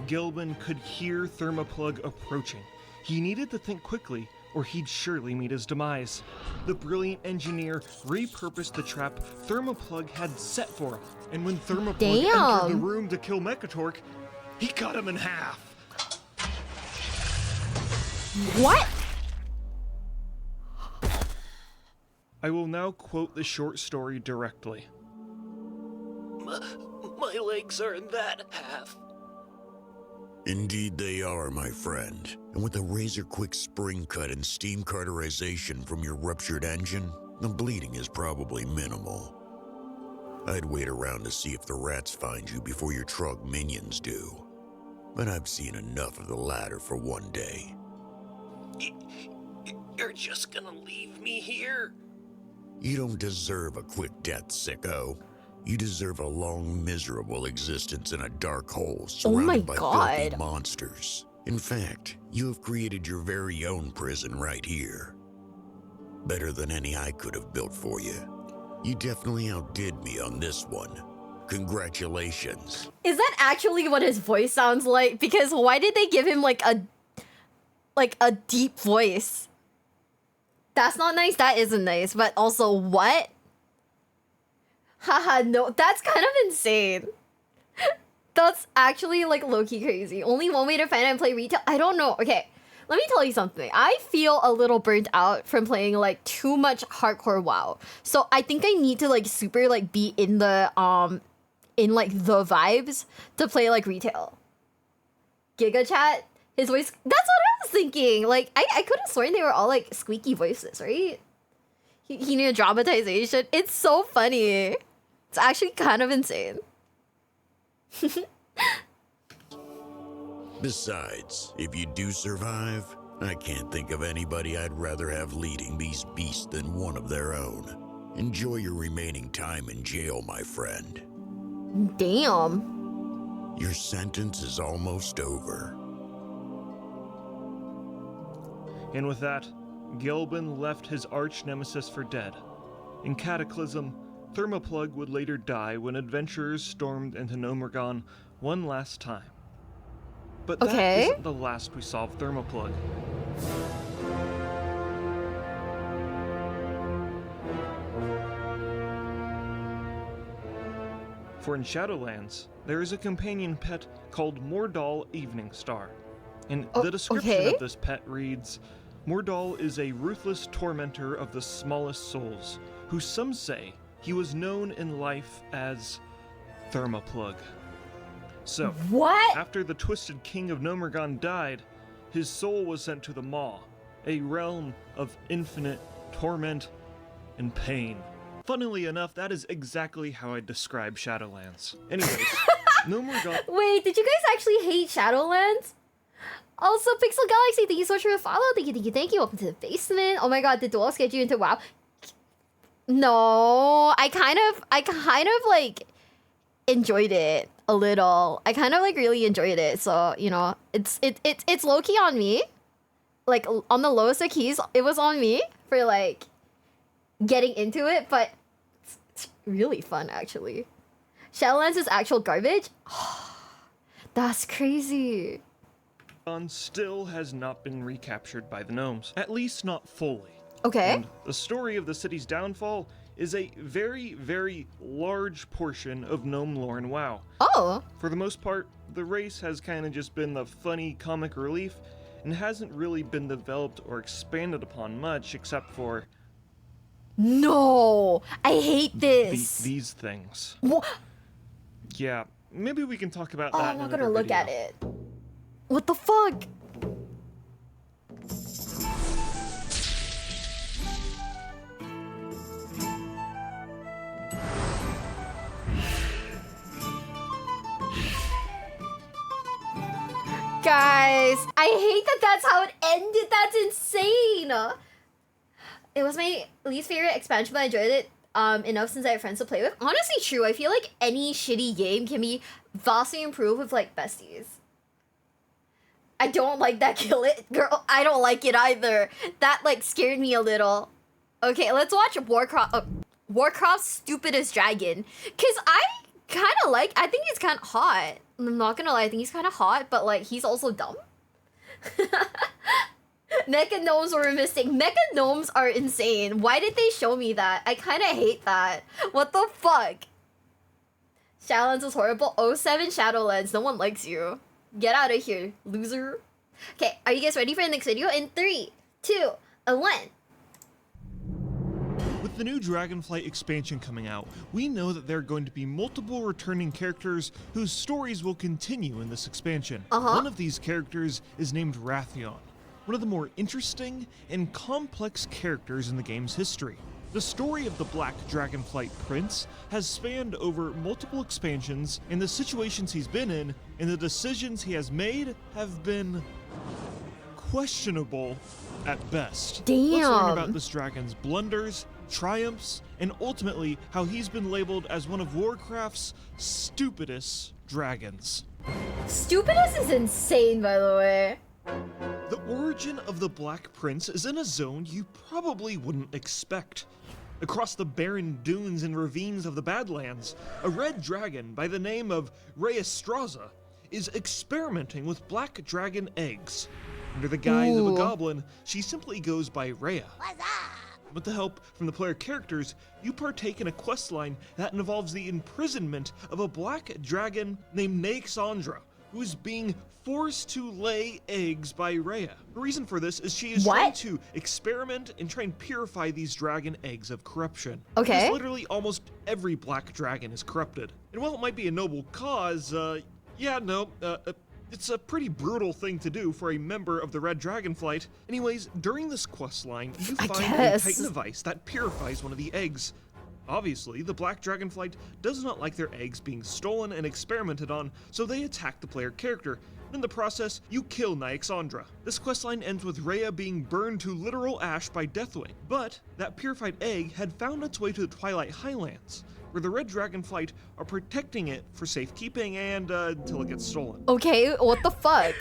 Gilbin could hear Thermoplug approaching. He needed to think quickly, or he'd surely meet his demise. The brilliant engineer repurposed the trap Thermoplug had set for him, and when Thermoplug entered the room to kill Mechatork, he cut him in half. What? I will now quote the short story directly. My legs are in that half. Indeed they are, my friend. And with a razor-quick spring cut and steam cauterization from your ruptured engine, the bleeding is probably minimal. I'd wait around to see if the rats find you before your Trog minions do. But I've seen enough of the latter for one day. You're just gonna leave me here? You don't deserve a quick death, sicko. You deserve a long, miserable existence in a dark hole surrounded by filthy monsters. In fact, you have created your very own prison right here. Better than any I could have built for you. You definitely outdid me on this one. Congratulations. Is that actually what his voice sounds like? Because why did they give him like a deep voice? That's not nice, that isn't nice, but also what? Haha, no, that's kind of insane. That's actually like low-key crazy. Only one way to find out and play retail? I don't know. Okay, let me tell you something. I feel a little burnt out from playing like too much hardcore WoW. So I think I need to like super like be in the in like the vibes to play like retail. Giga Chat, his voice, that's what I was thinking. Like I could have sworn they were all like squeaky voices, right? He needed dramatization. It's so funny. It's actually kind of insane. Besides, if you do survive, I can't think of anybody I'd rather have leading these beasts than one of their own. Enjoy your remaining time in jail, my friend. Damn. Your sentence is almost over. And with that, Gilbin left his arch-nemesis for dead. In Cataclysm, Thermoplug would later die when adventurers stormed into Nomergon one last time. But that isn't the last we saw of Thermoplug. For in Shadowlands, there is a companion pet called Mordal Evening Star. And the description of this pet reads, Mordal is a ruthless tormentor of the smallest souls, who some say he was known in life as Thermoplug. So, after the Twisted King of Nomergon died, his soul was sent to the Maw, a realm of infinite torment and pain. Funnily enough, that is exactly how I describe Shadowlands. Anyways, Nomergon... Wait, did you guys actually hate Shadowlands? Also, Pixel Galaxy, thank you so much for the follow. Thank you. Welcome to the basement. Oh my god, did Dwells get you into WoW? No, I kind of like enjoyed it a little. I kind of like really enjoyed it. So, you know, it's low-key on me. Like on the lowest of keys, it was on me for like getting into it, but it's really fun actually. Shadowlands is actual garbage? That's crazy. Still has not been recaptured by the gnomes, at least not fully. Okay. And the story of the city's downfall is a very, very large portion of gnome lore in WoW. Oh. For the most part, the race has kind of just been the funny comic relief and hasn't really been developed or expanded upon much except for... No! I hate this! These things. What? Yeah, maybe we can talk about that I'm in not another gonna look video. at it. What the fuck? Guys, I hate that that's how it ended. That's insane. It was my least favorite expansion, but I enjoyed it enough since I have friends to play with. Honestly, true. I feel like any shitty game can be vastly improved with like besties. I don't like that kill it girl. I don't like it either. That like scared me a little. Okay, let's watch Warcraft's Stupidest Dragon. Cause I think he's kind of hot. I'm not gonna lie, I think he's kind of hot, but like he's also dumb. Mecha gnomes were a mistake. Mecha gnomes are insane. Why did they show me that? I kind of hate that. What the fuck? Shadowlands was horrible. 07 Shadowlands, no one likes you. Get out of here, loser. Okay, are you guys ready for the next video? In 3, 2, and 1. With the new Dragonflight expansion coming out, we know that there are going to be multiple returning characters whose stories will continue in this expansion. One of these characters is named Wrathion, one of the more interesting and complex characters in the game's history. The story of the Black Dragonflight Prince has spanned over multiple expansions, and the situations he's been in and the decisions he has made have been questionable at best. Damn. Let's learn about this dragon's blunders, triumphs, and ultimately how he's been labeled as one of Warcraft's stupidest dragons. Stupidest is insane, by the way. The origin of the Black Prince is in a zone you probably wouldn't expect. Across the barren dunes and ravines of the Badlands, a red dragon by the name of Rheastraza is experimenting with black dragon eggs. Under the guise of a goblin, she simply goes by Rhea. With the help from the player characters, you partake in a questline that involves the imprisonment of a black dragon named Naixandra, who is being forced to lay eggs by Rhea. The reason for this is she is trying to experiment and try and purify these dragon eggs of corruption. Okay. Because literally almost every black dragon is corrupted. And while it might be a noble cause, it's a pretty brutal thing to do for a member of the Red Dragonflight. Anyways, during this questline, you find a Titan of Ice that purifies one of the eggs. Obviously, the Black Dragonflight does not like their eggs being stolen and experimented on, so they attack the player character. In the process, you kill Naixandra. This questline ends with Rhea being burned to literal ash by Deathwing, but that purified egg had found its way to the Twilight Highlands, where the Red Dragonflight are protecting it for safekeeping and until it gets stolen. Okay, what the fuck?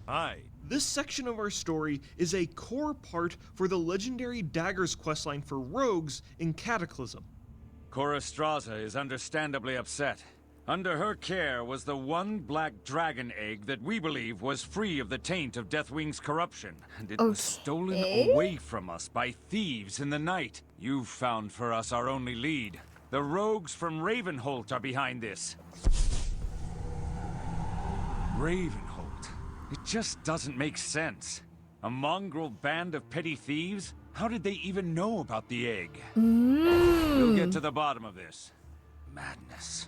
Hi. This section of our story is a core part for the legendary Daggers questline for rogues in Cataclysm. Rheastraza is understandably upset. Under her care was the one black dragon egg that we believe was free of the taint of Deathwing's corruption, and it was stolen away from us by thieves in the night. You've found for us our only lead. The rogues from Ravenholt are behind this. Ravenholt? It just doesn't make sense. A mongrel band of petty thieves? How did they even know about the egg? We'll get to the bottom of this. Madness.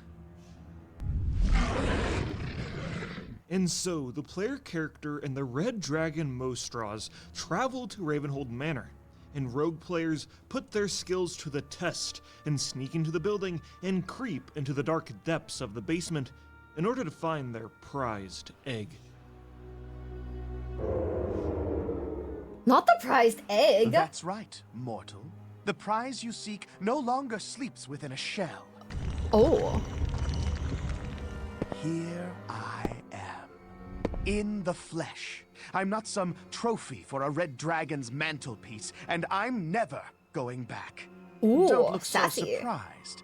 And so, the player character and the Red Dragon Mostras travel to Ravenhold Manor, and rogue players put their skills to the test and sneak into the building and creep into the dark depths of the basement in order to find their prized egg. Not the prized egg. That's right, mortal. The prize you seek no longer sleeps within a shell. Oh. Here I am, in the flesh. I'm not some trophy for a red dragon's mantelpiece, and I'm never going back. Ooh, Don't look sassy. so surprised.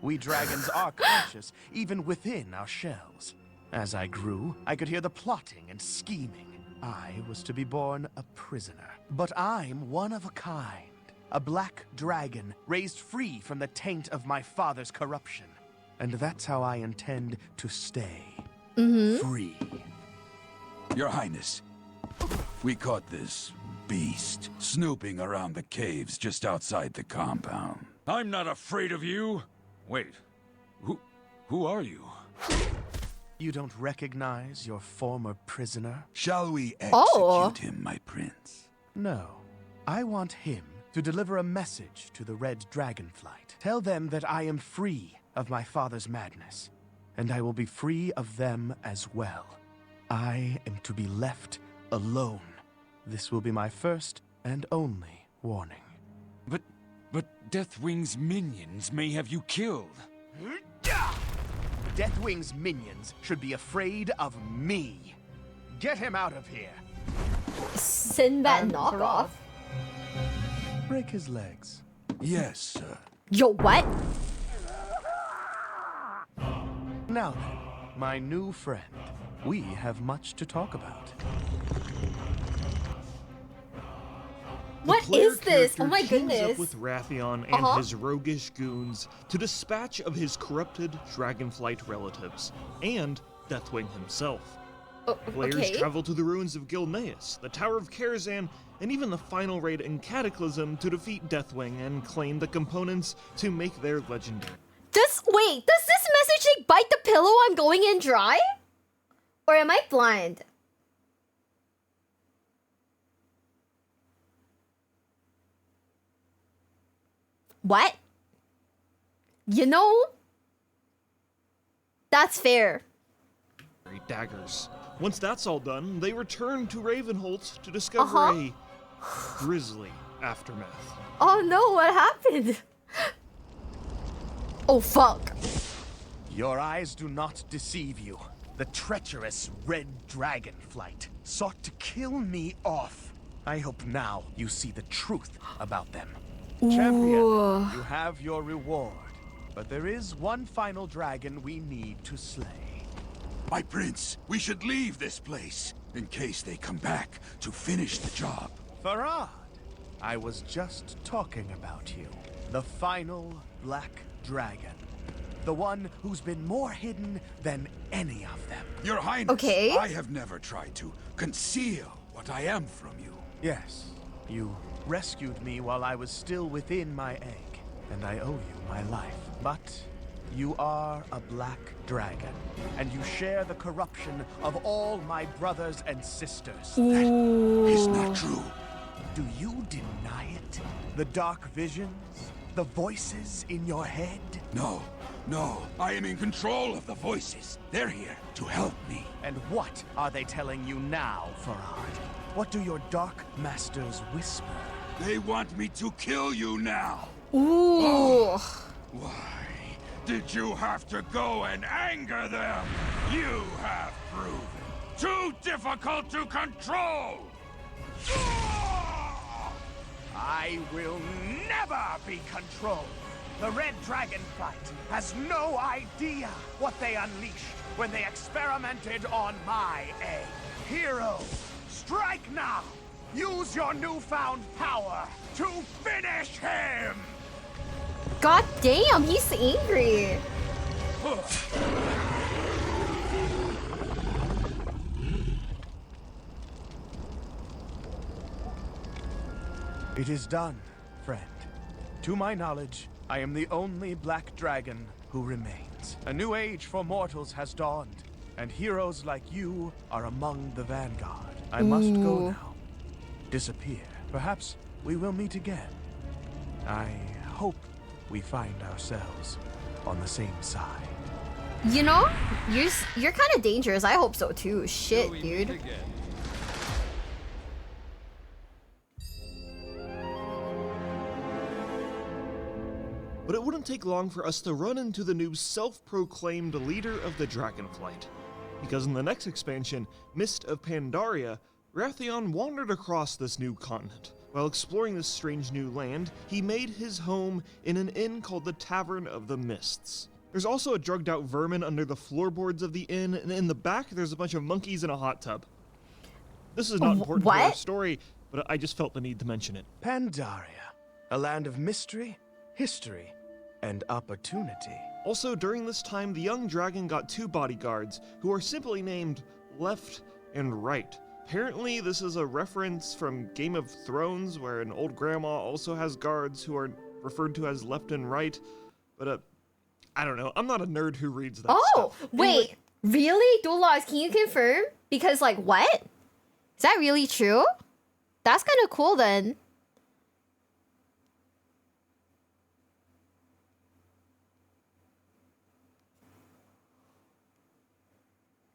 We dragons are conscious, even within our shells. As I grew, I could hear the plotting and scheming. I was to be born a prisoner, but I'm one of a kind. A black dragon raised free from the taint of my father's corruption. And that's how I intend to stay. Free. Your Highness, we caught this beast snooping around the caves just outside the compound. I'm not afraid of you. Wait, who are you? You don't recognize your former prisoner? Shall we execute him, my prince? No. I want him to deliver a message to the Red Dragonflight. Tell them that I am free of my father's madness, and I will be free of them as well. I am to be left alone. This will be my first and only warning. But Deathwing's minions may have you killed. Deathwing's minions should be afraid of me. Get him out of here. Sinbad And knockoff. Break his legs. Yes, sir. Yo, what? Now then, my new friend, we have much to talk about. What player is this? Oh character my teams goodness. up with Wrathion and his roguish goons to dispatch of his corrupted Dragonflight relatives, and Deathwing himself. Players travel to the ruins of Gilneas, the Tower of Karazhan, and even the final raid in Cataclysm to defeat Deathwing and claim the components to make their legendary. Wait, does this message say bite the pillow, I'm going in dry? Or am I blind? What? You know, that's fair. Daggers. Once that's all done, they return to Ravenholt to discover a grisly aftermath. Oh no, what happened? Oh fuck. Your eyes do not deceive you. The treacherous Red Dragonflight sought to kill me off. I hope now you see the truth about them. Champion, you have your reward. But there is one final dragon we need to slay. My prince, we should leave this place in case they come back to finish the job. Farad, I was just talking about you. The final Black Dragon. The one who's been more hidden than any of them. Your Highness, I have never tried to conceal what I am from you. Yes, you rescued me while I was still within my egg, and I owe you my life. But you are a black dragon, and you share the corruption of all my brothers and sisters. That is not true. Do you deny it? The dark visions? The voices in your head? No, I am in control of the voices. They're here to help me. And what are they telling you now, Farad? What do your dark masters whisper? They want me to kill you now. Ooh. Why did you have to go and anger them? You have proven too difficult to control. I will never be controlled. The Red Dragonflight has no idea what they unleashed when they experimented on my egg. Heroes, strike now! Use your newfound power to finish him! God damn, he's angry. It is done, friend. To my knowledge, I am the only black dragon who remains. A new age for mortals has dawned, and heroes like you are among the vanguard. I must go now. Disappear. Perhaps we will meet again. I hope we find ourselves on the same side. You know, you're kind of dangerous. I hope so too. Shit, dude. But it wouldn't take long for us to run into the new self-proclaimed leader of the Dragonflight. Because in the next expansion, Mist of Pandaria, Wrathion wandered across this new continent. While exploring this strange new land, he made his home in an inn called the Tavern of the Mists. There's also a drugged out vermin under the floorboards of the inn, and in the back there's a bunch of monkeys in a hot tub. This is not important to our story, but I just felt the need to mention it. Pandaria, a land of mystery, history, and opportunity. Also, during this time, the young dragon got 2 bodyguards, who are simply named Left and Right. Apparently, this is a reference from Game of Thrones, where an old grandma also has guards who are referred to as Left and Right, but I don't know. I'm not a nerd who reads that stuff. Wait, really? Dulas, can you confirm? Because, like, what? Is that really true? That's kind of cool then.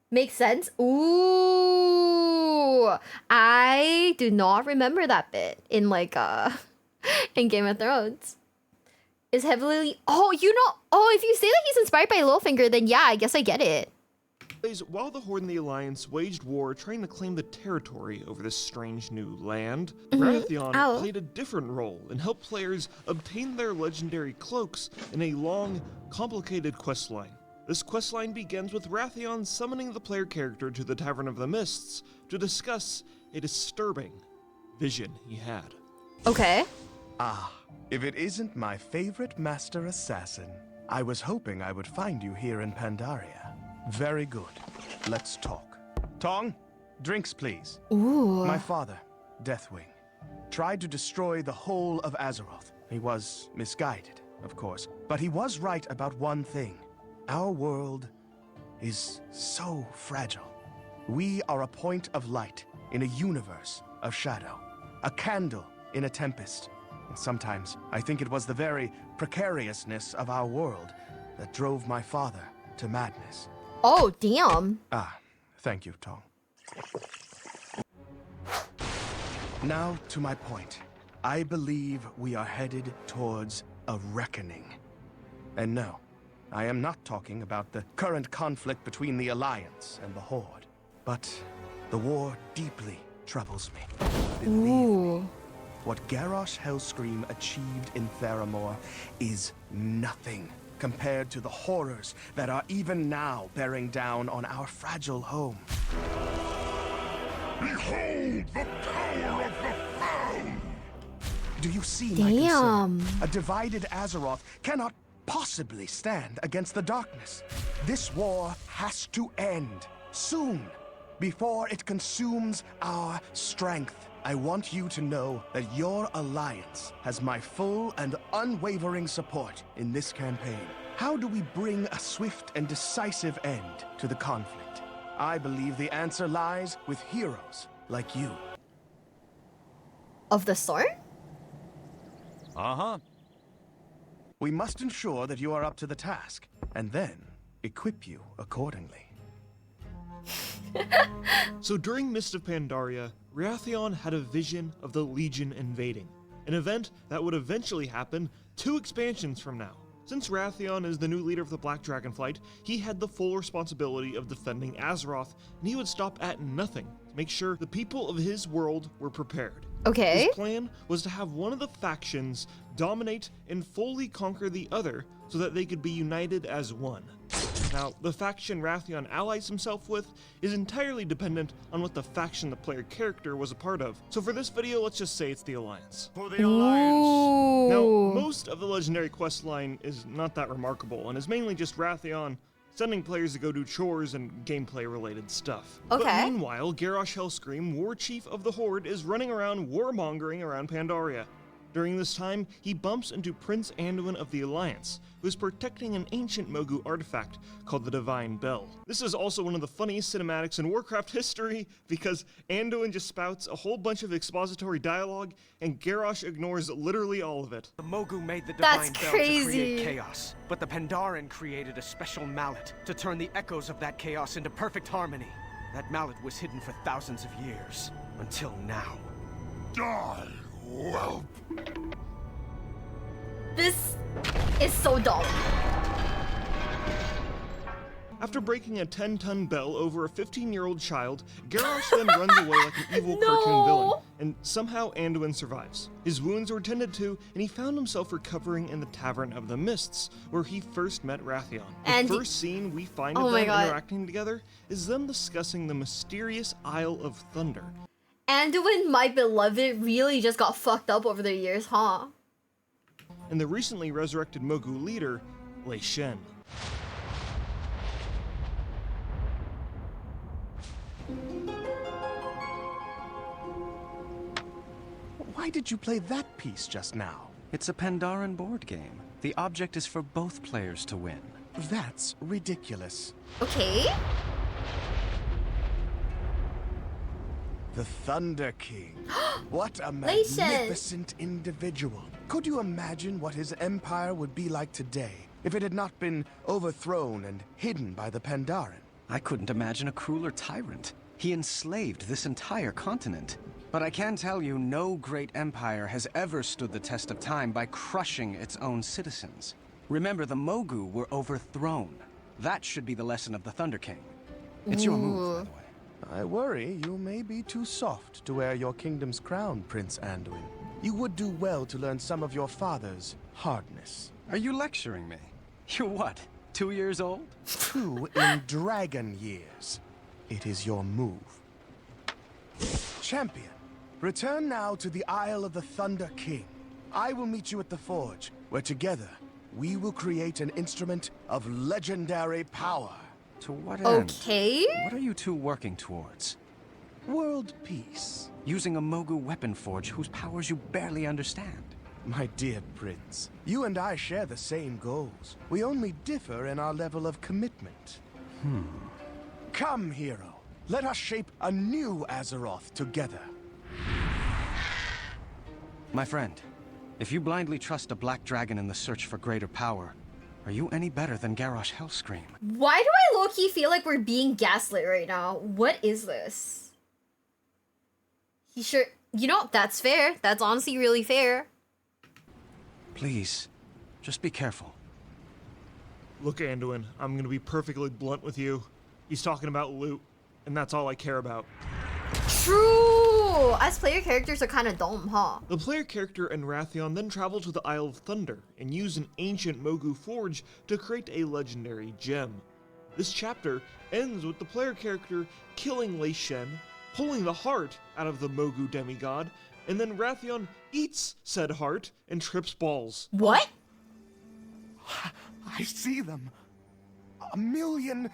Makes sense. Ooh, I do not remember that bit in like in Game of Thrones. Is heavily if you say that he's inspired by Littlefinger, then yeah, I guess I get it. While the Horde and the Alliance waged war trying to claim the territory over this strange new land, Baratheon played a different role and helped players obtain their legendary cloaks in a long, complicated questline. This questline begins with Baratheon summoning the player character to the Tavern of the Mists to discuss a disturbing vision he had. Okay. Ah, if it isn't my favorite master assassin. I was hoping I would find you here in Pandaria. Very good. Let's talk. Tong, drinks please. Ooh. My father, Deathwing, tried to destroy the whole of Azeroth. He was misguided, of course, but he was right about one thing. Our world is so fragile. We are a point of light in a universe of shadow, a candle in a tempest. And sometimes I think it was the very precariousness of our world that drove my father to madness. Oh, damn. Ah, thank you, Tong. Now to my point. I believe we are headed towards a reckoning. And no, I am not talking about the current conflict between the Alliance and the Horde. But the war deeply troubles me. Believe me, what Garrosh Hellscream achieved in Theramore is nothing compared to the horrors that are even now bearing down on our fragile home. Behold the power of the Found! Do you see my concern? A divided Azeroth cannot possibly stand against the darkness. This war has to end soon, before it consumes our strength. I want you to know that your alliance has my full and unwavering support in this campaign. How do we bring a swift and decisive end to the conflict? I believe the answer lies with heroes like you. Of the Storm? Uh-huh. We must ensure that you are up to the task, and then equip you accordingly. So during Mist of Pandaria, Baratheon had a vision of the Legion invading, an event that would eventually happen 2 expansions from now. Since Baratheon is the new leader of the Black Dragonflight, he had the full responsibility of defending Azeroth, and he would stop at nothing to make sure the people of his world were prepared. Okay. His plan was to have one of the factions dominate and fully conquer the other so that they could be united as one. Now, the faction Baratheon allies himself with is entirely dependent on what the faction the player character was a part of. So for this video, let's just say it's the Alliance. For the Alliance! Now, most of the legendary quest line is not that remarkable and is mainly just Baratheon sending players to go do chores and gameplay related stuff. Okay. But meanwhile, Garrosh Hellscream, War Chief of the Horde, is running around warmongering around Pandaria. During this time, he bumps into Prince Anduin of the Alliance, who is protecting an ancient Mogu artifact called the Divine Bell. This is also one of the funniest cinematics in Warcraft history, because Anduin just spouts a whole bunch of expository dialogue, and Garrosh ignores literally all of it. The Mogu made the Divine Bell to create chaos, but the Pandaren created a special mallet to turn the echoes of that chaos into perfect harmony. That mallet was hidden for thousands of years, until now. Die! Well, this is so dumb. After breaking a 10-ton bell over a 15-year-old child, Garrosh then runs away like an evil cartoon villain, and somehow Anduin survives. His wounds were tended to, and he found himself recovering in the Tavern of the Mists, where he first met Baratheon. The first scene we find of them interacting together is them discussing the mysterious Isle of Thunder. Anduin, my beloved, really just got fucked up over the years, huh? And the recently resurrected Mogu leader, Lei Shen. Why did you play that piece just now? It's a Pandaren board game. The object is for both players to win. That's ridiculous. Okay. The Thunder King. What a magnificent individual. Could you imagine what his empire would be like today if it had not been overthrown and hidden by the Pandaren? I couldn't imagine a crueler tyrant. He enslaved this entire continent. But I can tell you, no great empire has ever stood the test of time by crushing its own citizens. Remember, the Mogu were overthrown. That should be the lesson of the Thunder King. It's your move, by the way. I worry you may be too soft to wear your kingdom's crown, Prince Anduin. You would do well to learn some of your father's hardness. Are you lecturing me? You're what, 2 years old? 2 in dragon years. It is your move. Champion, return now to the Isle of the Thunder King. I will meet you at the Forge, where together we will create an instrument of legendary power. To what end? Okay. What are you two working towards? World peace. Using a Mogu weapon forge whose powers you barely understand. My dear Prince, you and I share the same goals. We only differ in our level of commitment. Come, hero. Let us shape a new Azeroth together. My friend, if you blindly trust a black dragon in the search for greater power, are you any better than Garrosh Hellscream? Why do I low-key feel like we're being gaslit right now? What is this? He sure... You know, that's fair. That's honestly really fair. Please, just be careful. Look, Anduin, I'm gonna be perfectly blunt with you. He's talking about loot, and that's all I care about. True! Us player characters are kind of dumb, huh? The player character and Wrathion then travel to the Isle of Thunder and use an ancient Mogu forge to create a legendary gem. This chapter ends with the player character killing Lei Shen, pulling the heart out of the Mogu demigod, and then Wrathion eats said heart and trips balls. What? I see them. A million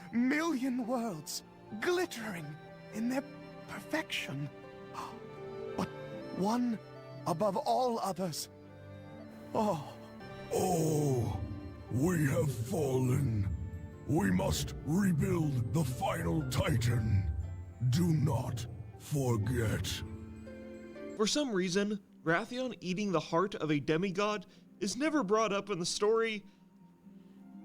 worlds, glittering in their perfection. But one above all others. Oh, we have fallen. We must rebuild the final Titan. Do not forget. For some reason, Wrathion eating the heart of a demigod is never brought up in the story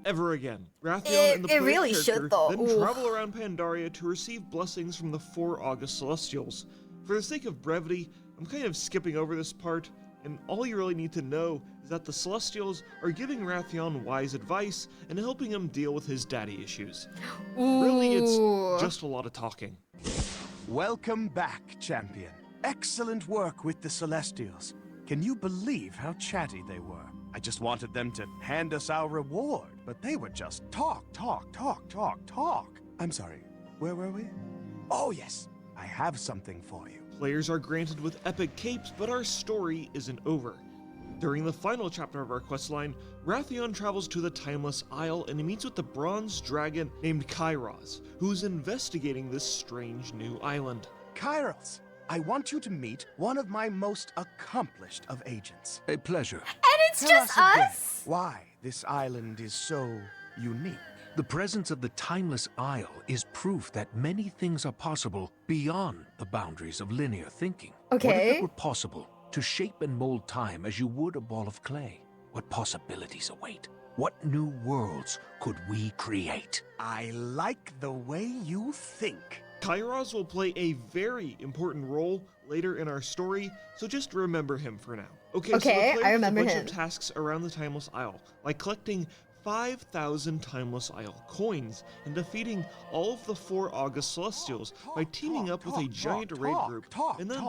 ever again. Wrathion and the player really character should, though. then Ooh. travel around Pandaria to receive blessings from the 4 August Celestials. For the sake of brevity, I'm kind of skipping over this part, and all you really need to know is that the Celestials are giving Wrathion wise advice and helping him deal with his daddy issues. Really, it's just a lot of talking. Welcome back, champion. Excellent work with the Celestials. Can you believe how chatty they were? I just wanted them to hand us our reward, but they would just talk. I'm sorry, where were we? Oh yes, I have something for you. Players are granted with epic capes, but our story isn't over. During the final chapter of our questline, Wrathion travels to the Timeless Isle and he meets with the bronze dragon named Kairos, who's investigating this strange new island. Kairos, I want you to meet one of my most accomplished of agents. A pleasure. And it's Tell just us again us? why this island is so unique. The presence of the Timeless Isle is proof that many things are possible beyond the boundaries of linear thinking. What if Okay. it were possible to shape and mold time as you would a ball of clay? What possibilities await? What new worlds could we create? I like the way you think. Kairos will play a very important role later in our story, so just remember him for now. Okay, so the Okay, players I have remember a bunch him. of tasks around the Timeless Isle, like collecting 5,000 Timeless Isle coins and defeating all of the 4 August Celestials by teaming up with a giant raid group. And then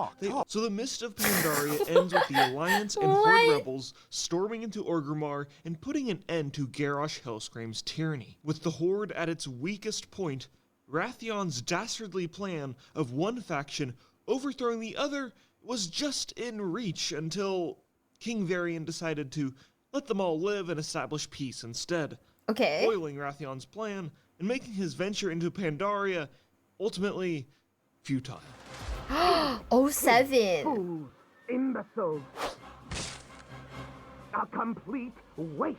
So the Mist of Pandaria ends with the Alliance and Horde rebels storming into Orgrimmar and putting an end to Garrosh Hellscream's tyranny. With the Horde at its weakest point, Wrathion's dastardly plan of one faction overthrowing the other was just in reach until King Varian decided to let them all live and establish peace instead, Okay. foiling Wrathion's plan and making his venture into Pandaria ultimately futile. 07. Fools, imbeciles. A complete waste.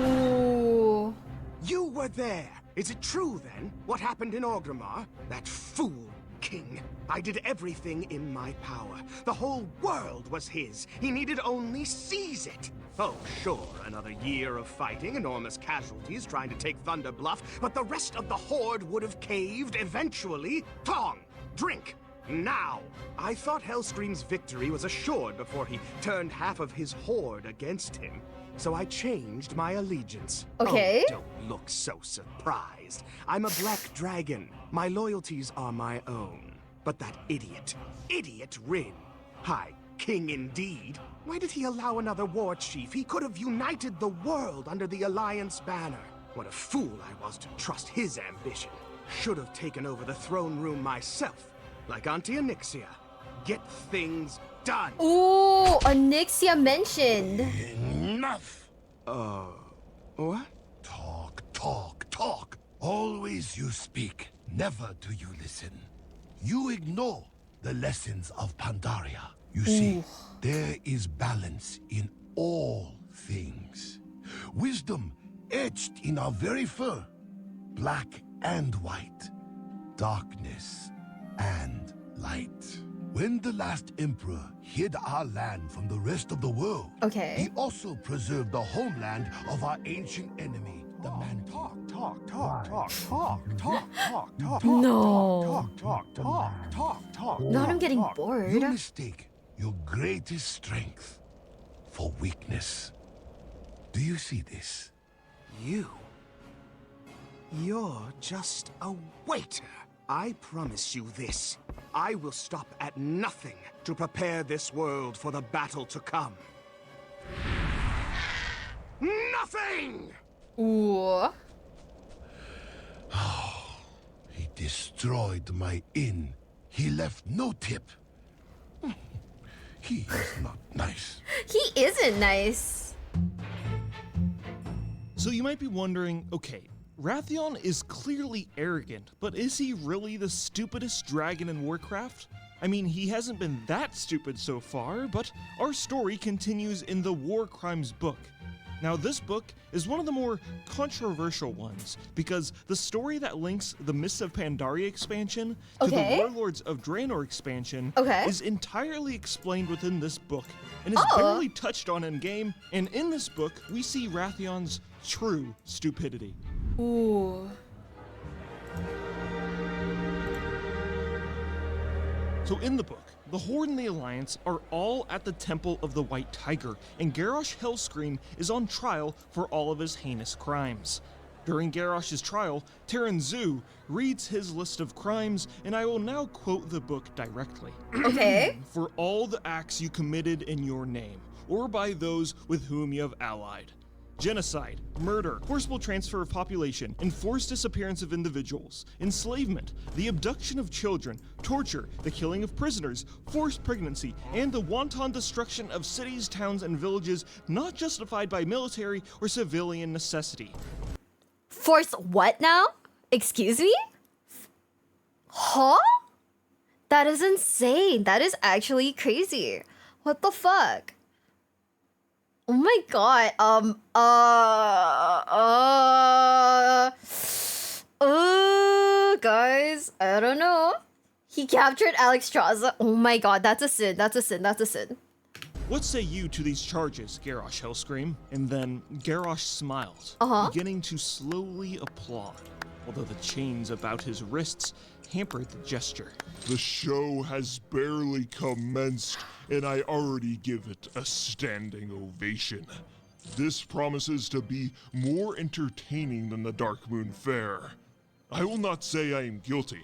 Ooh. You were there. Is it true then? What happened in Orgrimmar? That fool king. I did everything in my power. The whole world was his. He needed only seize it. Oh, sure, another year of fighting, enormous casualties trying to take Thunder Bluff, but the rest of the Horde would have caved eventually. Tong! Drink! Now! I thought Hellscream's victory was assured before he turned half of his Horde against him. So I changed my allegiance. Okay. Oh, don't look so surprised. I'm a black dragon. My loyalties are my own. But that idiot Rin. Hi, king indeed. Why did he allow another war chief? He could have united the world under the Alliance banner. What a fool I was to trust his ambition. Should have taken over the throne room myself, like Auntie Onyxia. Get things done. Ooh, Onyxia mentioned. Enough! What? Talk, talk, talk. Always you speak, never do you listen. You ignore the lessons of Pandaria. You see, there is balance in all things. Wisdom etched in our very fur. Black and white. Darkness and light. When the last emperor hid our land from the rest of the world, he also preserved the homeland of our ancient enemy, the man. Talk. No. Talk. Now I'm getting bored. You mistake your greatest strength for weakness. Do you see this? You're just a waiter. I promise you this. I will stop at nothing to prepare this world for the battle to come. Nothing! Ooh. He destroyed my inn. He left no tip. He is not nice. He isn't nice. So you might be wondering, okay, Wrathion is clearly arrogant, but is he really the stupidest dragon in Warcraft? I mean, he hasn't been that stupid so far, but our story continues in the War Crimes book. Now, this book is one of the more controversial ones, because the story that links the Mists of Pandaria expansion to the Warlords of Draenor expansion is entirely explained within this book, and is barely touched on in-game, and in this book, we see Wrathion's true stupidity. Ooh. So in the book, the Horde and the Alliance are all at the Temple of the White Tiger, and Garrosh Hellscream is on trial for all of his heinous crimes. During Garrosh's trial, Terran Zu reads his list of crimes, and I will now quote the book directly. Okay. For all the acts you committed in your name, or by those with whom you have allied. Genocide, murder, forcible transfer of population, enforced disappearance of individuals, enslavement, the abduction of children, torture, the killing of prisoners, forced pregnancy, and the wanton destruction of cities, towns, and villages not justified by military or civilian necessity. Force what now? Excuse me? Huh? That is insane. That is actually crazy. What the fuck? Oh my god, guys, I don't know. He captured Alexstrasza. Oh my god, that's a sin, that's a sin, that's a sin. What say you to these charges, Garrosh Hellscream? And then Garrosh smiled, beginning to slowly applaud, although the chains about his wrists hampered the gesture. The show has barely commenced, and I already give it a standing ovation. This promises to be more entertaining than the Dark Moon Fair. I will not say I am guilty,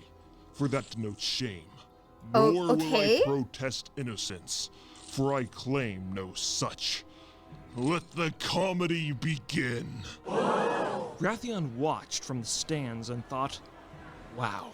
for that denotes shame. Nor will I protest innocence, for I claim no such. Let the comedy begin. Wrathion watched from the stands and thought, wow.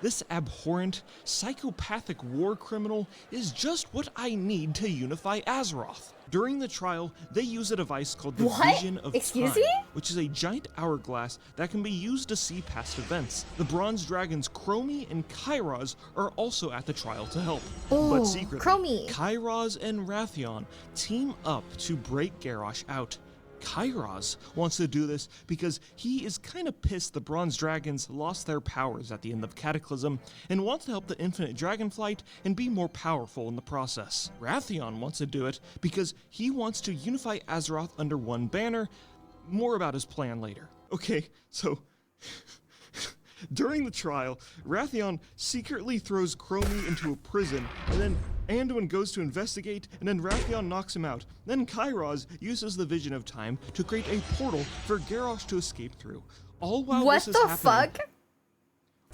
This abhorrent, psychopathic war criminal is just what I need to unify Azeroth. During the trial, they use a device called the Vision of Time, which is a giant hourglass that can be used to see past events. The Bronze Dragons Chromie and Kairos are also at the trial to help. But secretly, Kairos and Wrathion team up to break Garrosh out. Kairos wants to do this because he is kind of pissed the bronze dragons lost their powers at the end of Cataclysm and wants to help the infinite dragonflight and be more powerful in the process. Wrathion wants to do it because he wants to unify Azeroth under one banner. More about his plan later. Okay, so during the trial, Wrathion secretly throws Chromie into a prison, and then Anduin goes to investigate, and then Wrathion knocks him out. Then Kairos uses the Vision of Time to create a portal for Garrosh to escape through. All while what this is the happening, fuck?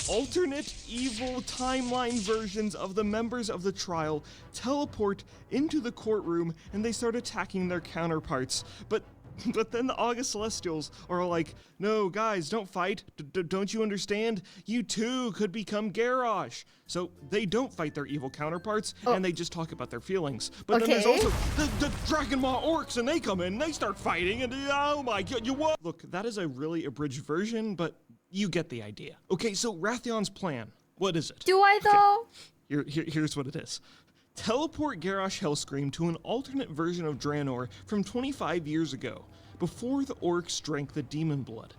alternate evil timeline versions of the members of the trial teleport into the courtroom, and they start attacking their counterparts. But then the August Celestials are like, no, guys, don't fight. Don't you understand? You too could become Garrosh. So they don't fight their evil counterparts, and they just talk about their feelings. But then there's also the Dragon Maw orcs, and they come in, and they start fighting, and oh my god, you what? Look, that is a really abridged version, but you get the idea. Okay, so Rathion's plan, what is it? Do I though? Here's what it is. Teleport Garrosh Hellscream to an alternate version of Draenor from 25 years ago, before the orcs drank the demon blood.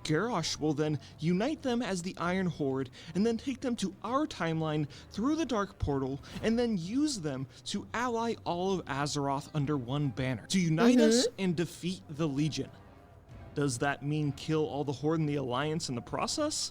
Garrosh will then unite them as the Iron Horde, and then take them to our timeline through the Dark Portal, and then use them to ally all of Azeroth under one banner, to unite us and defeat the Legion. Does that mean kill all the Horde in the Alliance in the process?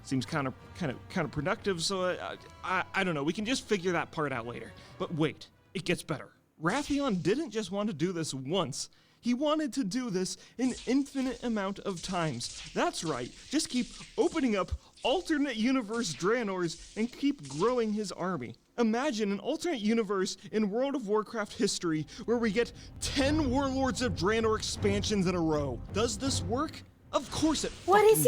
Seems kind of productive, so I don't know. We can just figure that part out later. But wait, it gets better. Wrathion didn't just want to do this once. He wanted to do this an infinite amount of times. That's right, just keep opening up alternate universe Draenors and keep growing his army. Imagine an alternate universe in World of Warcraft history where we get 10 Warlords of Draenor expansions in a row. Does this work? Of course it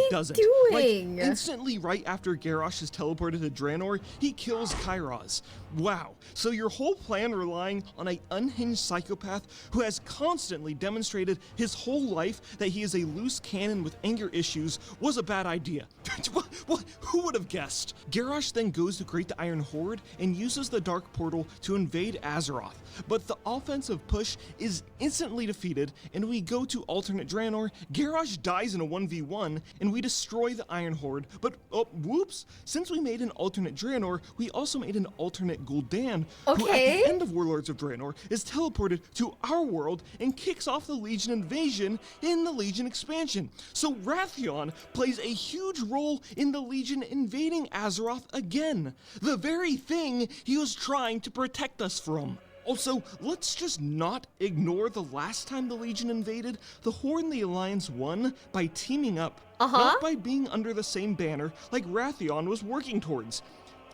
doesn't. Doing? Like, instantly right after Garrosh is teleported to Draenor, he kills Kairos. Wow, so your whole plan relying on an unhinged psychopath who has constantly demonstrated his whole life that he is a loose cannon with anger issues was a bad idea. What? Who would have guessed? Garrosh then goes to create the Iron Horde and uses the Dark Portal to invade Azeroth. But the offensive push is instantly defeated, and we go to alternate Draenor. Garrosh dies in a 1v1, and we destroy the Iron Horde. But, oh, whoops! Since we made an alternate Draenor, we also made an alternate Gul'dan, who at the end of Warlords of Draenor is teleported to our world and kicks off the Legion invasion in the Legion expansion. So Wrathion plays a huge role in the Legion invading Azeroth again, the very thing he was trying to protect us from. Also, let's just not ignore the last time the Legion invaded. The Horde and the Alliance won by teaming up, not by being under the same banner like Wrathion was working towards.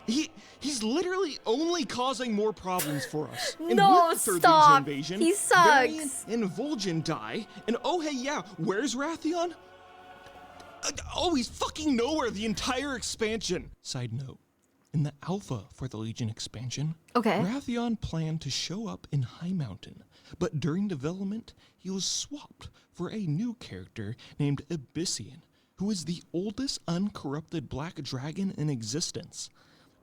He's literally only causing more problems for us. And no, with the third stop. Legion invasion, He sucks. Varian and Vol'jin die, and oh hey yeah, where's Wrathion? Oh, he's fucking nowhere the entire expansion. Side note. In the alpha for the Legion expansion, Wrathion planned to show up in High Mountain, but during development, he was swapped for a new character named Abyssian, who is the oldest uncorrupted black dragon in existence.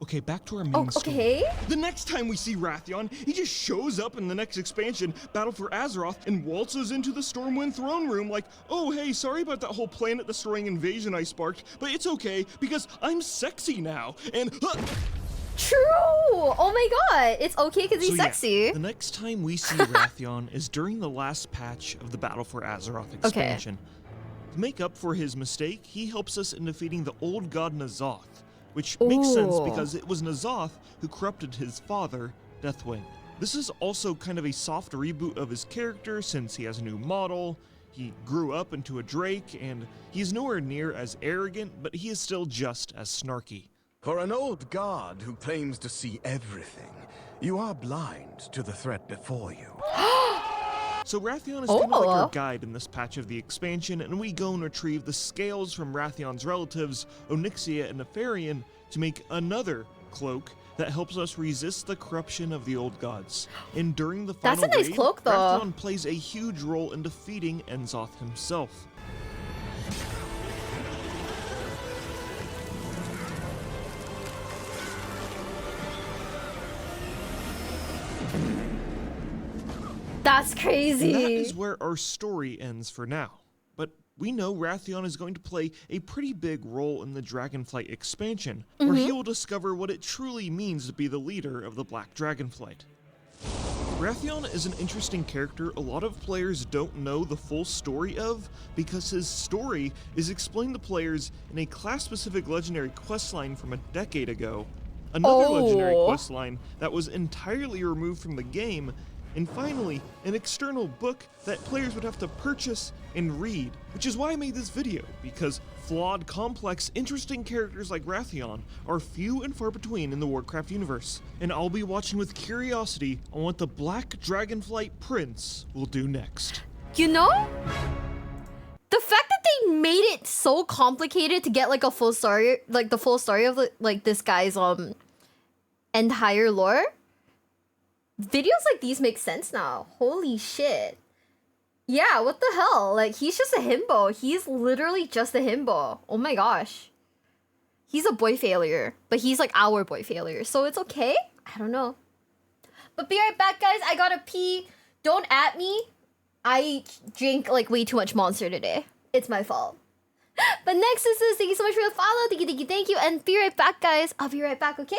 Okay, back to our main story. The next time we see Wrathion, he just shows up in the next expansion, Battle for Azeroth, and waltzes into the Stormwind throne room like, oh hey, sorry about that whole planet-destroying invasion I sparked, but it's okay, because I'm sexy now, and... True! Oh my god, it's okay because he's sexy. Yeah, the next time we see Wrathion is during the last patch of the Battle for Azeroth expansion. To make up for his mistake, he helps us in defeating the old god N'Zoth, which makes sense because it was N'Zoth who corrupted his father, Deathwing. This is also kind of a soft reboot of his character since he has a new model, he grew up into a Drake, and he's nowhere near as arrogant, but he is still just as snarky. For an old god who claims to see everything, you are blind to the threat before you. So Wrathion is kind of like our guide in this patch of the expansion, and we go and retrieve the scales from Rathion's relatives, Onyxia and Nefarian, to make another cloak that helps us resist the corruption of the old gods. And during the final raid, cloak, though. Wrathion plays a huge role in defeating N'Zoth himself. That's And crazy. that is where our story ends for now. But we know Wrathion is going to play a pretty big role in the Dragonflight expansion, where he will discover what it truly means to be the leader of the Black Dragonflight. Wrathion is an interesting character a lot of players don't know the full story of, because his story is explained to players in a class-specific legendary questline from a decade ago, another legendary questline that was entirely removed from the game, and finally, an external book that players would have to purchase and read, which is why I made this video, because flawed, complex, interesting characters like Wrathion are few and far between in the Warcraft universe, and I'll be watching with curiosity on what the Black Dragonflight Prince will do next. You know, the fact that they made it so complicated to get like a full story, like the full story of like this guy's entire lore. Videos like these make sense now. Holy shit. Yeah, what the hell? Like, he's just a himbo. He's literally just a himbo. Oh my gosh. He's a boy failure, but he's like our boy failure. So it's okay? I don't know. But be right back, guys. I gotta pee. Don't at me. I drink like way too much Monster today. It's my fault. But next is this. Thank you so much for the follow. Thank you, thank you, thank you. And be right back, guys. I'll be right back, okay?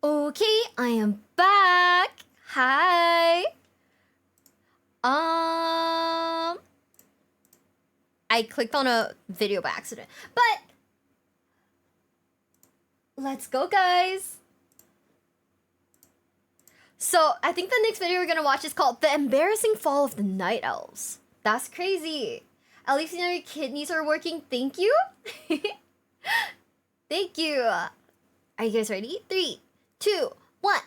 Okay, I am back. Hi. I clicked on a video by accident, but let's go, guys. So I think the next video we're gonna watch is called The Embarrassing Fall of the Night Elves. That's crazy. At least you know your kidneys are working. Thank you. Thank you. Are you guys ready? 3, 2, 1.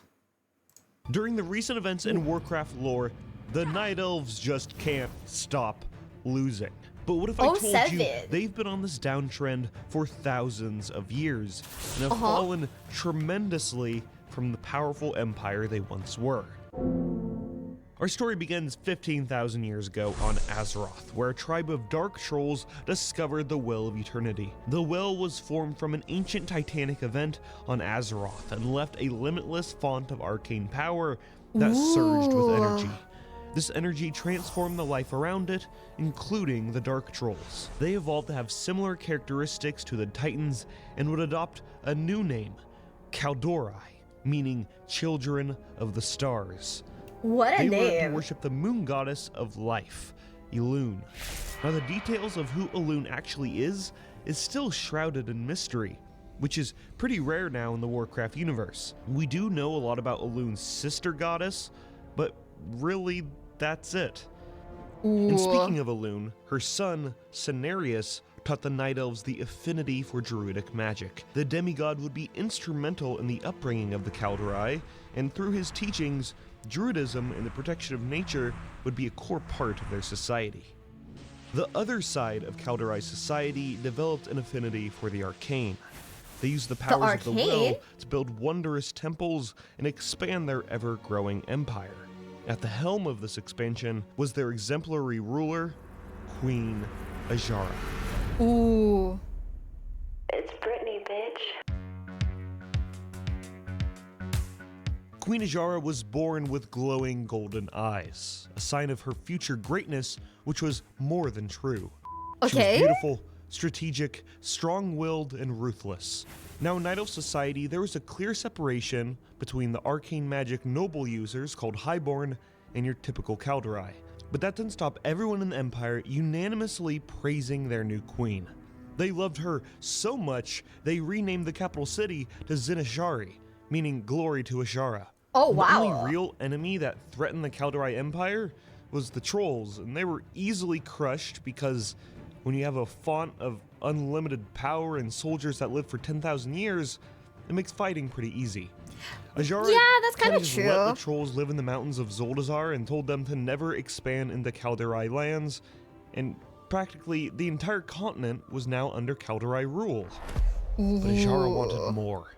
During the recent events in Warcraft lore, the Night Elves just can't stop losing. But what if I told you they've been on this downtrend for thousands of years and have fallen tremendously from the powerful empire they once were? Our story begins 15,000 years ago on Azeroth, where a tribe of dark trolls discovered the Well of Eternity. The well was formed from an ancient titanic event on Azeroth and left a limitless font of arcane power that surged with energy. This energy transformed the life around it, including the dark trolls. They evolved to have similar characteristics to the Titans and would adopt a new name, Kaldori, meaning children of the stars. What a name. They learned to worship the moon goddess of life, Elune. Now the details of who Elune actually is still shrouded in mystery, which is pretty rare now in the Warcraft universe. We do know a lot about Elune's sister goddess, but really that's it. And speaking of Elune, her son, Cenarius, taught the Night Elves the affinity for druidic magic. The demigod would be instrumental in the upbringing of the Kaldori, and through his teachings, Druidism and the protection of nature would be a core part of their society. The other side of Kaldori's society developed an affinity for the arcane. They used the powers of the well to build wondrous temples and expand their ever-growing empire. At the helm of this expansion was their exemplary ruler, Queen Azshara. Ooh. It's Brittany, bitch. Queen Azshara was born with glowing golden eyes, a sign of her future greatness, which was more than true. She was beautiful, strategic, strong-willed, and ruthless. Now in Night Elf society, there was a clear separation between the arcane magic noble users called Highborn and your typical Kaldori. But that didn't stop everyone in the Empire unanimously praising their new queen. They loved her so much, they renamed the capital city to Zinashari, meaning glory to Azshara. Oh, wow. The only real enemy that threatened the Kaldori Empire was the trolls, and they were easily crushed because when you have a font of unlimited power and soldiers that live for 10,000 years, it makes fighting pretty easy. Azshara that's kind of true. Let the trolls live in the mountains of Zoldazar and told them to never expand into Kaldori lands, and practically the entire continent was now under Kaldori rule. But Azshara wanted more.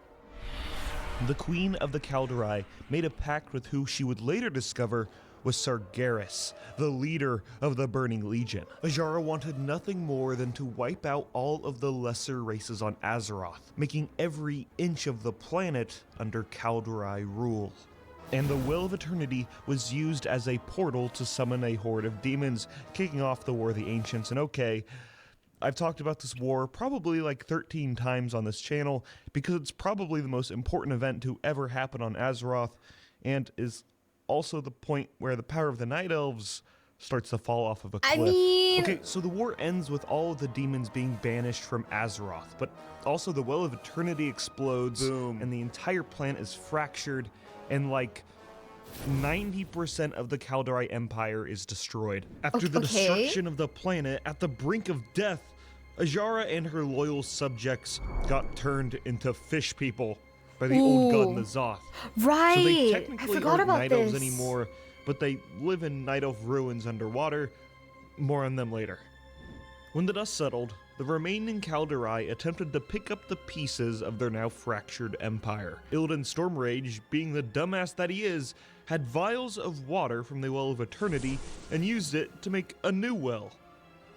The Queen of the Kaldori made a pact with who she would later discover was Sargeras, the leader of the Burning Legion. Azshara wanted nothing more than to wipe out all of the lesser races on Azeroth, making every inch of the planet under Kaldori rule. And the Well of Eternity was used as a portal to summon a horde of demons, kicking off the War of the Ancients. And okay, I've talked about this war probably like 13 times on this channel because it's probably the most important event to ever happen on Azeroth and is also the point where the power of the Night Elves starts to fall off of a cliff. Okay, so the war ends with all of the demons being banished from Azeroth, but also the Well of Eternity explodes, and the entire planet is fractured, and like 90% of the Kaldori Empire is destroyed. After the destruction of the planet, at the brink of death, Azshara and her loyal subjects got turned into fish people by the old god N'Zoth. Right, so they technically I forgot aren't about Night this. Elves anymore, but they live in Night Elf ruins underwater. More on them later. When the dust settled, the remaining Kaldori attempted to pick up the pieces of their now fractured empire. Illidan Stormrage, being the dumbass that he is, had vials of water from the Well of Eternity and used it to make a new well.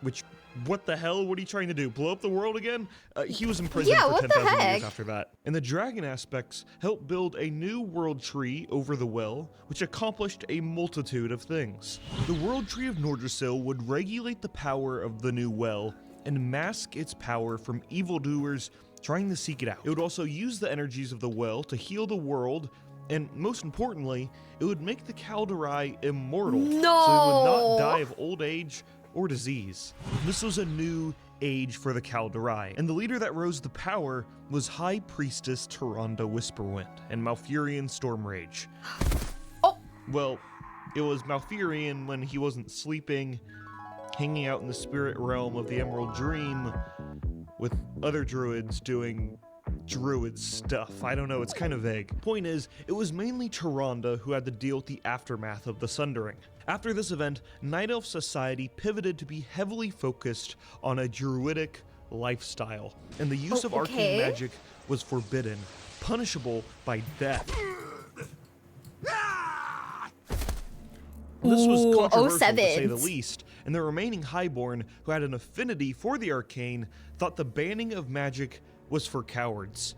Which, what the hell? What are you trying to do? Blow up the world again? He was in prison for 10,000 years after that. And the dragon aspects helped build a new world tree over the well, which accomplished a multitude of things. The world tree of Nordrassil would regulate the power of the new well and mask its power from evildoers trying to seek it out. It would also use the energies of the well to heal the world, and most importantly, it would make the Kaldorei immortal, so they would not die of old age or disease. This was a new age for the Kaldorei, and the leader that rose to power was High Priestess Tyrande Whisperwind and Malfurion Stormrage. Well, it was Malfurion when he wasn't sleeping, hanging out in the spirit realm of the Emerald Dream with other druids doing druid stuff. I don't know, it's kind of vague. Point is, it was mainly Tyrande who had to deal with the aftermath of the Sundering. After this event, Night Elf society pivoted to be heavily focused on a druidic lifestyle, and the use of arcane magic was forbidden, punishable by death. This was controversial to say the least, and the remaining Highborn, who had an affinity for the arcane, thought the banning of magic was for cowards.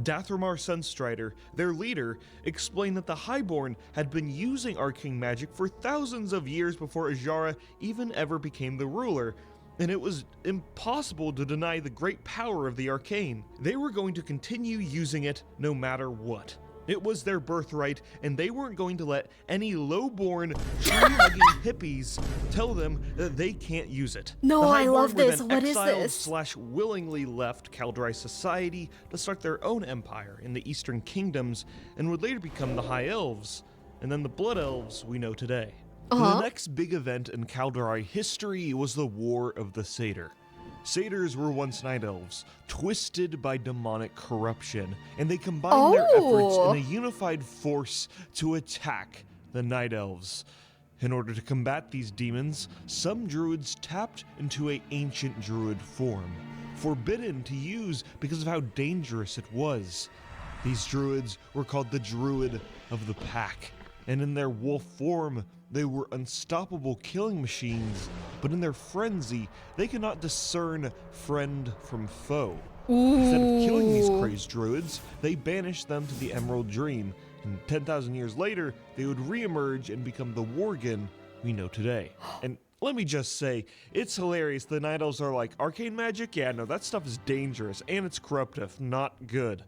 Dathramar Sunstrider, their leader, explained that the Highborn had been using arcane magic for thousands of years before Azshara even ever became the ruler, and it was impossible to deny the great power of the arcane. They were going to continue using it no matter what. It was their birthright, and they weren't going to let any low-born, tree-hugging hippies tell them that they can't use it. No, I love this. What is this? /willingly left Kaldorei society to start their own empire in the Eastern Kingdoms, and would later become the High Elves, and then the Blood Elves we know today. The next big event in Kaldorei history was the War of the Satyr. Satyrs were once night elves, twisted by demonic corruption, and they combined their efforts in a unified force to attack the night elves. In order to combat these demons, some druids tapped into an ancient druid form, forbidden to use because of how dangerous it was. These druids were called the Druid of the Pack, and in their wolf form, they were unstoppable killing machines, but in their frenzy, they could not discern friend from foe. Instead of killing these crazed druids, they banished them to the Emerald Dream, and 10,000 years later, they would re-emerge and become the Worgen we know today. And let me just say, it's hilarious. The Night Elves are like, arcane magic? Yeah, no, that stuff is dangerous, and it's corruptive, not good.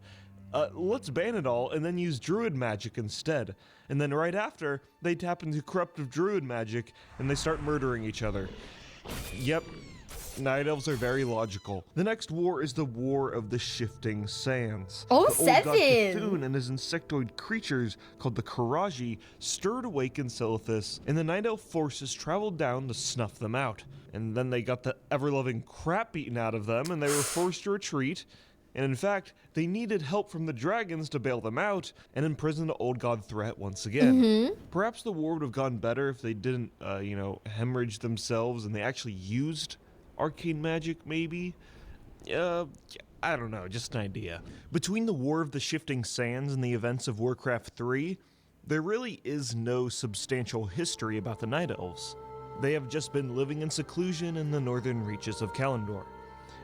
Let's ban it all and then use druid magic instead. And then right after, they tap into corruptive druid magic and they start murdering each other. Yep, Night Elves are very logical. The next war is the War of the Shifting Sands. The old god Cthulhu and his insectoid creatures, called the Karaji, stirred awake in Silithus, and the Night Elf forces traveled down to snuff them out. And then they got the ever-loving crap beaten out of them, and they were forced to retreat. And in fact, they needed help from the dragons to bail them out and imprison the old god threat once again. Perhaps the war would have gone better if they didn't, hemorrhage themselves and they actually used arcane magic, maybe? I don't know, just an idea. Between the War of the Shifting Sands and the events of Warcraft 3, there really is no substantial history about the Night Elves. They have just been living in seclusion in the northern reaches of Kalimdor.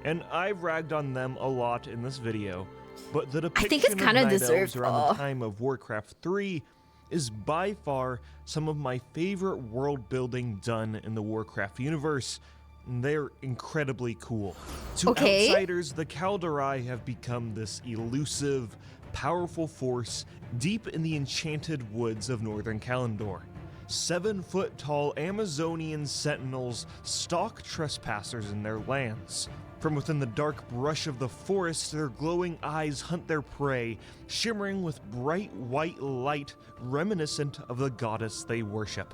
And I've ragged on them a lot in this video, but the depiction of Night Elves around the time of Warcraft 3 is by far some of my favorite world building done in the Warcraft universe. They're incredibly cool. To outsiders, the Kaldorei have become this elusive, powerful force deep in the enchanted woods of northern Kalimdor. 7-foot-tall Amazonian sentinels stalk trespassers in their lands. From within the dark brush of the forest, their glowing eyes hunt their prey, shimmering with bright white light reminiscent of the goddess they worship.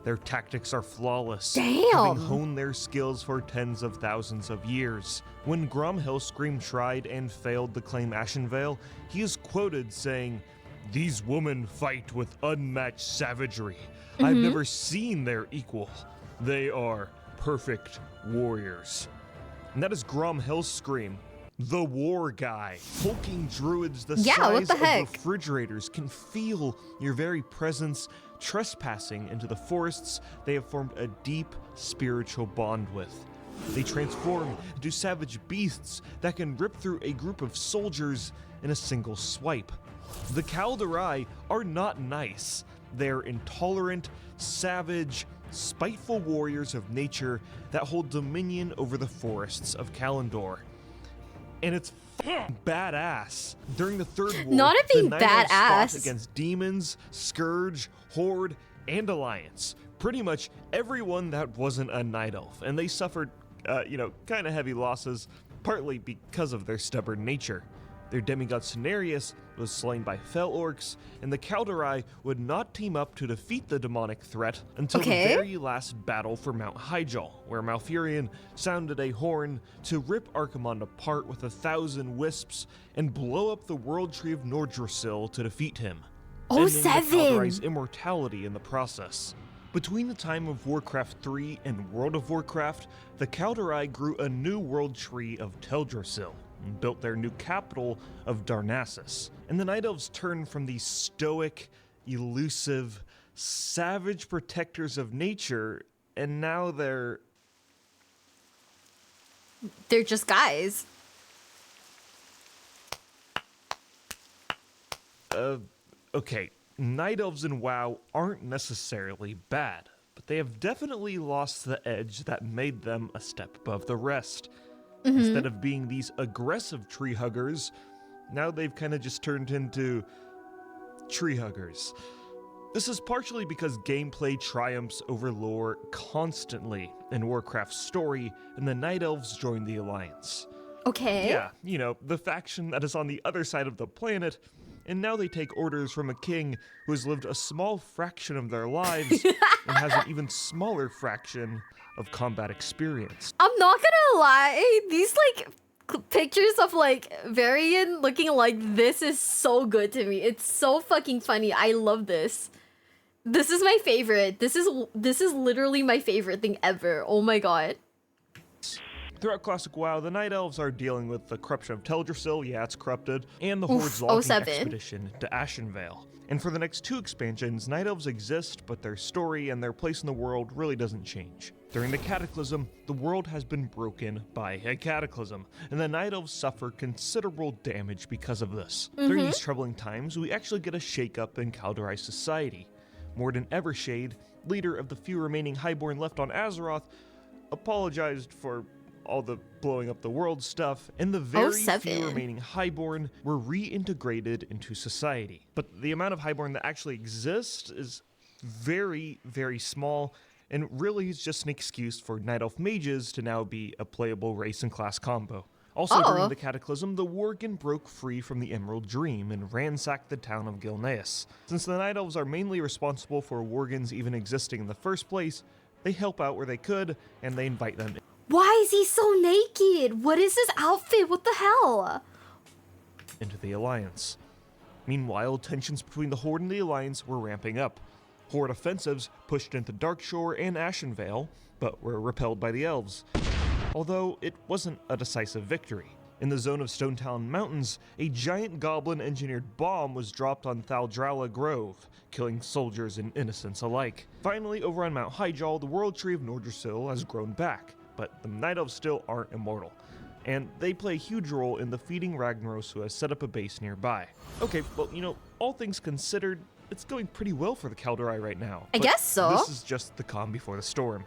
Their tactics are flawless, having honed their skills for tens of thousands of years. When Gromhellscream tried and failed to claim Ashenvale, he is quoted saying, "These women fight with unmatched savagery. I've never seen their equal. They are perfect warriors." And that is Gromhellscream, the war guy. Hulking druids the size of refrigerators can feel your very presence. Trespassing into the forests they have formed a deep spiritual bond with. They transform into savage beasts that can rip through a group of soldiers in a single swipe. The Kaldorei are not nice. They're intolerant, savage, spiteful warriors of nature that hold dominion over the forests of Kalimdor. And it's badass. During the Third War, Not it being the Night Elves fought badass. against demons, Scourge, Horde, and Alliance. Pretty much everyone that wasn't a Night Elf, and they suffered, kind of heavy losses, partly because of their stubborn nature. Their demigod Cenarius was slain by Fel Orcs, and the Kaldorei would not team up to defeat the demonic threat until the very last battle for Mount Hyjal, where Malfurion sounded a horn to rip Archimonde apart with 1,000 wisps and blow up the World Tree of Nordrassil to defeat him, ending the Kaldorei's immortality in the process. Between the time of Warcraft 3 and World of Warcraft, the Kaldorei grew a new World Tree of Teldrassil, and built their new capital of Darnassus. And the Night Elves turned from these stoic, elusive, savage protectors of nature, and now they're just guys. Okay, Night Elves in WoW aren't necessarily bad, but they have definitely lost the edge that made them a step above the rest. Instead of being these aggressive tree huggers, now they've kind of just turned into tree huggers. This is partially because gameplay triumphs over lore constantly in Warcraft's story, and the Night Elves join the Alliance. Okay. Yeah, the faction that is on the other side of the planet, and now they take orders from a king who has lived a small fraction of their lives and has an even smaller fraction of combat experience. I'm not gonna lie, these pictures of Varian looking like this is so good to me. It's so fucking funny. I love this. This is my favorite. This is literally my favorite thing ever. Oh my god. Throughout Classic WoW, the Night Elves are dealing with the corruption of Teldrassil, yeah, it's corrupted, and the Horde's logging expedition to Ashenvale. And for the next 2 expansions, Night Elves exist, but their story and their place in the world really doesn't change. During the Cataclysm, the world has been broken by a cataclysm, and the Night Elves suffer considerable damage because of this. During these troubling times, we actually get a shakeup in Kaldorei society. Morden Evershade, leader of the few remaining Highborn left on Azeroth, apologized for all the blowing up the world stuff, and the very few remaining Highborn were reintegrated into society. But the amount of Highborn that actually exist is very, very small, and really is just an excuse for Night Elf mages to now be a playable race and class combo. Also during the Cataclysm, the Worgen broke free from the Emerald Dream and ransacked the town of Gilneas. Since the Night Elves are mainly responsible for Worgens even existing in the first place, they help out where they could, and they invite them in. Why is he so naked? What is his outfit? What the hell? Into the Alliance. Meanwhile, tensions between the Horde and the Alliance were ramping up. Horde offensives pushed into Darkshore and Ashenvale, but were repelled by the Elves. Although it wasn't a decisive victory. In the zone of Stonetalon Mountains, a giant goblin-engineered bomb was dropped on Thaldrala Grove, killing soldiers and innocents alike. Finally, over on Mount Hyjal, the World Tree of Nordrassil has grown back, but the Night Elves still aren't immortal, and they play a huge role in defeating Ragnaros, who has set up a base nearby. Okay, well, all things considered, it's going pretty well for the Kaldorei right now. I guess so. This is just the calm before the storm.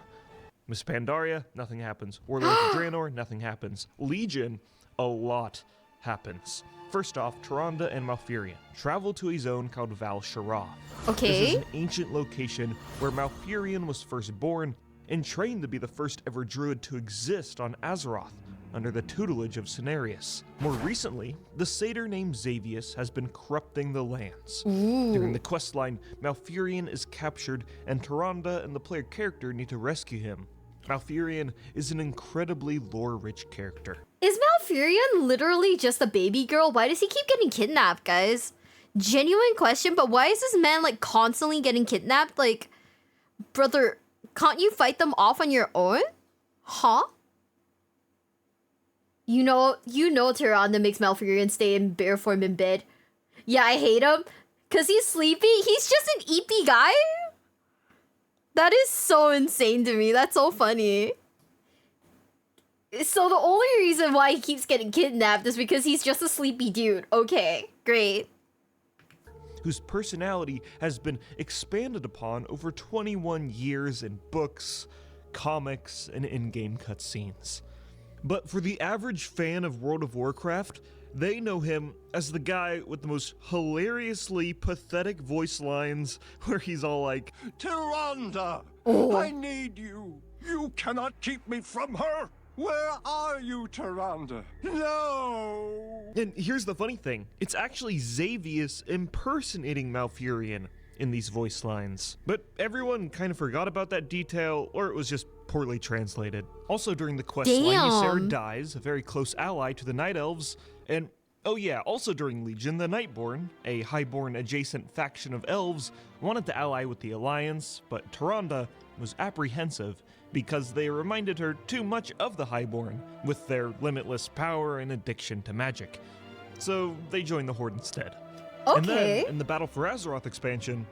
Miss Pandaria, nothing happens. Warlords of Draenor, nothing happens. Legion, a lot happens. First off, Tyrande and Malfurion travel to a zone called Val Shara. Okay. This is an ancient location where Malfurion was first born and trained to be the first ever druid to exist on Azeroth, under the tutelage of Cenarius. More recently, the satyr named Xavius has been corrupting the lands. During the questline, Malfurion is captured, and Tyrande and the player character need to rescue him. Malfurion is an incredibly lore-rich character. Is Malfurion literally just a baby girl? Why does he keep getting kidnapped, guys? Genuine question, but why is this man constantly getting kidnapped? Brother, can't you fight them off on your own? Huh? You know Tyrande makes Malfurion stay in bear form in bed. Yeah, I hate him. Cause he's sleepy. He's just an eepy guy. That is so insane to me. That's so funny. So the only reason why he keeps getting kidnapped is because he's just a sleepy dude. Okay, great. Whose personality has been expanded upon over 21 years in books, comics, and in-game cutscenes. But for the average fan of World of Warcraft, they know him as the guy with the most hilariously pathetic voice lines where he's all like, Tyrande, I need you. You cannot keep me from her. Where are you, Tyrande? No! And here's the funny thing. It's actually Xavius impersonating Malfurion in these voice lines. But everyone kind of forgot about that detail, or it was just poorly translated. Also during the quest line, Ysera dies, a very close ally to the Night Elves, and oh yeah, also during Legion, the Nightborn, a Highborn adjacent faction of elves, wanted to ally with the Alliance, but Tyrande was apprehensive because they reminded her too much of the Highborn, with their limitless power and addiction to magic. So they joined the Horde instead. Okay. And then, in the Battle for Azeroth expansion,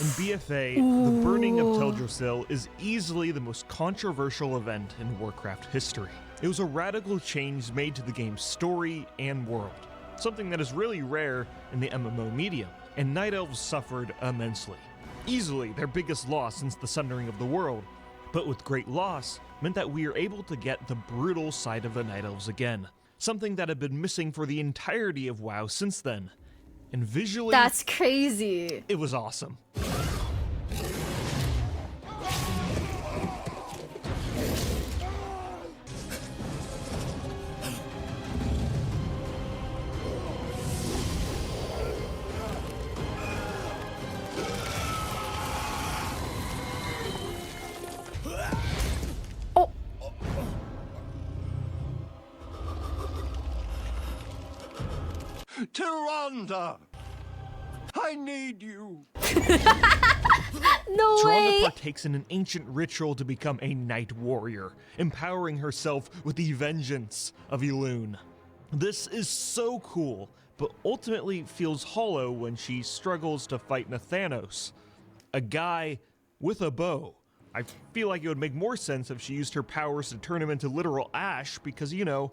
in BFA, the burning of Teldrassil is easily the most controversial event in Warcraft history. It was a radical change made to the game's story and world, something that is really rare in the MMO medium, and Night Elves suffered immensely. Easily their biggest loss since the Sundering of the World, but with great loss meant that we are able to get the brutal side of the Night Elves again, something that had been missing for the entirety of WoW since then. And visually, that's crazy. It was awesome. Tyrande, I need you. No way. Tyrande partakes in an ancient ritual to become a Night Warrior, empowering herself with the vengeance of Elune. This is so cool, but ultimately feels hollow when she struggles to fight Nathanos, a guy with a bow. I feel like it would make more sense if she used her powers to turn him into literal ash because, you know,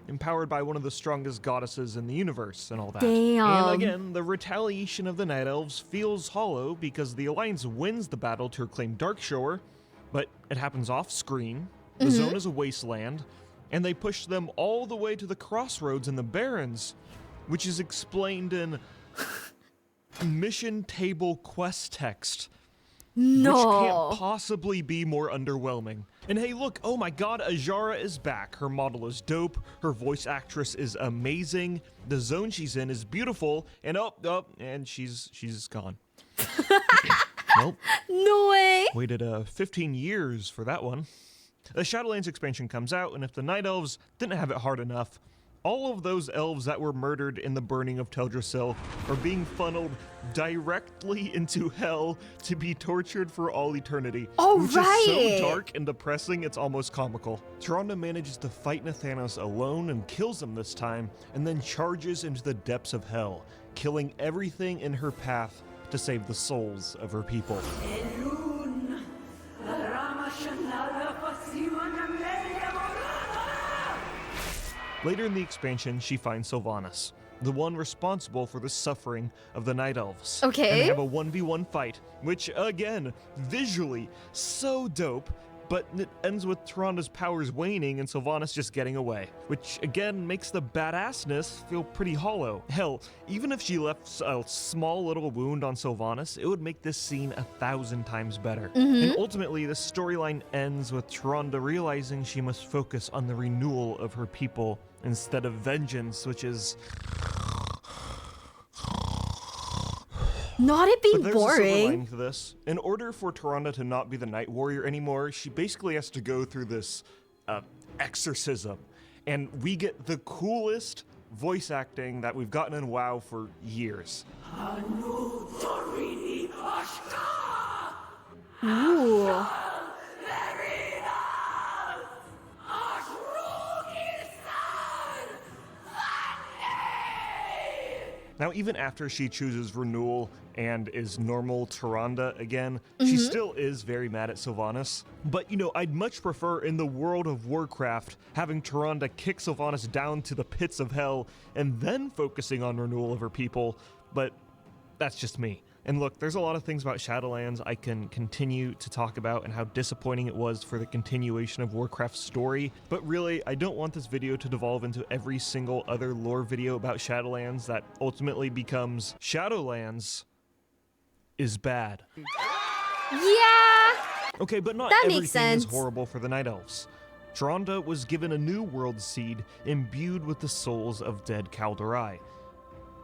empowered by one of the strongest goddesses in the universe and all that. Damn. And again, the retaliation of the Night Elves feels hollow because the Alliance wins the battle to reclaim Darkshore, but it happens off-screen, the zone is a wasteland, and they push them all the way to the crossroads in the Barrens, which is explained in mission table quest text. No. Which can't possibly be more underwhelming. And hey, look, oh my god, Ajara is back. Her model is dope, her voice actress is amazing, the zone she's in is beautiful, and and she's gone. Nope. No way. Waited 15 years for that one. The Shadowlands expansion comes out, and if the Night Elves didn't have it hard enough, all of those elves that were murdered in the burning of Teldrassil are being funneled directly into hell to be tortured for all eternity. Which is so dark and depressing, it's almost comical. Tyrande manages to fight Nathanos alone and kills him this time, and then charges into the depths of hell, killing everything in her path to save the souls of her people. Later in the expansion, she finds Sylvanas, the one responsible for the suffering of the Night Elves. Okay. And they have a 1v1 fight, which, again, visually, so dope, but it ends with Tyrande's powers waning and Sylvanas just getting away, which, again, makes the badassness feel pretty hollow. Hell, even if she left a small little wound on Sylvanas, it would make this scene 1,000 times better. And ultimately, the storyline ends with Tyrande realizing she must focus on the renewal of her people instead of vengeance, which is not it being but there's a silver boring. lining to this. In order for Tyrande to not be the Night Warrior anymore, she basically has to go through this exorcism. And we get the coolest voice acting that we've gotten in WoW for years. Ooh. Now, even after she chooses renewal and is normal Tyrande again, she still is very mad at Sylvanas. But, you know, I'd much prefer in the World of Warcraft having Tyrande kick Sylvanas down to the pits of hell and then focusing on renewal of her people, but that's just me. And look, there's a lot of things about Shadowlands I can continue to talk about and how disappointing it was for the continuation of Warcraft's story, but really, I don't want this video to devolve into every single other lore video about Shadowlands that ultimately becomes Shadowlands is bad. Yeah! Okay, but not that everything makes sense. is horrible for the Night Elves. Tronda was given a new world seed imbued with the souls of dead Kaldorei,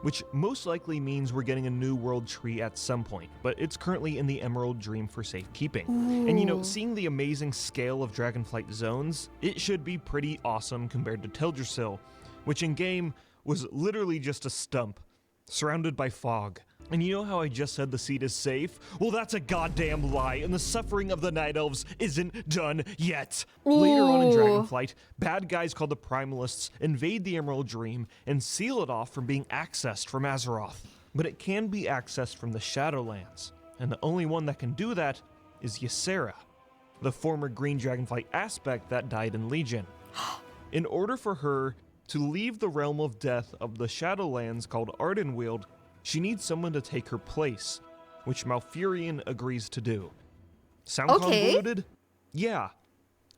which most likely means we're getting a new world tree at some point, but it's currently in the Emerald Dream for safekeeping. And you know, seeing the amazing scale of Dragonflight zones, it should be pretty awesome compared to Teldrassil, which in-game was literally just a stump, surrounded by fog. And you know how I just said the seed is safe? Well, that's a goddamn lie, and the suffering of the Night Elves isn't done yet. Later on in Dragonflight, bad guys called the Primalists invade the Emerald Dream and seal it off from being accessed from Azeroth. But it can be accessed from the Shadowlands, and the only one that can do that is Ysera, the former Green Dragonflight aspect that died in Legion. In order for her to leave the realm of death of the Shadowlands called Ardenweald, she needs someone to take her place, which Malfurion agrees to do. Sound convoluted? Yeah,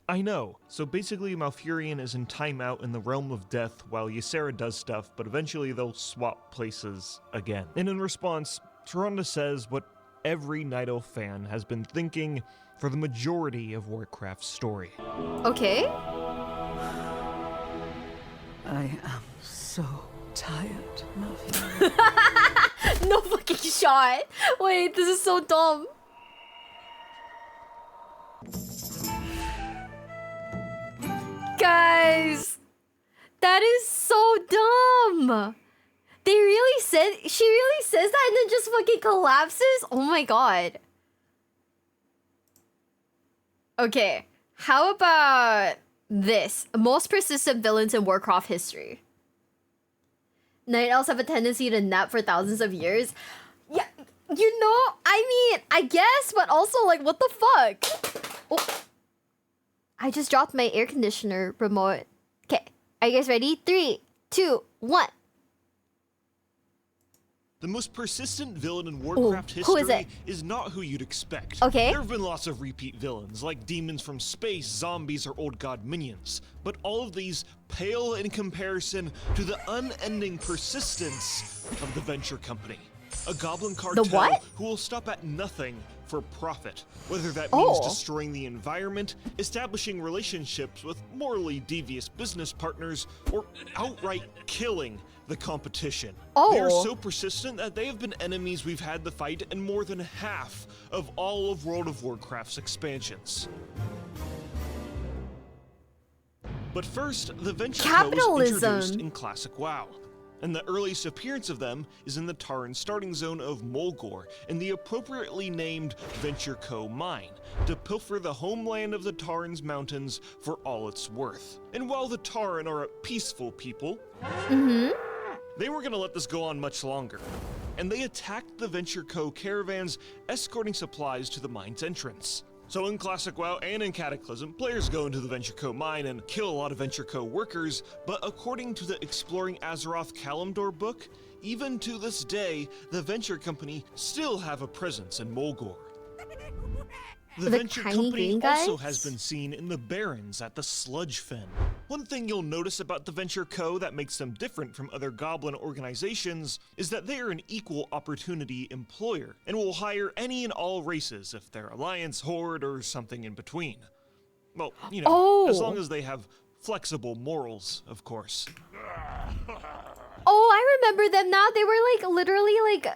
I know. So basically Malfurion is in timeout in the realm of death while Ysera does stuff, but eventually they'll swap places again. And in response, Tronda says what every Night Elf fan has been thinking for the majority of Warcraft's story. Okay. I am so tired, Malfurion. No fucking shot. Wait, this is so dumb. Guys, that is so dumb. She really says that and then just fucking collapses? Oh my god. Okay, how about this? Most persistent villains in Warcraft history. Night Elves have a tendency to nap for thousands of years. Yeah, you know, I mean, I guess, but also, like, what the fuck? Oh. I just dropped my air conditioner remote. Okay, are you guys ready? 3, 2, 1. The most persistent villain in Warcraft history is not who you'd expect. Okay. There have been lots of repeat villains, like demons from space, zombies, or old god minions. But all of these pale in comparison to the unending persistence of the Venture Company. A goblin cartel who will stop at nothing for profit. Whether that means destroying the environment, establishing relationships with morally devious business partners, or outright killing the competition. They are so persistent that they have been enemies we've had to fight in more than half of all of World of Warcraft's expansions. But first, the Venture Co was introduced in Classic WoW, and the earliest appearance of them is in the Tauren starting zone of Mulgore in the appropriately named Venture Co mine, to pilfer the homeland of the Tauren's mountains for all it's worth. And while the Tauren are a peaceful people, they weren't gonna let this go on much longer, and they attacked the Venture Co caravans escorting supplies to the mine's entrance. So in Classic WoW and in Cataclysm, players go into the Venture Co mine and kill a lot of Venture Co workers, but according to the Exploring Azeroth Kalimdor book, even to this day, the Venture Company still have a presence in Mulgore. The Venture Company also has been seen in the Barrens at the Sludge Fen. One thing you'll notice about the Venture Co that makes them different from other goblin organizations is that they are an equal opportunity employer and will hire any and all races if they're Alliance, Horde, or something in between. Well, you know, as long as they have flexible morals, of course. Oh, I remember them now. They were like literally like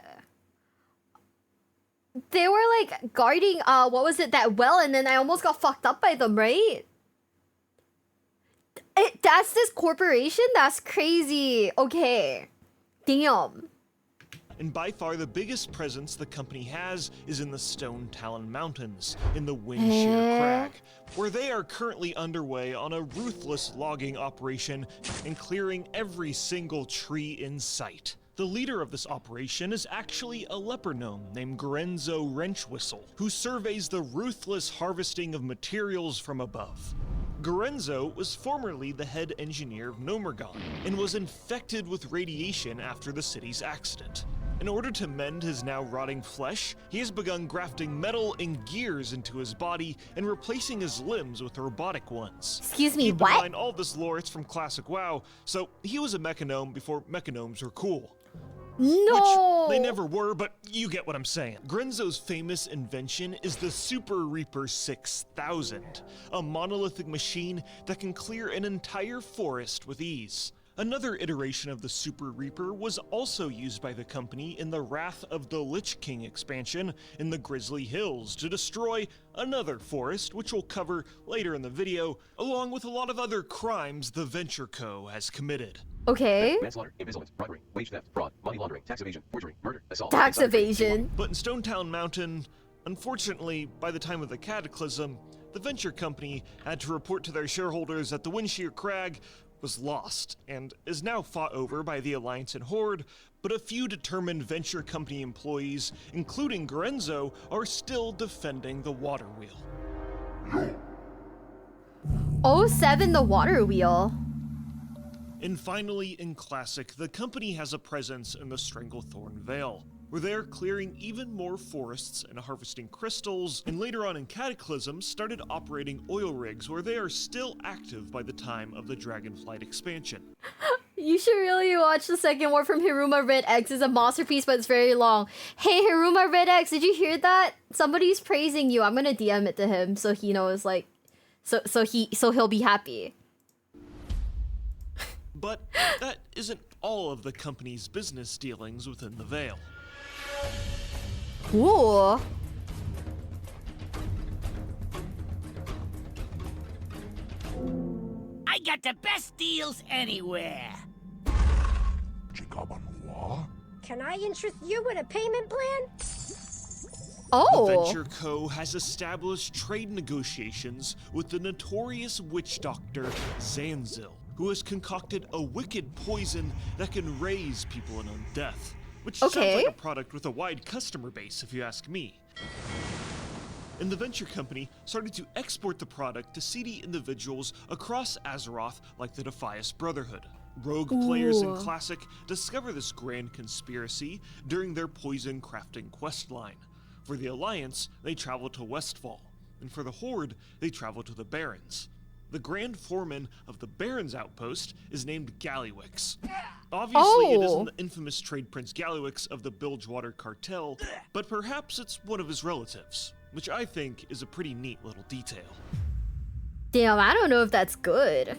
they were like guarding what was it, that well, and then I almost got fucked up by them, right? That's this corporation? That's crazy. Okay. Damn. And by far the biggest presence the company has is in the Stone Talon Mountains, in the Windshear Crag, where they are currently underway on a ruthless logging operation and clearing every single tree in sight. The leader of this operation is actually a leper gnome named Gorenzo Wrenchwhistle, who surveys the ruthless harvesting of materials from above. Gorenzo was formerly the head engineer of Nomergon and was infected with radiation after the city's accident. In order to mend his now rotting flesh, he has begun grafting metal and gears into his body and replacing his limbs with robotic ones. Excuse me, Keep what? in mind, all this lore, it's from classic WoW, so he was a mechanome before mechanomes were cool. No! Which they never were, but you get what I'm saying. Grenzo's famous invention is the Super Reaper 6000, a monolithic machine that can clear an entire forest with ease. Another iteration of the Super Reaper was also used by the company in the Wrath of the Lich King expansion in the Grizzly Hills to destroy another forest, which we'll cover later in the video, along with a lot of other crimes the Venture Co. has committed. Okay. Manslaughter, embezzlement, bribery, wage theft, fraud, money laundering, tax evasion, forgery, murder, assault, tax evasion. But in Stonetown Mountain, unfortunately, by the time of the Cataclysm, the Venture Company had to report to their shareholders that the Windshear Crag was lost and is now fought over by the Alliance and Horde, but a few determined Venture Company employees, including Grenzo, are still defending the Water Wheel. 07, the Water Wheel. And finally, in Classic, the company has a presence in the Stranglethorn Vale, where they are clearing even more forests and harvesting crystals, and later on in Cataclysm started operating oil rigs where they are still active by the time of the Dragonflight expansion. You should really watch the second war from Hiruma Red X. It's a masterpiece, but it's very long. Hey, Hiruma Red X, did you hear that? Somebody's praising you. I'm gonna DM it to him so he knows, like, so he'll be happy. But that isn't all of the company's business dealings within the Vale. Cool. I got the best deals anywhere. Can I interest you in a payment plan? Oh. The Venture Co. has established trade negotiations with the notorious witch doctor Zanzil, who has concocted a wicked poison that can raise people in undeath. Which sounds like a product with a wide customer base, if you ask me. And the Venture Company started to export the product to seedy individuals across Azeroth like the Defias Brotherhood. Rogue players in Classic discover this grand conspiracy during their poison crafting questline. For the Alliance, they travel to Westfall, and for the Horde, they travel to the Barrens. The Grand Foreman of the Barrens Outpost is named Gallywix. Obviously, it isn't the infamous trade prince Gallywix of the Bilgewater Cartel, but perhaps it's one of his relatives, which I think is a pretty neat little detail. Damn, I don't know if that's good.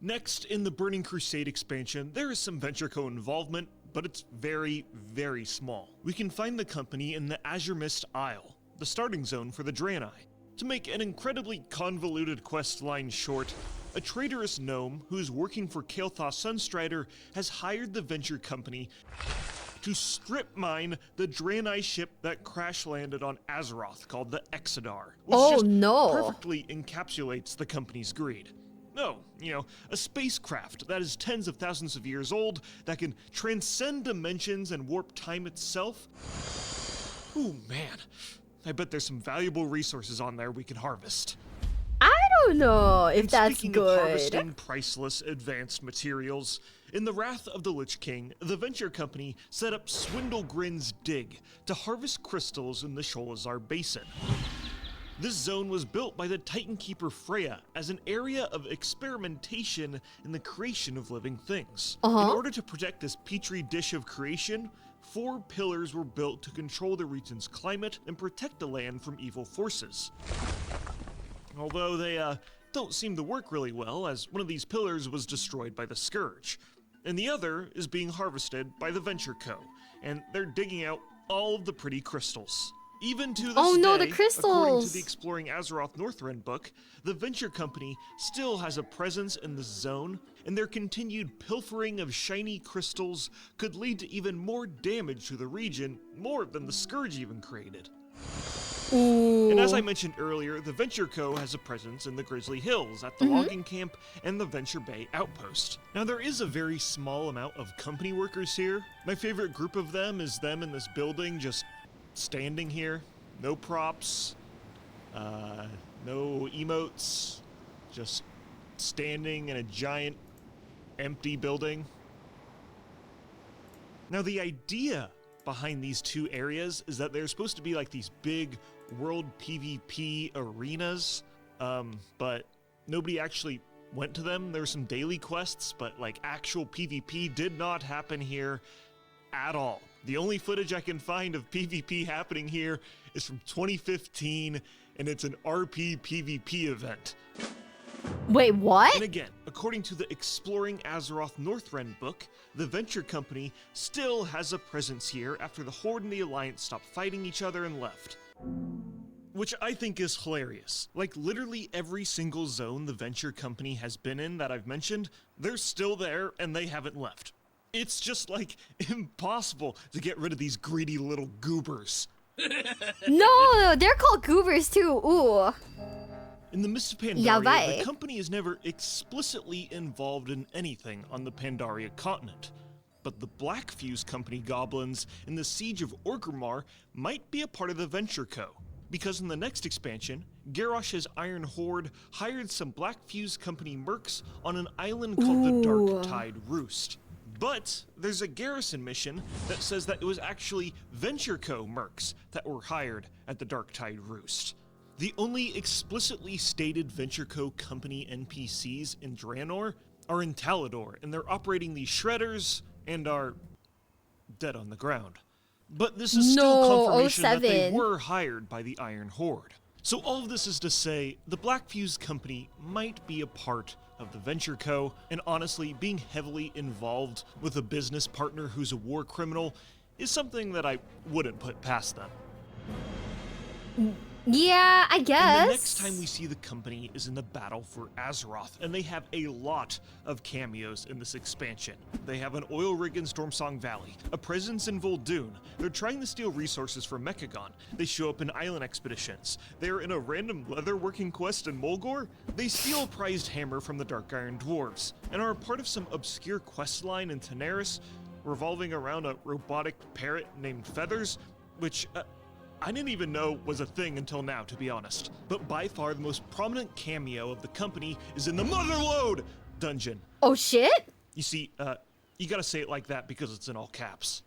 Next, in the Burning Crusade expansion, there is some Venture Co. involvement, but it's very, very small. We can find the company in the Azure Mist Isle, the starting zone for the Draenei. To make an incredibly convoluted quest line short, a traitorous gnome who's working for Kael'thas Sunstrider has hired the Venture Company to strip mine the Draenei ship that crash landed on Azeroth called the Exodar, which perfectly encapsulates the company's greed. No, a spacecraft that is tens of thousands of years old, that can transcend dimensions and warp time itself. Ooh, man. I bet there's some valuable resources on there we can harvest. I don't know if that's Speaking good. of harvesting priceless advanced materials, in the Wrath of the Lich King, the Venture Company set up Swindlegrin's Dig to harvest crystals in the Sholazar Basin. This zone was built by the Titan Keeper Freya as an area of experimentation in the creation of living things. In order to protect this petri dish of creation, 4 pillars were built to control the region's climate and protect the land from evil forces. Although they don't seem to work really well, as one of these pillars was destroyed by the Scourge, and the other is being harvested by the Venture Co., and they're digging out all of the pretty crystals. Even to this day, the crystals! According to the Exploring Azeroth Northrend book, the Venture Company still has a presence in this zone, and their continued pilfering of shiny crystals could lead to even more damage to the region, more than the Scourge even created. Ooh. And as I mentioned earlier, the Venture Co. has a presence in the Grizzly Hills, at the logging camp, and the Venture Bay Outpost. Now, there is a very small amount of company workers here. My favorite group of them is them in this building, just standing here, no props, no emotes, just standing in a giant empty building. Now, the idea behind these two areas is that they're supposed to be like these big world PvP arenas, but nobody actually went to them. There were some daily quests, but like actual PvP did not happen here at all. The only footage I can find of PvP happening here is from 2015, and it's an RP PvP event. Wait, what? And again, according to the Exploring Azeroth Northrend book, the Venture Company still has a presence here after the Horde and the Alliance stopped fighting each other and left. Which I think is hilarious. Like, literally every single zone the Venture Company has been in that I've mentioned, they're still there and they haven't left. It's just, like, impossible to get rid of these greedy little goobers. No, they're called goobers too. Ooh. In the Mists of Pandaria, the company is never explicitly involved in anything on the Pandaria continent. But the Black Fuse Company goblins in the Siege of Orgrimmar might be a part of the Venture Co. Because in the next expansion, Garrosh's Iron Horde hired some Black Fuse Company mercs on an island called the Dark Tide Roost. But there's a garrison mission that says that it was actually Venture Co. mercs that were hired at the Dark Tide Roost. The only explicitly stated Venture Co. company NPCs in Draenor are in Talador, and they're operating these shredders and are dead on the ground. But this is still confirmation that they were hired by the Iron Horde. So all of this is to say, the Black Fuse Company might be a part of the Venture Co., and honestly, being heavily involved with a business partner who's a war criminal is something that I wouldn't put past them. Yeah, I guess. And the next time we see the company is in the battle for Azeroth, and they have a lot of cameos in this expansion. They have an oil rig in Stormsong Valley, a presence in Vol'dun. They're trying to steal resources from Mechagon. They show up in island expeditions. They're in a random leatherworking quest in Mulgore. They steal a prized hammer from the Dark Iron Dwarves, and are a part of some obscure quest line in Tenaris revolving around a robotic parrot named Feathers, which I didn't even know was a thing until now, to be honest. But by far the most prominent cameo of the company is in the Motherlode dungeon. Oh shit? You see, you gotta say it like that because it's in all caps.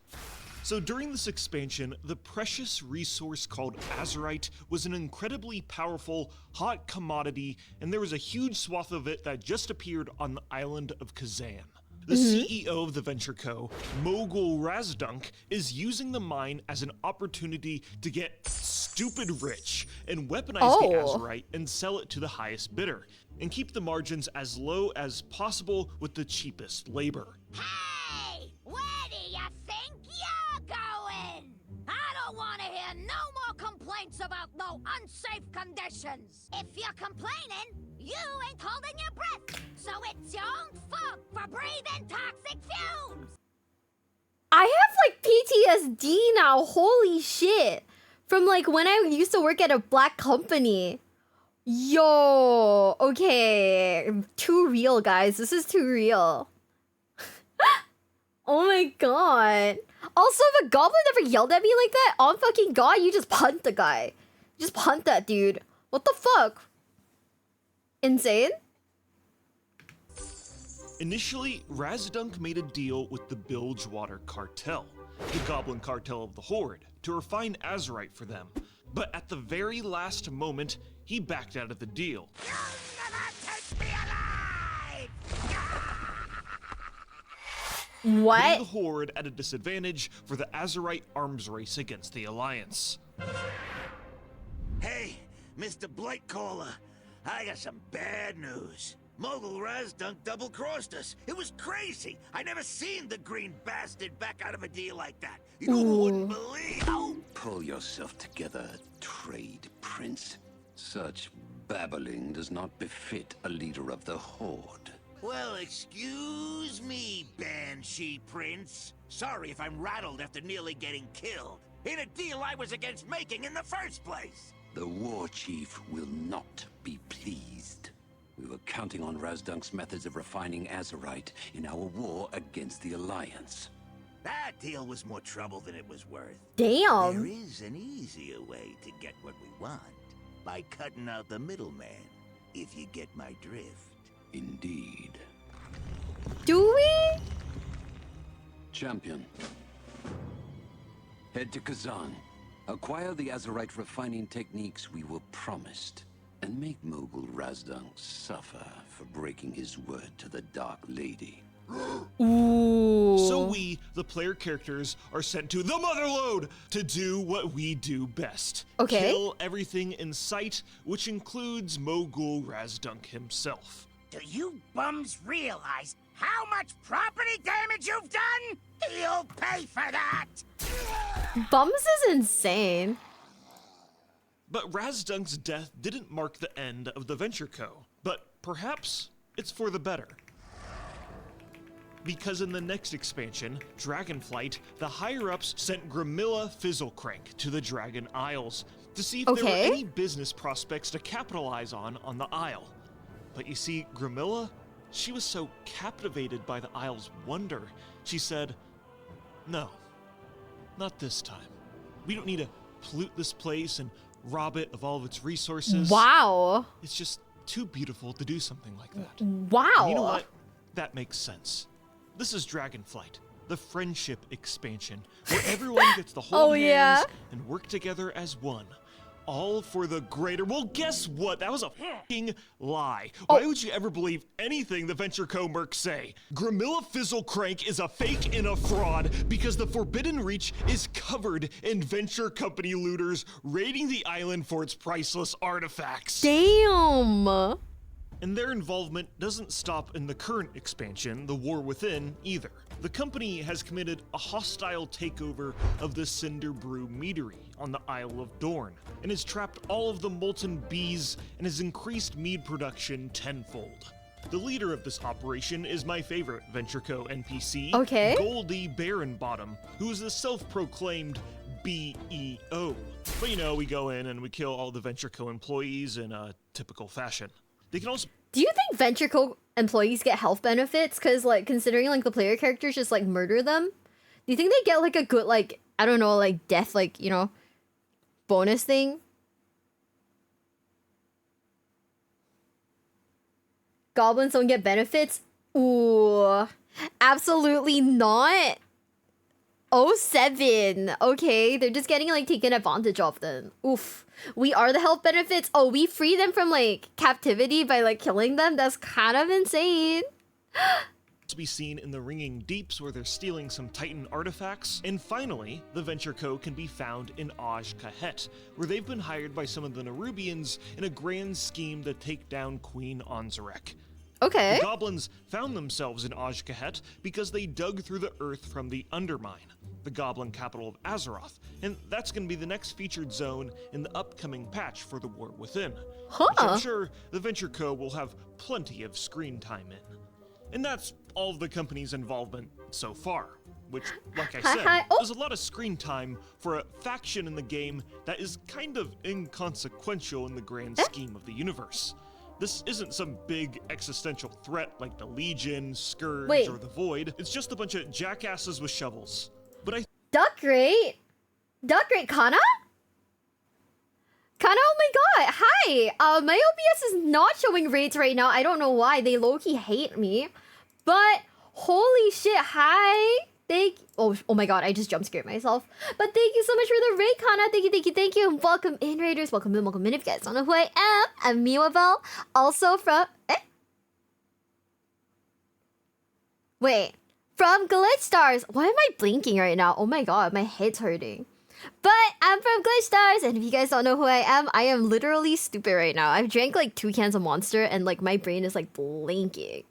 So during this expansion, the precious resource called Azerite was an incredibly powerful, hot commodity, and there was a huge swath of it that just appeared on the island of Kazan. The CEO of the Venture Co., Mogul Razdunk, is using the mine as an opportunity to get stupid rich and weaponize the Azerite and sell it to the highest bidder, and keep the margins as low as possible with the cheapest labor. Hey! Where do you think you're going? I don't want to hear no more complaints about no unsafe conditions. If you're complaining, you ain't holding your breath, so it's your own fault for breathing toxic fumes. I have like PTSD now, holy shit. From like when I used to work at a black company. Yo, okay, too real, guys. This is too real. Oh my god. Also, if a goblin ever yelled at me like that, on fucking god, you just punt the guy. Just punt that dude. What the fuck? Insane? Initially, Razdunk made a deal with the Bilgewater Cartel, the goblin cartel of the Horde, to refine Azerite for them. But at the very last moment, he backed out of the deal. What? Putting the Horde at a disadvantage for the Azerite arms race against the Alliance. Hey, Mr. Blightcaller, I got some bad news. Mogul Razdunk double-crossed us. It was crazy. I never seen the green bastard back out of a deal like that. You wouldn't believe. Oh. Pull yourself together, trade prince. Such babbling does not befit a leader of the Horde. Well, excuse me, Banshee Prince. Sorry if I'm rattled after nearly getting killed. In a deal I was against making in the first place. The war chief will not be pleased. We were counting on Razdunk's methods of refining Azerite in our war against the Alliance. That deal was more trouble than it was worth. Damn. There is an easier way to get what we want. By cutting out the middleman, if you get my drift. Indeed. Do we? Champion, Head to Kazan. Acquire the Azerite refining techniques we were promised. And make Mogul Razdunk suffer for breaking his word to the Dark Lady. Ooh. So we, the player characters, are sent to the Motherlode to do what we do best. Okay. Kill everything in sight, which includes Mogul Razdunk himself. Do you bums realize how much property damage you've done? You'll pay for that! Bums is insane. But Razdunk's death didn't mark the end of the Venture Co., but perhaps it's for the better. Because in the next expansion, Dragonflight, the higher-ups sent Gramilla Fizzlecrank to the Dragon Isles to see if there were any business prospects to capitalize on the Isle. But you see, Gramilla, she was so captivated by the Isle's wonder, she said, "No, not this time. We don't need to pollute this place and rob it of all of its resources. Wow. It's just too beautiful to do something like that." Wow. And you know what? That makes sense. This is Dragonflight, the friendship expansion, where everyone gets to hold hands and work together as one. All for the greater... Well, guess what? That was a f***ing lie. Why would you ever believe anything the Venture Co. mercs say? Gramilla Fizzlecrank is a fake and a fraud because the Forbidden Reach is covered in Venture Company looters raiding the island for its priceless artifacts. Damn! And their involvement doesn't stop in the current expansion, The War Within, either. The company has committed a hostile takeover of the Cinder Brew meadery on the Isle of Dorn, and has trapped all of the molten bees and has increased mead production tenfold. The leader of this operation is my favorite Venture Co. NPC, Goldie Baronbottom, who is the self-proclaimed BEO. But you know, we go in and we kill all the Venture Co. employees in a typical fashion. They can also... Do you think Venture Co. employees get health benefits? Because, like, considering, like, the player characters just, like, murder them? Do you think they get, like, a good, like, I don't know, like, death, like, you know, bonus thing? Goblins don't get benefits? Ooh. Absolutely not. 07. Okay, they're just getting, like, taken advantage of then. Oof. We are the health benefits. Oh, we free them from, like, captivity by, like, killing them? That's kind of insane. To be seen in the Ringing Deeps where they're stealing some Titan artifacts. And finally, the Venture Co. can be found in Aj Kahet, where they've been hired by some of the Nerubians in a grand scheme to take down Queen Anzarek. Okay. The goblins found themselves in Aj Kahet because they dug through the earth from the Undermine, the goblin capital of Azeroth, and that's going to be the next featured zone in the upcoming patch for The War Within, which I'm sure the Venture Co. will have plenty of screen time in. And that's all of the company's involvement so far, which, like I said, is a lot of screen time for a faction in the game that is kind of inconsequential in the grand scheme of the universe. This isn't some big existential threat like the Legion, Scourge, or the Void. It's just a bunch of jackasses with shovels. But I... Duck Rate? Duck Rate, Kana? Kana, oh my god, hi! My OBS is not showing rates right now. I don't know why. They low-key hate me. But, holy shit, hi! Oh my god, I just jump scared myself. But thank you so much for the raid, Kana. Thank you. And welcome in, Raiders. Welcome in. If you guys don't know who I am, I'm Miwabel. Also from... From Glitch Stars. Why am I blinking right now? Oh my god, my head's hurting. But I'm from Glitch Stars, and if you guys don't know who I am literally stupid right now. I've drank like 2 cans of Monster, and like my brain is like blinking.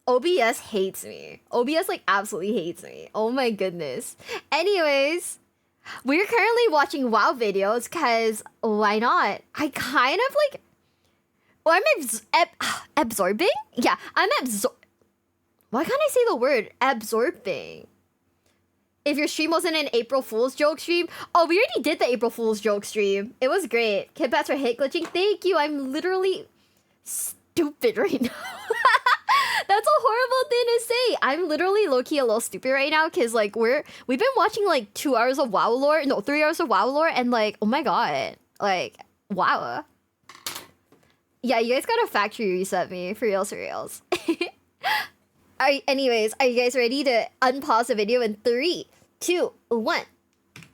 OBS hates me. OBS like absolutely hates me. Oh my goodness. Anyways, we're currently watching WoW videos because why not? I kind of like... Oh, I'm absorbing? Yeah, I'm why can't I say the word absorbing? If your stream wasn't an April Fool's joke stream... Oh, we already did the April Fool's joke stream. It was great. Kidbats for hate glitching. Thank you. I'm literally stupid right now. That's a horrible thing to say. I'm literally low-key a little stupid right now because like we've been watching like 2 hours of WoW lore. No, 3 hours of WoW lore, and like, oh my god. Like, wow. Yeah, you guys got a factory reset me. For reals. Anyways, are you guys ready to unpause the video in 3, 2, 1?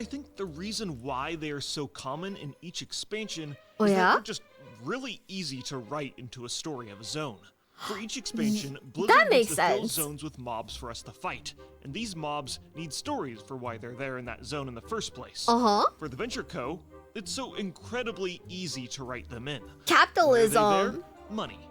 I think the reason why they are so common in each expansion Oh, is that yeah? they're just really easy to write into a story of a zone. For each expansion, That Blizzard makes wants to fill sense. zones with mobs for us to fight, and these mobs need stories for why they're there in that zone in the first place. Uh-huh. For the Venture Co., it's so incredibly easy to write them in. Capitalism. Why are they there? Money.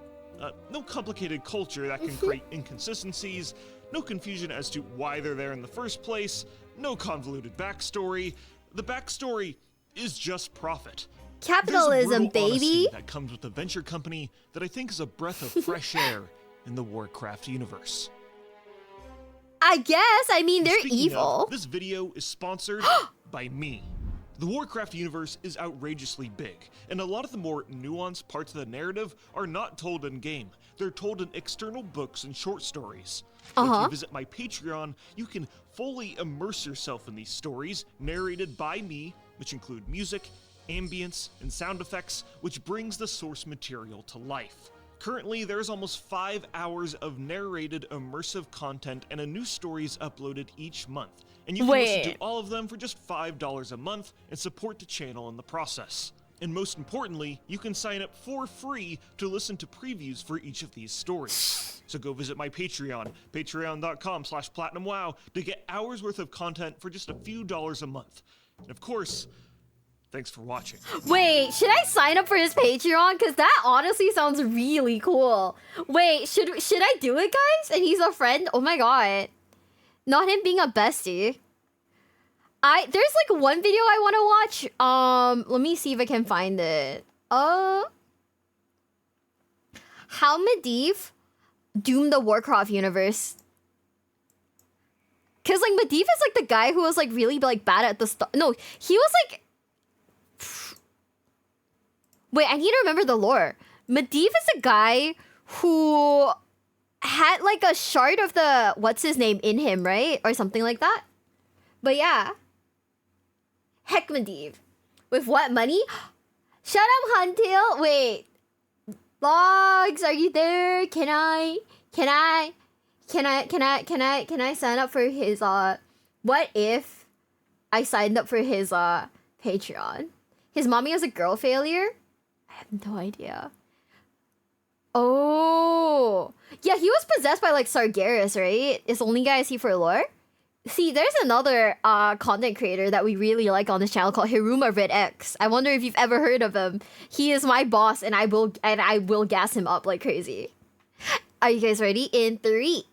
No complicated culture that can create inconsistencies, no confusion as to why they're there in the first place, no convoluted backstory. The backstory is just profit. Capitalism, There's a brutal honesty baby. that comes with the venture company that I think is a breath of fresh air in the Warcraft universe. I guess. I mean, they're Speaking evil. of, this video is sponsored by me. The Warcraft universe is outrageously big, and a lot of the more nuanced parts of the narrative are not told in game. They're told in external books and short stories. If you visit my Patreon, you can fully immerse yourself in these stories, narrated by me, which include music, ambience, and sound effects, which brings the source material to life. Currently, there's almost 5 hours of narrated immersive content, and a new story is uploaded each month. And you can listen to all of them for just $5 a month and support the channel in the process. And most importantly, you can sign up for free to listen to previews for each of these stories. So go visit my Patreon, patreon.com/platinumwow, to get hours worth of content for just a few dollars a month. And of course, thanks for watching. Wait, should I sign up for his Patreon? Because that honestly sounds really cool. Wait, should I do it, guys? And he's a friend? Oh my god. Not him being a bestie. There's like one video I want to watch. Let me see if I can find it. How Medivh doomed the Warcraft universe. Cause like Medivh is like the guy who was like really like bad at the start. No, he was like. Wait, I need to remember the lore. Medivh is a guy who had like a shard of the what's his name in him, right? Or something like that. But yeah. Heck Medivh. With what money? Shut up, Huntail. Wait. Logs, are you there? Can I sign up for his what if I signed up for his Patreon? His mommy was a girl failure? I have no idea. Oh. Yeah, he was possessed by like Sargeras, right? Is the only guy I see for lore? See, there's another content creator that we really like on this channel called Hiruma Red X. I wonder if you've ever heard of him. He is my boss, and I will gas him up like crazy. Are you guys ready? In 3,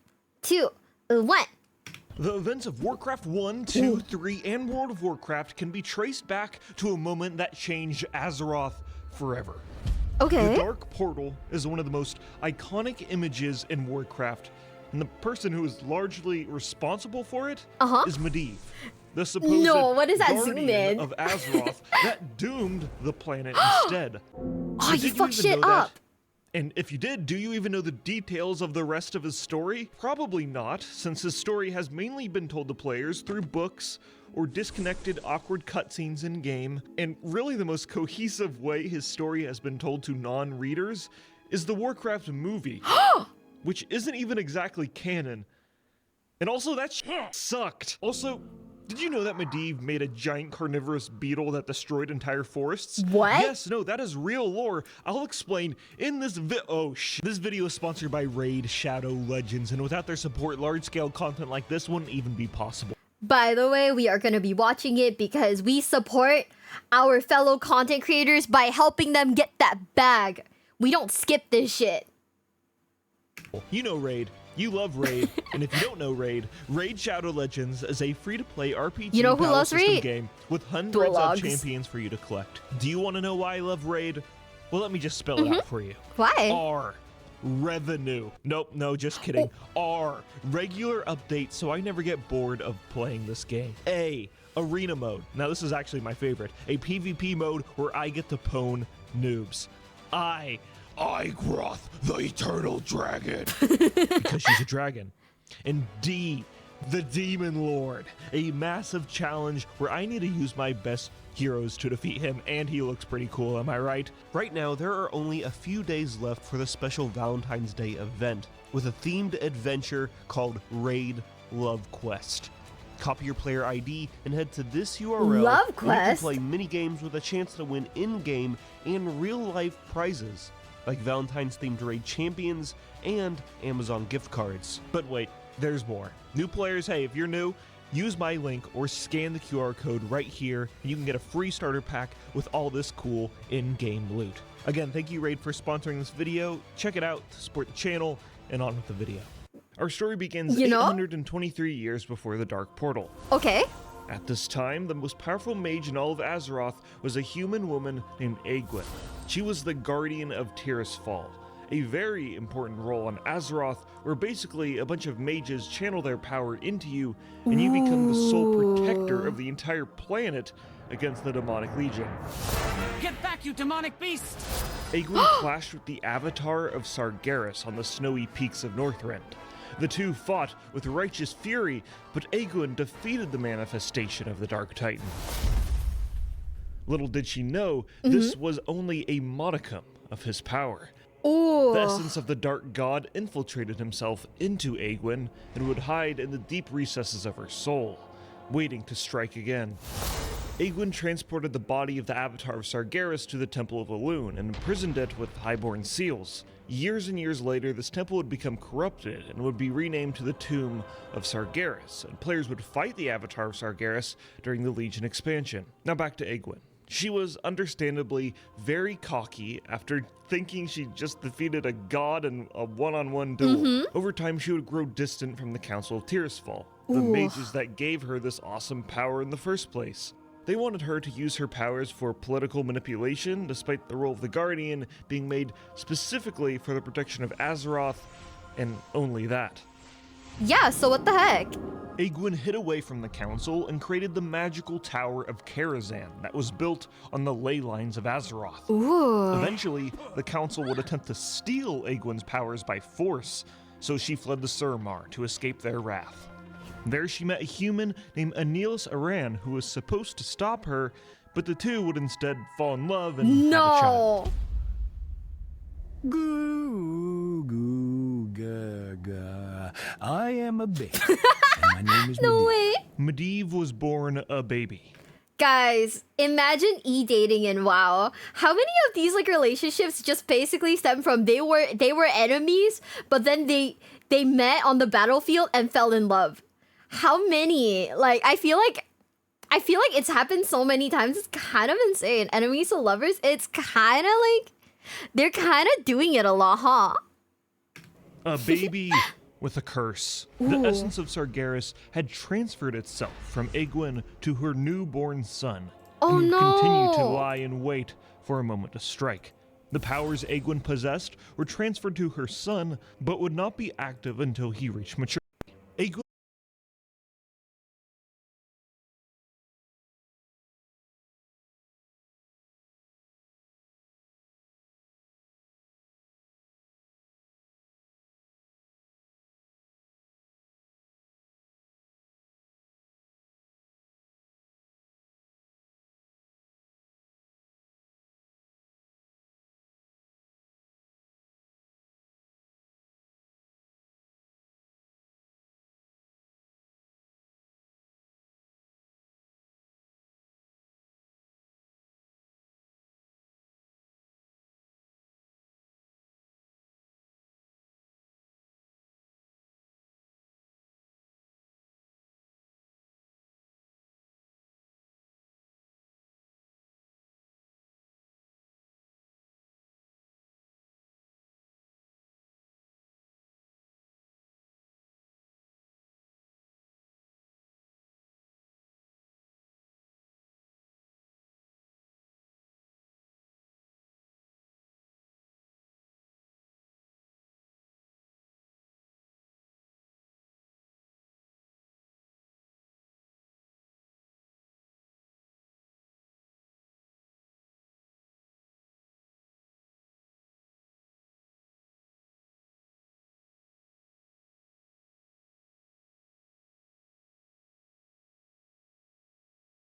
2, 1. The events of Warcraft 1, 2, 3, and World of Warcraft can be traced back to a moment that changed Azeroth forever. Okay. The Dark Portal is one of the most iconic images in Warcraft, and the person who is largely responsible for it is Medivh, the supposed what is that zoom in? of Azeroth that doomed the planet instead. Oh, you fucked shit up. And if you did, do you even know the details of the rest of his story? Probably not, since his story has mainly been told to players through books or disconnected, awkward cutscenes in-game. And really the most cohesive way his story has been told to non-readers is the Warcraft movie, which isn't even exactly canon. And also, that sucked. Also, did you know that Medivh made a giant carnivorous beetle that destroyed entire forests? What? Yes, no, that is real lore. I'll explain in this This video is sponsored by Raid Shadow Legends, and without their support, large-scale content like this wouldn't even be possible. By the way, we are going to be watching it because we support our fellow content creators by helping them get that bag. We don't skip this shit. You know Raid. You love Raid. And if you don't know Raid, Raid Shadow Legends is a free-to-play RPG You know who battle loves system Raid? game with hundreds of Dologs. champions for you to collect. Do you want to know why I love Raid? Well, let me just spell it out for you. Why? R. Revenue. Nope, no, just kidding. R. Regular updates so I never get bored of playing this game. A. Arena mode. Now this is actually my favorite. A PvP mode where I get to pwn noobs. I, Groth, the Eternal Dragon. Because she's a dragon. And D, the Demon Lord. A massive challenge where I need to use my best heroes to defeat him, and he looks pretty cool, am I right? Right now, there are only a few days left for the special Valentine's Day event, with a themed adventure called Raid Love Quest. Copy your player ID and head to this URL. Love and Quest. you can play mini games with a chance to win in-game and real-life prizes, like Valentine's themed raid champions and Amazon gift cards. But wait, there's more. New players, hey, if you're new, use my link or scan the QR code right here and you can get a free starter pack with all this cool in-game loot. Again, thank you Raid for sponsoring this video. Check it out to support the channel, and on with the video. Our story begins 823 years before the Dark Portal. Okay. At this time, the most powerful mage in all of Azeroth was a human woman named Aegwynn. She was the guardian of Tirisfal, a very important role on Azeroth where basically a bunch of mages channel their power into you and you become the sole protector of the entire planet against the demonic legion. Get back, you demonic beast! Aegwynn clashed with the avatar of Sargeras on the snowy peaks of Northrend. The two fought with righteous fury, but Aegwynn defeated the manifestation of the Dark Titan. Little did she know, this was only a modicum of his power. Ooh. The essence of the Dark God infiltrated himself into Aegwynn and would hide in the deep recesses of her soul, waiting to strike again. Aegwynn transported the body of the avatar of Sargeras to the Temple of Elune and imprisoned it with highborn seals. Years and years later, this temple would become corrupted and would be renamed to the Tomb of Sargeras, and players would fight the avatar of Sargeras during the Legion expansion. Now back to Aegwynn. She was understandably very cocky after thinking she just defeated a god in a one-on-one duel. Over time, she would grow distant from the Council of Tirisfal, the mages that gave her this awesome power in the first place. They wanted her to use her powers for political manipulation, despite the role of the Guardian being made specifically for the protection of Azeroth, and only that. Yeah, so what the heck? Aegwynn hid away from the council and created the magical Tower of Karazhan that was built on the ley lines of Azeroth. Ooh. Eventually, the council would attempt to steal Aegwynn's powers by force, so she fled to Suramar to escape their wrath. There she met a human named Aeneas Aran who was supposed to stop her, but the two would instead fall in love and have a child. Goo, goo, gaga. I am a baby, and my name is No Medivh. way. Medivh was born a baby. Guys, imagine dating in WoW. How many of these like relationships just basically stem from they were enemies, but then they met on the battlefield and fell in love? How many? Like I feel like it's happened so many times. It's kind of insane. Enemies to lovers. It's kind of like they're kind of doing it a lot, huh? A baby with a curse. The essence of Sargeras had transferred itself from Aegwynn to her newborn son, and would continue to lie in wait for a moment to strike. The powers Aegwynn possessed were transferred to her son, but would not be active until he reached maturity.